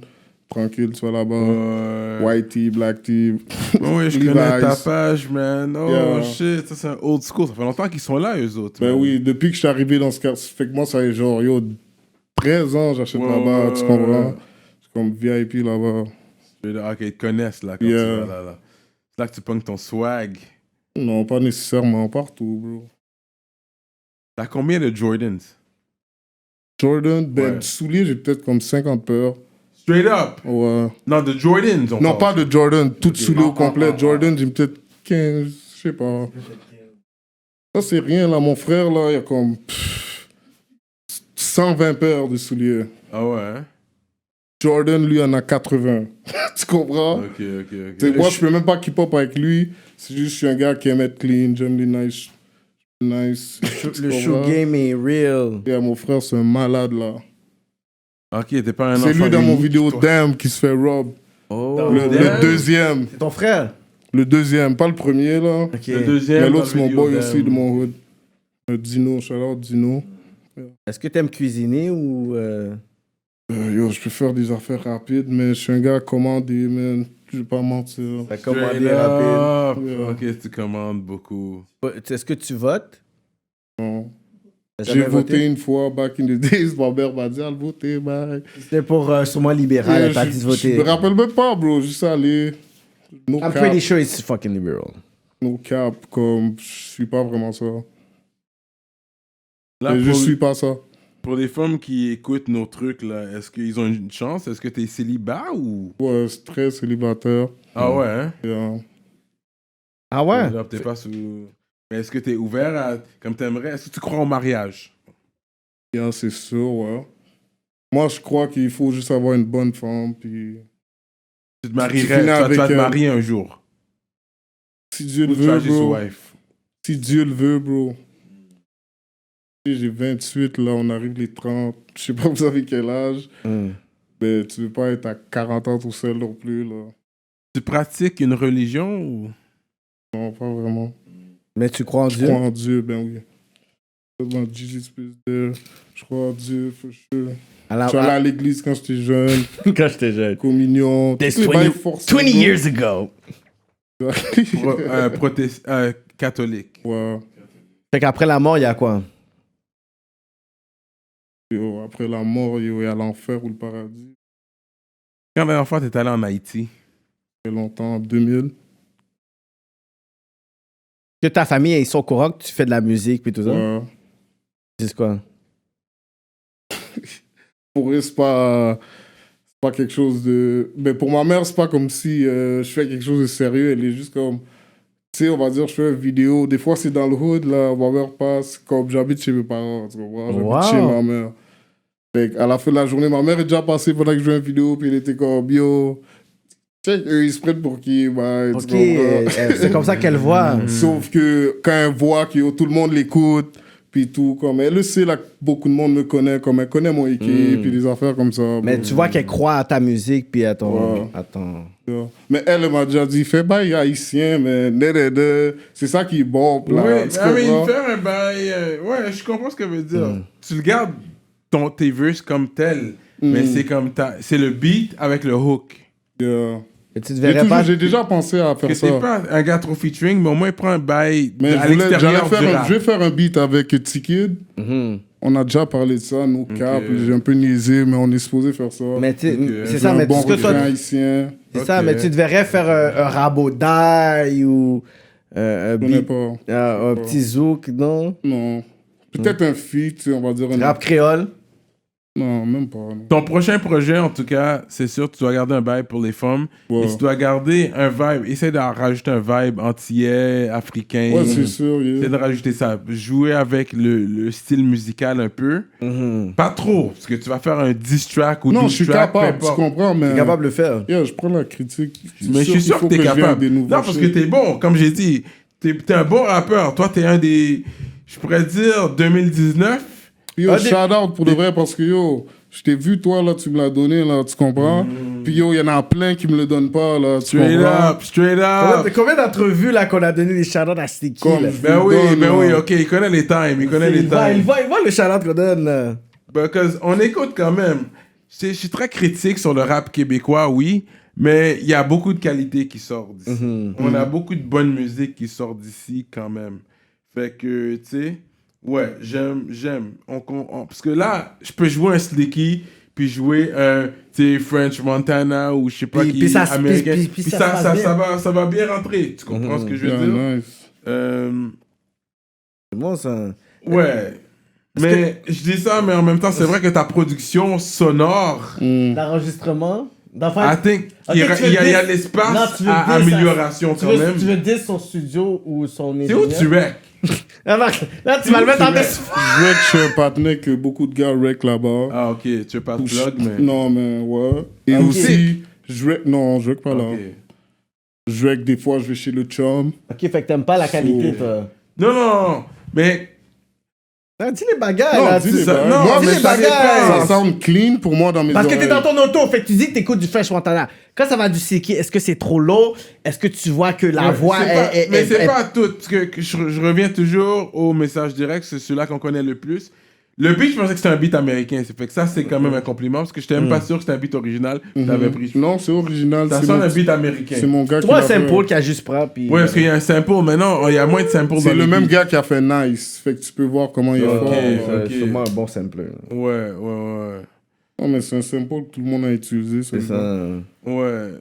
Speaker 4: tranquille, tu vas là-bas.
Speaker 2: Ouais.
Speaker 4: White tee, black tee.
Speaker 2: Oui, je
Speaker 4: Levi's.
Speaker 2: connais Tapage, man. Oh
Speaker 4: Yeah.
Speaker 2: shit, ça c'est un old school. Ça fait longtemps qu'ils sont là, eux autres.
Speaker 4: Ben
Speaker 2: man.
Speaker 4: oui, depuis que je suis arrivé dans ce quartier, fait que moi, ça fait genre, 13 ans, j'achète
Speaker 2: Ouais,
Speaker 4: là-bas, tu
Speaker 2: ouais,
Speaker 4: comprends?
Speaker 2: ouais.
Speaker 4: C'est comme VIP là-bas.
Speaker 2: Ok, ils te connaissent là quand
Speaker 4: Yeah.
Speaker 2: tu vas là. C'est là que tu pognes ton swag.
Speaker 4: Non, pas nécessairement partout, bro.
Speaker 2: T'as combien de Jordans?
Speaker 4: Jordan, ben,
Speaker 2: Ouais.
Speaker 4: du soulier, j'ai peut-être comme 50 paires.
Speaker 2: Straight up.
Speaker 4: Ouais.
Speaker 2: Non, de Jordans. on
Speaker 4: Non,
Speaker 2: parle.
Speaker 4: pas de Jordan, tout soulier au complet. Jordan, j'ai peut-être 15, je sais pas. Ça, c'est rien, là. Mon frère, là, il a comme 120 paires de souliers.
Speaker 2: Ah ouais, hein?
Speaker 4: Jordan, lui, en a 80. Tu comprends?
Speaker 2: Ok.
Speaker 4: T'sais, moi, je peux même pas keep up avec lui. C'est juste, je suis un gars qui aime être clean, j'aime les nice. Tu
Speaker 3: Le shoe
Speaker 4: comprends?
Speaker 3: game est real.
Speaker 4: Yeah, mon frère, c'est un malade, là.
Speaker 2: Ok, t'es pas un
Speaker 4: C'est
Speaker 2: enfant
Speaker 4: lui dans mon
Speaker 2: unique,
Speaker 4: vidéo
Speaker 2: toi.
Speaker 4: Damn qui se fait rob.
Speaker 3: Oh.
Speaker 4: Le
Speaker 2: Damn.
Speaker 4: deuxième.
Speaker 3: C'est ton frère?
Speaker 4: Le deuxième, pas le premier, là.
Speaker 3: Ok.
Speaker 2: Le deuxième.
Speaker 4: Mais
Speaker 2: dans
Speaker 4: l'autre, c'est
Speaker 2: le
Speaker 4: mon
Speaker 2: vidéo
Speaker 4: boy
Speaker 2: d'Am.
Speaker 4: aussi de mon hood. Dino, shout-out Dino.
Speaker 3: Est-ce que t'aimes cuisiner ou...
Speaker 4: Yo, je peux faire des affaires rapides, mais je suis un gars commandé, man. Je vais pas mentir.
Speaker 3: T'as
Speaker 2: Straight
Speaker 3: commandé
Speaker 2: up.
Speaker 3: rapide?
Speaker 4: Yeah.
Speaker 2: Ok, tu commandes beaucoup.
Speaker 3: Est-ce que tu votes?
Speaker 4: Non.
Speaker 3: T'as
Speaker 4: J'ai
Speaker 3: jamais
Speaker 4: voté une fois, back in the days. Ma mère m'a dit, allez voter, bye.
Speaker 3: C'était pour sûrement libéral, elle t'a dit de
Speaker 4: Je
Speaker 3: voter.
Speaker 4: me rappelle même pas, bro. Juste aller. No
Speaker 3: I'm
Speaker 4: cap.
Speaker 3: pretty sure it's fucking liberal.
Speaker 4: No cap. Comme, je suis pas vraiment ça.
Speaker 2: Là,
Speaker 4: Mais je suis pas ça.
Speaker 2: pour les femmes qui écoutent nos trucs, là, est-ce qu'ils ont une chance? Est-ce que t'es célibat ou.
Speaker 4: Ouais, c'est très célibataire.
Speaker 2: Ah ouais, hein?
Speaker 4: Yeah.
Speaker 3: Ah ouais?
Speaker 2: Là, t'es pas sous. Mais est-ce que t'es ouvert à. Comme t'aimerais. Est-ce que tu crois au mariage?
Speaker 4: Yeah, c'est sûr, ouais. Moi, je crois qu'il faut juste avoir une bonne femme, puis
Speaker 2: Tu te marierais.
Speaker 4: finis
Speaker 2: Tu vas te
Speaker 4: avec,
Speaker 2: marier un jour.
Speaker 4: si Dieu le
Speaker 2: Ou tu vas
Speaker 4: veut,
Speaker 2: juste
Speaker 4: bro.
Speaker 2: wife.
Speaker 4: Si Dieu le veut, bro. J'ai 28, là, on arrive les 30. Je sais pas, vous avez quel âge. Mais tu veux pas être à 40 ans tout seul non plus, là.
Speaker 2: Tu pratiques une religion ou.
Speaker 4: Non, pas vraiment.
Speaker 3: Mais tu crois en
Speaker 4: Je
Speaker 3: Dieu?
Speaker 4: crois en Dieu, ben oui. Dans Jesus is there. Je crois en Dieu, for sure. Je suis allé à l'église quand j'étais jeune.
Speaker 3: Quand j'étais jeune.
Speaker 4: Communion.
Speaker 3: There's
Speaker 4: toutes les
Speaker 3: 20
Speaker 4: bails forcés,
Speaker 3: 20
Speaker 4: bro.
Speaker 3: years ago.
Speaker 2: Catholique.
Speaker 4: Ouais.
Speaker 3: Fait qu'après la mort, il y a quoi?
Speaker 4: Yo, après la mort, yo, il y a l'enfer ou le paradis.
Speaker 2: Quand la dernière fois t'es allé en Haïti?
Speaker 4: Ça fait longtemps, en 2000.
Speaker 3: Que ta famille, ils sont au courant que tu fais de la musique puis tout ça?
Speaker 4: Ouais.
Speaker 3: Ils disent quoi?
Speaker 4: Pour eux, c'est pas quelque chose de... Mais pour ma mère, c'est pas comme si je fais quelque chose de sérieux. Elle est juste comme... Tu sais, on va dire, je fais une vidéo. Des fois, c'est dans le hood, là. Ma mère passe comme j'habite chez mes parents. Tu comprends? J'habite
Speaker 3: Wow.
Speaker 4: chez ma mère. Fait à la fin de la journée, ma mère est déjà passée pendant que je fais une vidéo. Puis elle était comme, yo... check, eux, ils se prennent pour qui, bah,
Speaker 3: Ok, c'est comme ça qu'elle voit.
Speaker 4: Sauf que quand elle voit que tout le monde l'écoute, puis tout, comme elle le sait, là, que beaucoup de monde me connaît, comme elle connaît mon équipe, puis des affaires comme ça.
Speaker 3: Mais tu vois qu'elle croit à ta musique, puis à ton...
Speaker 4: Ouais.
Speaker 3: à ton...
Speaker 4: Mais elle m'a déjà dit, fais bail haïtien, mais c'est ça qui est bon. Là,
Speaker 2: Oui,
Speaker 4: tu
Speaker 2: mais
Speaker 4: comprends?
Speaker 2: faire un bail. Ouais, je comprends ce que veut dire. Tu le gardes tes verses comme tel, mais c'est comme c'est le beat avec le hook.
Speaker 4: Yeah.
Speaker 3: Et tu te verrais pas...
Speaker 4: J'ai déjà pensé à faire
Speaker 2: Que
Speaker 4: ça.
Speaker 2: t'es pas un gars trop featuring, mais au moins prends un bail
Speaker 4: Mais
Speaker 2: à l'extérieur du rap.
Speaker 4: je vais faire un beat avec T-Kid. On a déjà parlé de ça, nous, Cap. J'ai un peu niaisé, mais on est supposé faire ça.
Speaker 3: Mais c'est
Speaker 4: J'ai
Speaker 3: ça,
Speaker 4: un
Speaker 3: mais
Speaker 4: bon
Speaker 3: ce que toi...
Speaker 4: refrain haïtien.
Speaker 3: C'est ça,
Speaker 2: Ok.
Speaker 3: mais tu devrais faire un rabodaille ou un
Speaker 4: Je connais
Speaker 3: beat,
Speaker 4: pas.
Speaker 3: un petit zouk, non?
Speaker 4: Non. Peut-être un feat, tu sais, on va dire un...
Speaker 3: Rap créole.
Speaker 4: Non, même pas. Non.
Speaker 2: Ton prochain projet, en tout cas, c'est sûr, tu dois garder un vibe pour les femmes.
Speaker 4: Ouais.
Speaker 2: Et tu dois garder un vibe. Essaye de rajouter un vibe antillais, africain.
Speaker 4: Ouais, c'est sûr.
Speaker 2: Essaye
Speaker 4: Yeah.
Speaker 2: de rajouter ça. Jouer avec le style musical un peu. Pas trop, parce que tu vas faire un 10 track ou
Speaker 4: Non,
Speaker 2: 12
Speaker 4: je suis
Speaker 2: track, peu
Speaker 4: capable, tu
Speaker 2: importe.
Speaker 4: comprends, mais...
Speaker 3: T'es capable de le faire.
Speaker 4: Yeah, je prends la critique.
Speaker 2: Mais je suis sûr que t'es capable. Non, parce que t'es bon. Comme j'ai dit, t'es un bon rappeur. Toi, t'es un des, je pourrais dire, 2019.
Speaker 4: Yo,
Speaker 3: Un des-
Speaker 4: shout out pour de vrai, parce que yo, je t'ai vu, toi, là, tu me l'as donné, là, tu comprends? Puis yo, il y en a plein qui me le donnent pas, là, tu
Speaker 2: Straight
Speaker 4: comprends?
Speaker 2: up, straight up.
Speaker 3: Combien d'entrevues là qu'on a donné des shout-outs à Sticky?
Speaker 4: Comme-
Speaker 3: Là?
Speaker 2: Ben oui,
Speaker 4: Donne,
Speaker 2: ben oui,
Speaker 4: là.
Speaker 2: ok, il connaît les times, il connaît les
Speaker 3: Il voit
Speaker 2: times.
Speaker 3: le shout-out qu'on donne. Là.
Speaker 2: Because on écoute quand même. Je suis très critique sur le rap québécois, oui, mais il y a beaucoup de qualité qui sort d'ici. On a beaucoup de bonne musique qui sort d'ici quand même. Fait que, tu sais, ouais, j'aime. Parce que là, je peux jouer un Slicky, puis jouer un, tu sais, French Montana ou je sais pas
Speaker 3: Puis-
Speaker 2: qui,
Speaker 3: puis ça-
Speaker 2: américain.
Speaker 3: puis
Speaker 2: Puis
Speaker 3: ça
Speaker 2: ça,
Speaker 3: passe
Speaker 2: ça,
Speaker 3: bien.
Speaker 2: ça va bien rentrer. Tu comprends ce que je veux
Speaker 4: Yeah,
Speaker 2: dire?
Speaker 4: nice.
Speaker 3: C'est bon ça.
Speaker 2: Ouais. Mais je dis ça, mais en même temps, c'est vrai que ta production sonore,
Speaker 3: L'enregistrement.
Speaker 2: I think
Speaker 3: Ok,
Speaker 2: il y a,
Speaker 3: tu veux
Speaker 2: il y a
Speaker 3: dire-
Speaker 2: l'espace
Speaker 3: Non, tu veux
Speaker 2: à
Speaker 3: dire ça.
Speaker 2: amélioration
Speaker 3: Tu
Speaker 2: quand même.
Speaker 3: veux dire son studio ou son
Speaker 2: C'est
Speaker 3: ingénieur?
Speaker 2: où tu es?
Speaker 3: Ah, non, là, tu vas le mettre en tête.
Speaker 4: Je veux que je suis un partenaire que beaucoup de gars rec là-bas.
Speaker 2: Ah, ok, tu veux pas de plug, mais.
Speaker 4: Non, mais ouais. Et
Speaker 3: Ok.
Speaker 4: aussi, je rec pas là.
Speaker 2: Ok.
Speaker 4: Je rec des fois, je vais chez le chum.
Speaker 3: Ok, fait que t'aimes pas la qualité,
Speaker 4: So-
Speaker 3: toi.
Speaker 2: Non, non, mais.
Speaker 3: Ah, dis les bagailles,
Speaker 4: Non,
Speaker 3: là.
Speaker 4: dis
Speaker 3: tu-
Speaker 4: les
Speaker 2: ça-
Speaker 4: bails.
Speaker 2: non,
Speaker 4: Moi,
Speaker 3: dis
Speaker 2: mais
Speaker 3: les
Speaker 2: ça
Speaker 3: bagailles.
Speaker 4: ça sound clean pour moi dans mes
Speaker 3: Parce que t'es
Speaker 4: oreilles.
Speaker 3: dans ton auto, fait que tu dis que t'écoutes du Fresh Montana. Quand ça va du Siki, est-ce que c'est trop low? Est-ce que tu vois que la
Speaker 2: Ouais,
Speaker 3: voix
Speaker 2: c'est pas- mais c'est
Speaker 3: est-
Speaker 2: pas tout. Parce que je reviens toujours au message direct, c'est celui-là qu'on connaît le plus. Le beat, je pensais que c'était un beat américain. Ça fait que ça, c'est quand même un compliment. Parce que je n'étais même pas sûr que c'était un beat original. T'avais pris.
Speaker 4: Non, c'est original.
Speaker 2: Ça
Speaker 4: c'est
Speaker 2: sonne
Speaker 4: mon-
Speaker 2: un beat américain.
Speaker 4: C'est mon gars
Speaker 3: Tu vois un
Speaker 4: qui l'a fait.
Speaker 3: sample qui a juste pris, puis...
Speaker 2: Oui, parce qu'il y a un sample. Maintenant, il y a moins de samples dans
Speaker 4: C'est le
Speaker 2: les
Speaker 4: même
Speaker 2: beats.
Speaker 4: gars qui a fait Nice. Fait que tu peux voir comment il est
Speaker 2: Ok.
Speaker 4: fort.
Speaker 3: C'est
Speaker 2: Ok.
Speaker 3: sûrement un bon sampler.
Speaker 2: Ouais, ouais,
Speaker 4: Non, mais c'est un sample que tout le monde a utilisé.
Speaker 3: C'est ça.
Speaker 2: ouais. Ouais.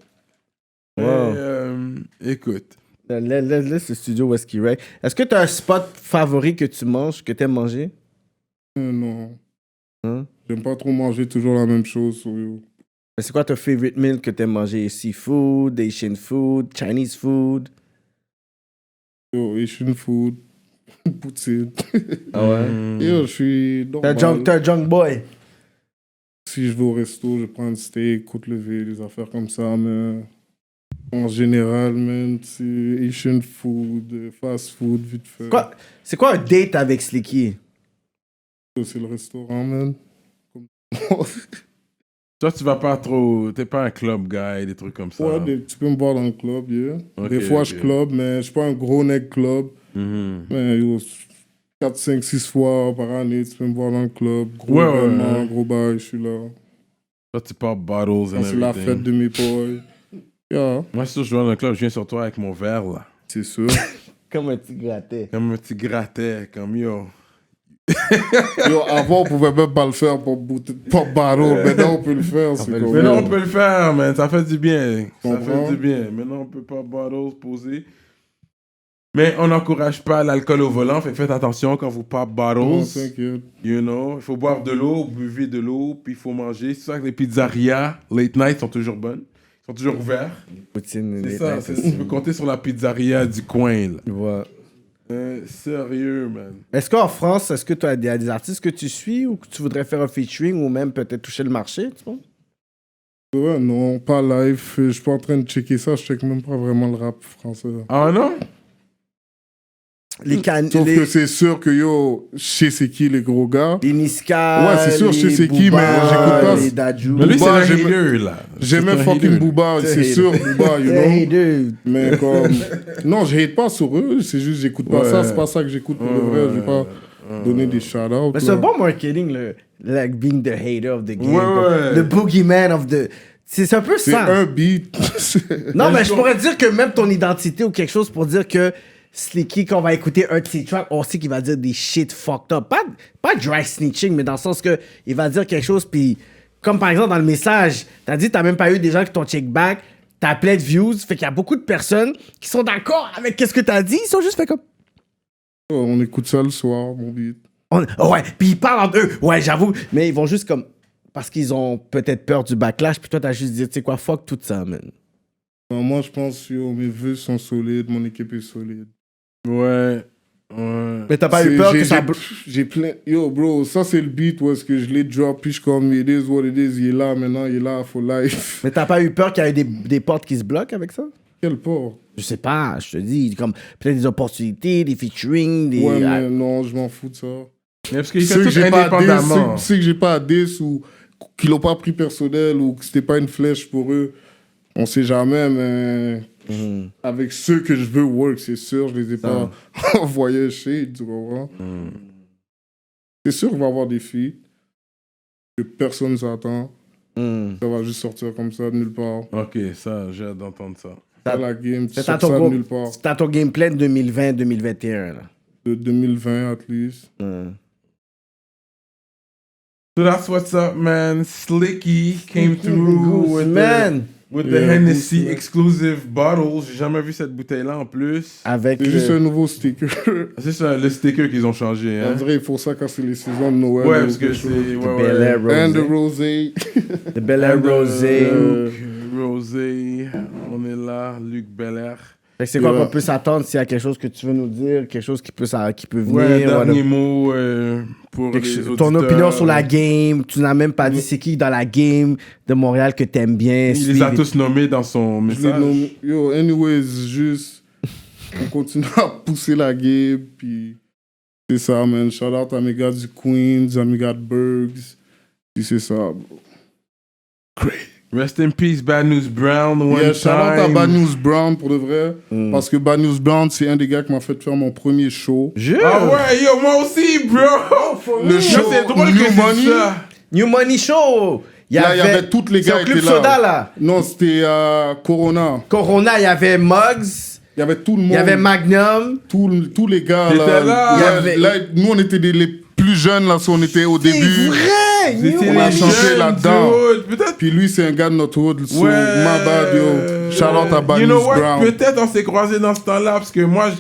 Speaker 3: Wow.
Speaker 2: Écoute.
Speaker 3: Laisse le studio où est-ce qu'il règle. Est-ce que tu as un spot favori que tu manges, que tu aimes manger?
Speaker 4: Non.
Speaker 3: Hein?
Speaker 4: J'aime pas trop manger toujours la même chose. so, yo.
Speaker 3: Mais c'est quoi ton favorite meal que tu aimes manger? Seafood, Asian food, Chinese food?
Speaker 4: Yo, Asian food, poutine.
Speaker 3: Ah ouais?
Speaker 4: Yo, je suis
Speaker 3: T'es
Speaker 4: normal.
Speaker 3: un junk boy.
Speaker 4: Si je vais au resto, je prends un steak, côte levée, des affaires comme ça, mais en général, man, c'est Asian food, fast food, vite fait.
Speaker 3: C'est quoi un date avec Slicky?
Speaker 4: C'est le restaurant, man.
Speaker 2: Toi, tu vas pas trop. T'es pas un club guy, des trucs comme ça.
Speaker 4: Ouais, tu peux me voir dans le club, yeah.
Speaker 2: Ok,
Speaker 4: Des fois,
Speaker 2: ok.
Speaker 4: je club, mais je suis pas un gros neck club.
Speaker 2: Mhm.
Speaker 4: Mais yo, 4, 5, 6 fois par année, tu peux me voir dans le club. Gros
Speaker 2: Ouais, ouais,
Speaker 4: événement,
Speaker 2: ouais.
Speaker 4: gros bail, je suis là.
Speaker 2: Toi, tu pars bottles
Speaker 4: Quand
Speaker 2: and
Speaker 4: c'est la
Speaker 2: everything.
Speaker 4: fête de mes boys. Yeah,
Speaker 2: Moi, si je vais dans le club, je viens sur toi avec mon verre, là.
Speaker 4: c'est sûr.
Speaker 3: Comme un petit gratté.
Speaker 2: Comme un petit grattais, comme yo.
Speaker 4: Yo, avant, on pouvait même pas le faire pour battle. Maintenant, on peut le faire. C'est
Speaker 3: peut le
Speaker 4: comme-
Speaker 2: Maintenant, on peut le faire, man. Ça fait du bien. Ça
Speaker 4: Comprends?
Speaker 2: fait du bien. Maintenant, on peut pas bottles poser. Mais on n'encourage pas l'alcool au volant. Fait que faites attention quand vous pop
Speaker 4: Non,
Speaker 2: bottles.
Speaker 4: t'inquiète.
Speaker 2: You know, il faut boire de l'eau, vous buvez de l'eau, puis il faut manger. C'est ça que les pizzerias late night sont toujours bonnes. Ils sont toujours ouverts.
Speaker 3: Poutine,
Speaker 2: C'est ça, tu peux compter sur la pizzeria du coin, là.
Speaker 3: Ouais.
Speaker 2: Sérieux, man.
Speaker 3: Est-ce qu'en France, est-ce que tu as des artistes que tu suis ou que tu voudrais faire un featuring ou même peut-être toucher le marché, tu penses?
Speaker 4: Ouais, non, pas live. Je suis pas en train de checker ça. Je check même pas vraiment le rap français.
Speaker 2: Ah non?
Speaker 4: Sauf que c'est sûr que yo, je sais c'est qui les gros gars.
Speaker 3: Les Niska,
Speaker 4: Ouais, c'est sûr, je sais c'est qui,
Speaker 3: Booba,
Speaker 4: mais j'écoute pas.
Speaker 3: les Dadju.
Speaker 2: Mais lui, c'est
Speaker 4: Booba,
Speaker 2: un
Speaker 4: j'aime-
Speaker 2: hater, là.
Speaker 4: J'aimais
Speaker 2: C'est un
Speaker 4: fucking
Speaker 2: hater.
Speaker 4: Booba, c'est
Speaker 3: hater.
Speaker 4: sûr, Booba, you know.
Speaker 3: Hey, dude.
Speaker 4: Mais comme. Non, je hate pas sur eux, c'est juste j'écoute pas
Speaker 2: Ouais.
Speaker 4: ça, c'est pas ça que j'écoute pour le vrai. Je vais pas donner des shout-outs.
Speaker 3: Mais c'est un bon marketing, le like being the hater of the game.
Speaker 2: Ouais,
Speaker 3: comme
Speaker 2: ouais.
Speaker 3: The boogeyman of the. C'est un peu
Speaker 4: C'est
Speaker 3: ça.
Speaker 4: un beat.
Speaker 3: Non, mais je pourrais dire que même ton identité ou quelque chose pour dire que Slicky, quand on va écouter un de ses tracks, on sait qu'il va dire des shit fucked up. Pas dry snitching, mais dans le sens que il va dire quelque chose, puis comme par exemple dans le message, t'as dit t'as même pas eu des gens qui t'ont check back, t'as plein de views, fait qu'il y a beaucoup de personnes qui sont d'accord avec qu'est-ce que t'as dit, ils sont juste fait comme.
Speaker 4: On écoute ça le soir, mon beat.
Speaker 3: Ouais, puis ils parlent entre eux, ouais, j'avoue, mais ils vont juste comme. Parce qu'ils ont peut-être peur du backlash, puis toi t'as juste dit, tu sais quoi, fuck tout ça, man.
Speaker 4: Non, moi, je pense que mes vœux sont solides, mon équipe est solide.
Speaker 2: Ouais. Ouais.
Speaker 3: Mais t'as pas eu peur que ça.
Speaker 4: J'ai plein. Yo, bro, ça c'est le beat où est-ce que je l'ai drop, puis je suis comme, it is what it is, il est là maintenant, il est là for life.
Speaker 3: Mais t'as pas eu peur qu'il y ait des portes qui se bloquent avec ça?
Speaker 4: Quel port?
Speaker 3: Je sais pas, je te dis, comme peut-être des opportunités, des featuring, des.
Speaker 4: Ouais, mais non, je m'en fous de ça.
Speaker 2: Mais parce qu'il
Speaker 4: Ceux
Speaker 2: fait
Speaker 4: que
Speaker 2: tout
Speaker 4: j'ai pas à diss,
Speaker 2: indépendamment.
Speaker 4: ceux que j'ai pas à diss ou qui l'ont pas pris personnel ou que c'était pas une flèche pour eux, on sait jamais, mais avec ceux que je veux work, c'est sûr, je les ai pas envoyés chez, tu comprends? C'est sûr qu'il va y avoir des filles que personne s'attend. Ça va juste sortir comme ça de nulle part.
Speaker 2: Ok, ça, j'ai hâte d'entendre ça.
Speaker 4: Dans la game, tu
Speaker 3: C'est
Speaker 4: sors ça de nulle part.
Speaker 3: à ton gameplay de 2020-2021, là.
Speaker 4: De 2020, at least.
Speaker 2: So that's what's up, man. Slicky came through with
Speaker 3: man.
Speaker 2: the
Speaker 4: Yeah,
Speaker 2: Hennessy
Speaker 4: Goose,
Speaker 2: exclusive bottle. J'ai jamais vu cette bouteille-là en plus.
Speaker 3: Avec
Speaker 4: C'est juste un
Speaker 3: le...
Speaker 4: nouveau sticker.
Speaker 2: C'est ça, le sticker qu'ils ont changé.
Speaker 4: En
Speaker 2: Hein?
Speaker 4: vrai, il faut ça quand c'est les saisons de Noël.
Speaker 2: Ouais,
Speaker 4: ou
Speaker 2: parce que
Speaker 4: quelque
Speaker 2: c'est.
Speaker 4: chose.
Speaker 2: Ouais,
Speaker 3: Bel Air
Speaker 2: ouais.
Speaker 4: And the
Speaker 3: Rosé.
Speaker 4: rosé.
Speaker 3: The Bel Air Rosé.
Speaker 2: Rosé. On est là, Luc Belair.
Speaker 3: Fait que c'est quoi
Speaker 4: Yeah.
Speaker 3: qu'on peut s'attendre s'il y a quelque chose que tu veux nous dire, quelque chose qui peut venir.
Speaker 2: Ouais,
Speaker 3: voilà.
Speaker 2: dernier mot pour
Speaker 3: Quelque
Speaker 2: les
Speaker 3: chose-
Speaker 2: auditeurs.
Speaker 3: ton opinion sur la game, tu n'as même pas dit c'est qui dans la game de Montréal que t'aimes bien.
Speaker 2: Il les a tous nommés dans son
Speaker 4: Je l'ai
Speaker 2: message.
Speaker 4: nommé. Yo, anyways, juste, on continue à pousser la game, puis c'est ça, man. Shout out à mes gars du Queens, à mes gars de Bergs, puis c'est ça, bro.
Speaker 2: Rest in peace, Bad News Brown. One
Speaker 4: Yeah, shout out à
Speaker 2: time.
Speaker 4: Bad News Brown, pour de vrai, parce que Bad News Brown, c'est un des gars qui m'a fait faire mon premier show.
Speaker 2: Ah ouais, yo, moi aussi, bro.
Speaker 4: Le
Speaker 2: Yo,
Speaker 4: show
Speaker 2: c'est drôle
Speaker 4: New
Speaker 2: que c'est
Speaker 4: Money.
Speaker 2: ça.
Speaker 3: New Money Show!
Speaker 4: Là, il y avait tous les gars
Speaker 3: Sur Club
Speaker 4: étaient là.
Speaker 3: Soda, là.
Speaker 4: Non, c'était Corona.
Speaker 3: Corona, il y avait Muggs,
Speaker 4: Il y avait tout le monde.
Speaker 3: il y avait Magnum.
Speaker 4: tous les gars
Speaker 2: T'étais
Speaker 4: là.
Speaker 2: là.
Speaker 3: Il y avait-
Speaker 4: Là, nous, on était les plus jeunes, là, si on était au début.
Speaker 3: C'est vrai!
Speaker 2: C'était
Speaker 4: On a
Speaker 2: les
Speaker 4: chanté
Speaker 2: jeunes
Speaker 4: là-dedans.
Speaker 2: du hood. Peut-être.
Speaker 4: Puis lui, c'est un gars de notre hood. So,
Speaker 2: Ouais.
Speaker 4: my bad, yo. Shout out à Bad
Speaker 2: You
Speaker 4: News
Speaker 2: know what?
Speaker 4: Brown.
Speaker 2: Peut-être on s'est croisés dans ce temps-là parce que moi,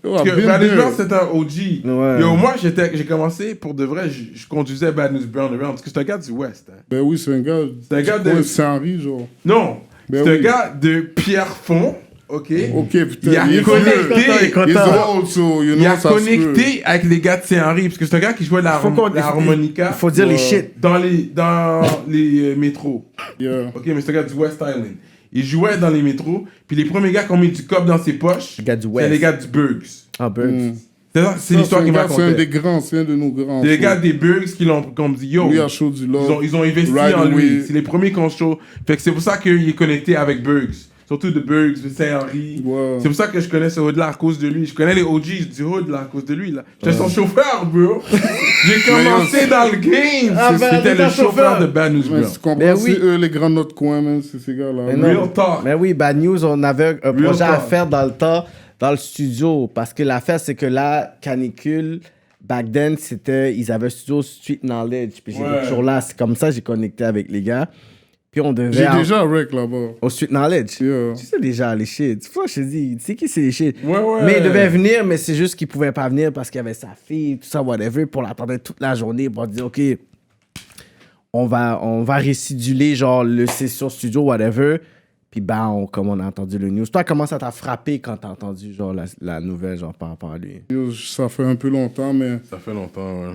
Speaker 4: Oh,
Speaker 2: parce que
Speaker 4: been
Speaker 2: Bad News
Speaker 4: there.
Speaker 2: Brown c'était un OG.
Speaker 3: Ouais.
Speaker 2: Yo, moi j'ai commencé pour de vrai, je conduisais Bad News Brown around parce que c'est un gars du West. Hein.
Speaker 4: Ben oui, c'est un gars.
Speaker 2: C'est un gars de-
Speaker 4: Saint-Henri, genre.
Speaker 2: Non,
Speaker 4: Ben
Speaker 2: c'est un
Speaker 4: oui.
Speaker 2: gars de Pierrefonds, ok?
Speaker 4: Ok, putain.
Speaker 2: Il a
Speaker 4: est
Speaker 2: connecté.
Speaker 4: vieux. He's old, so, you know,
Speaker 2: Il a
Speaker 4: ça se peut.
Speaker 2: connecté avec les gars de Saint-Henri parce que c'est un gars qui jouait la harmonica
Speaker 3: Il faut dire les shit.
Speaker 2: dans les métros.
Speaker 4: Yeah.
Speaker 2: Ok, mais c'est un gars du West Island. Il jouait dans les métros, puis les premiers gars qui ont mis du cop dans ses poches,
Speaker 3: Les gars du
Speaker 2: c'est
Speaker 3: West.
Speaker 2: les gars du Burgs.
Speaker 3: Ah, Burgs.
Speaker 2: C'est l'histoire
Speaker 4: Ça,
Speaker 2: qu'il m'a
Speaker 4: c'est un des
Speaker 2: racontée.
Speaker 4: grands, c'est un de nos grands.
Speaker 2: C'est les
Speaker 4: so.
Speaker 2: gars des Burgs qui l'ont comme dit yo.
Speaker 4: Lui a chaud du love.
Speaker 2: Ils ont investi
Speaker 4: Right
Speaker 2: en lui.
Speaker 4: away.
Speaker 2: C'est les premiers qu'on show. Fait que c'est pour ça qu'il est connecté avec Burgs. Surtout de Burgs, de Saint-Henri.
Speaker 4: Ouais.
Speaker 2: C'est pour ça que je connais ce hood-là à cause de lui. Je connais les OGs du hood là à cause de lui. là. J'étais son chauffeur, bro. J'ai commencé dans le game.
Speaker 3: Ah, ben,
Speaker 2: C'était
Speaker 3: t'es
Speaker 2: le
Speaker 3: un chauffeur.
Speaker 2: chauffeur de Bad News
Speaker 4: Mais
Speaker 2: Brown.
Speaker 4: tu comprends,
Speaker 3: Ben
Speaker 4: c'est
Speaker 3: oui.
Speaker 4: eux les grands de notre coin, man, c'est ces gars-là.
Speaker 3: Mais non.
Speaker 2: Real talk.
Speaker 3: Mais oui, Bad News, on avait un projet à
Speaker 2: talk.
Speaker 3: faire dans le temps, dans le studio. Parce que l'affaire, c'est que là, Canicule, back then, ils avaient un studio Street Knowledge. Puis j'étais
Speaker 2: Ouais.
Speaker 3: toujours là. C'est comme ça que j'ai connecté avec les gars. Puis on devait.
Speaker 4: J'ai déjà rec là-bas.
Speaker 3: Au Street Knowledge.
Speaker 4: Yeah.
Speaker 3: Tu sais déjà les shit. C'est pour ça que je te dis, tu sais qui c'est les shit.
Speaker 2: Ouais, ouais.
Speaker 3: Mais il devait venir, mais c'est juste qu'il pouvait pas venir parce qu'il y avait sa fille, tout ça, whatever. Pour l'attendre toute la journée pour dire, OK, on va réciduler genre le session studio, whatever. Puis ben, comme on a entendu le news. Toi, comment ça t'a frappé quand t'as entendu genre la nouvelle genre par rapport à lui?
Speaker 4: Yo, ça fait un peu longtemps, mais
Speaker 2: Ça fait longtemps, ouais.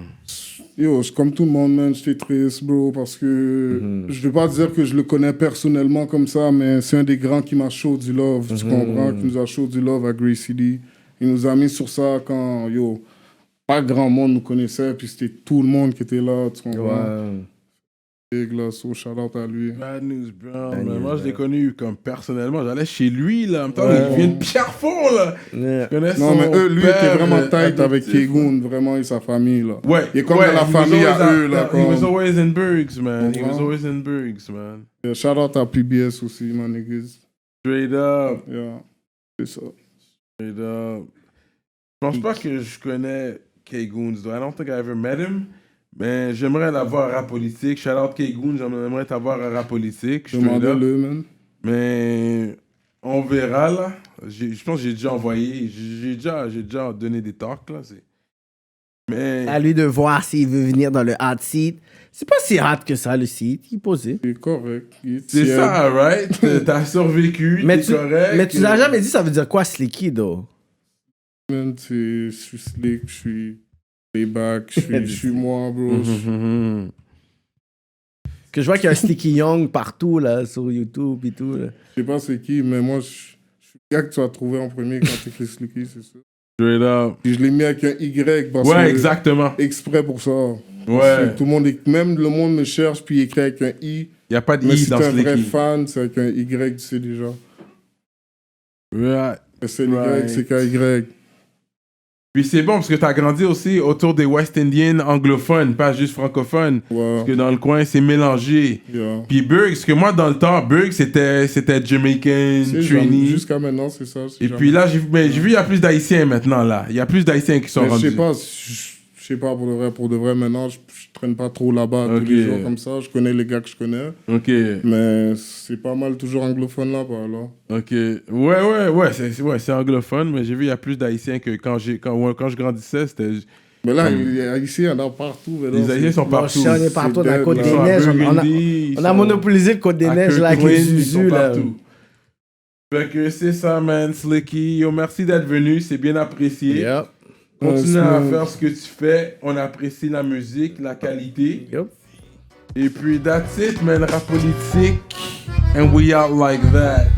Speaker 4: Yo, comme tout le monde, man, j'étais triste, bro, parce que je vais pas dire que je le connais personnellement comme ça, mais c'est un des grands qui m'a show du love, tu comprends, qui nous a show du love à Gracie City. Il nous a mis sur ça quand, yo, pas grand monde nous connaissait, puis c'était tout le monde qui était là, tu comprends. Big là, so shout out à lui.
Speaker 2: Bad News Brown, man. Moi, je l'ai connu comme personnellement. J'allais chez lui, là. En même temps, il vient de Pierrefonds, là. Je connais
Speaker 4: Non,
Speaker 2: son
Speaker 4: mais eux, lui,
Speaker 2: père,
Speaker 4: était vraiment tight avec
Speaker 2: adoptif.
Speaker 4: Kegoon, vraiment, et sa famille, là.
Speaker 2: Ouais.
Speaker 4: Il est comme dans la famille à eux, là.
Speaker 2: He was
Speaker 4: Comme...
Speaker 2: always in Bergs, man. He was
Speaker 4: Comprends?
Speaker 2: always in Bergs, man.
Speaker 4: Yeah, shout out à PBS aussi, my niggas.
Speaker 2: Straight up.
Speaker 4: Yeah, c'est ça.
Speaker 2: Straight up. Je pense pas que je connais K-Goons, though. I don't think I ever met him. Mais j'aimerais l'avoir à rap politique. Shout out K-Goons, j'aimerais t'avoir à rap politique. straight up.
Speaker 4: Demandez-le, man.
Speaker 2: Mais on verra, là. Je pense que j'ai déjà envoyé. J'ai déjà donné des talks, là. Mais...
Speaker 3: À lui de voir s'il veut venir dans le hot seat. C'est pas si hot que ça, le seat. Il est posé.
Speaker 4: Il est correct. Il est
Speaker 2: C'est
Speaker 4: tiède.
Speaker 2: ça, right? T'as survécu,
Speaker 3: Mais
Speaker 2: t'es correct.
Speaker 3: mais tu l'as jamais dit, ça veut dire quoi, Slicky, though?
Speaker 4: Man, je suis slick, je suis playback, je suis moi, bro.
Speaker 3: Que je vois qu'il y a un Slicky Young partout, là, sur YouTube et tout, là.
Speaker 4: Je sais pas c'est qui, mais moi, je suis le gars que tu vas trouver en premier quand t'écris Slicky, c'est ça.
Speaker 2: Straight up.
Speaker 4: Puis je l'ai mis avec un Y parce
Speaker 2: Ouais,
Speaker 4: que
Speaker 2: exactement.
Speaker 4: exprès pour ça.
Speaker 2: Ouais.
Speaker 4: Tout le monde, même le monde me cherche, puis il écrit avec un I.
Speaker 2: Y a pas de
Speaker 4: Mais
Speaker 2: I
Speaker 4: si t'es
Speaker 2: dans
Speaker 4: un vrai
Speaker 2: Slicky.
Speaker 4: fan, c'est avec un Y, tu sais déjà.
Speaker 2: Right.
Speaker 4: C'est Y,
Speaker 2: Right.
Speaker 4: c'est KY.
Speaker 2: Puis c'est bon parce que t'as grandi aussi autour des West Indians anglophones, pas juste francophones.
Speaker 4: Ouais.
Speaker 2: Parce que dans le coin, c'est mélangé.
Speaker 4: Yeah.
Speaker 2: Puis Bergs, parce que moi, dans le temps, Bergs, c'était Jamaican,
Speaker 4: C'est
Speaker 2: Trini.
Speaker 4: jusqu'à maintenant, c'est ça. c'est
Speaker 2: Et
Speaker 4: jamais-
Speaker 2: puis là, j'ai vu, il y a plus d'Haïtiens maintenant, là. Il y a plus d'Haïtiens qui sont
Speaker 4: Mais je
Speaker 2: rendus.
Speaker 4: sais pas, je sais pas pour de vrai maintenant, je traîne pas trop là-bas tous
Speaker 2: Ok.
Speaker 4: les jours comme ça. Je connais les gars que je connais,
Speaker 2: Ok,
Speaker 4: mais c'est pas mal toujours anglophone là-bas, là.
Speaker 2: ok. Ouais, c'est anglophone, mais j'ai vu, il y a plus d'Haïtiens que quand je grandissais, c'était...
Speaker 4: Mais là, ici, il y en a partout. mais là,
Speaker 2: Les
Speaker 4: c'est-
Speaker 2: Haïtiens sont
Speaker 3: Bon,
Speaker 2: partout.
Speaker 3: si on est partout dans la
Speaker 4: dead,
Speaker 3: Côte
Speaker 4: là.
Speaker 3: des
Speaker 2: Ils sont à
Speaker 3: Neiges,
Speaker 2: Burgundy,
Speaker 3: on a monopolisé le Côte des
Speaker 2: à
Speaker 3: Neiges, là, avec les
Speaker 2: Kirkland, ils sont
Speaker 3: Zuzu, là.
Speaker 2: partout. Fait que c'est ça, man, Slicky. Yo, merci d'être venu, c'est bien apprécié.
Speaker 3: Yep.
Speaker 2: Continue
Speaker 4: Ouais,
Speaker 2: à
Speaker 4: c'est-
Speaker 2: faire ce que tu fais. On apprécie la musique, la qualité.
Speaker 3: Yep.
Speaker 2: Et puis, that's it, man. Rap politique. And we out like that.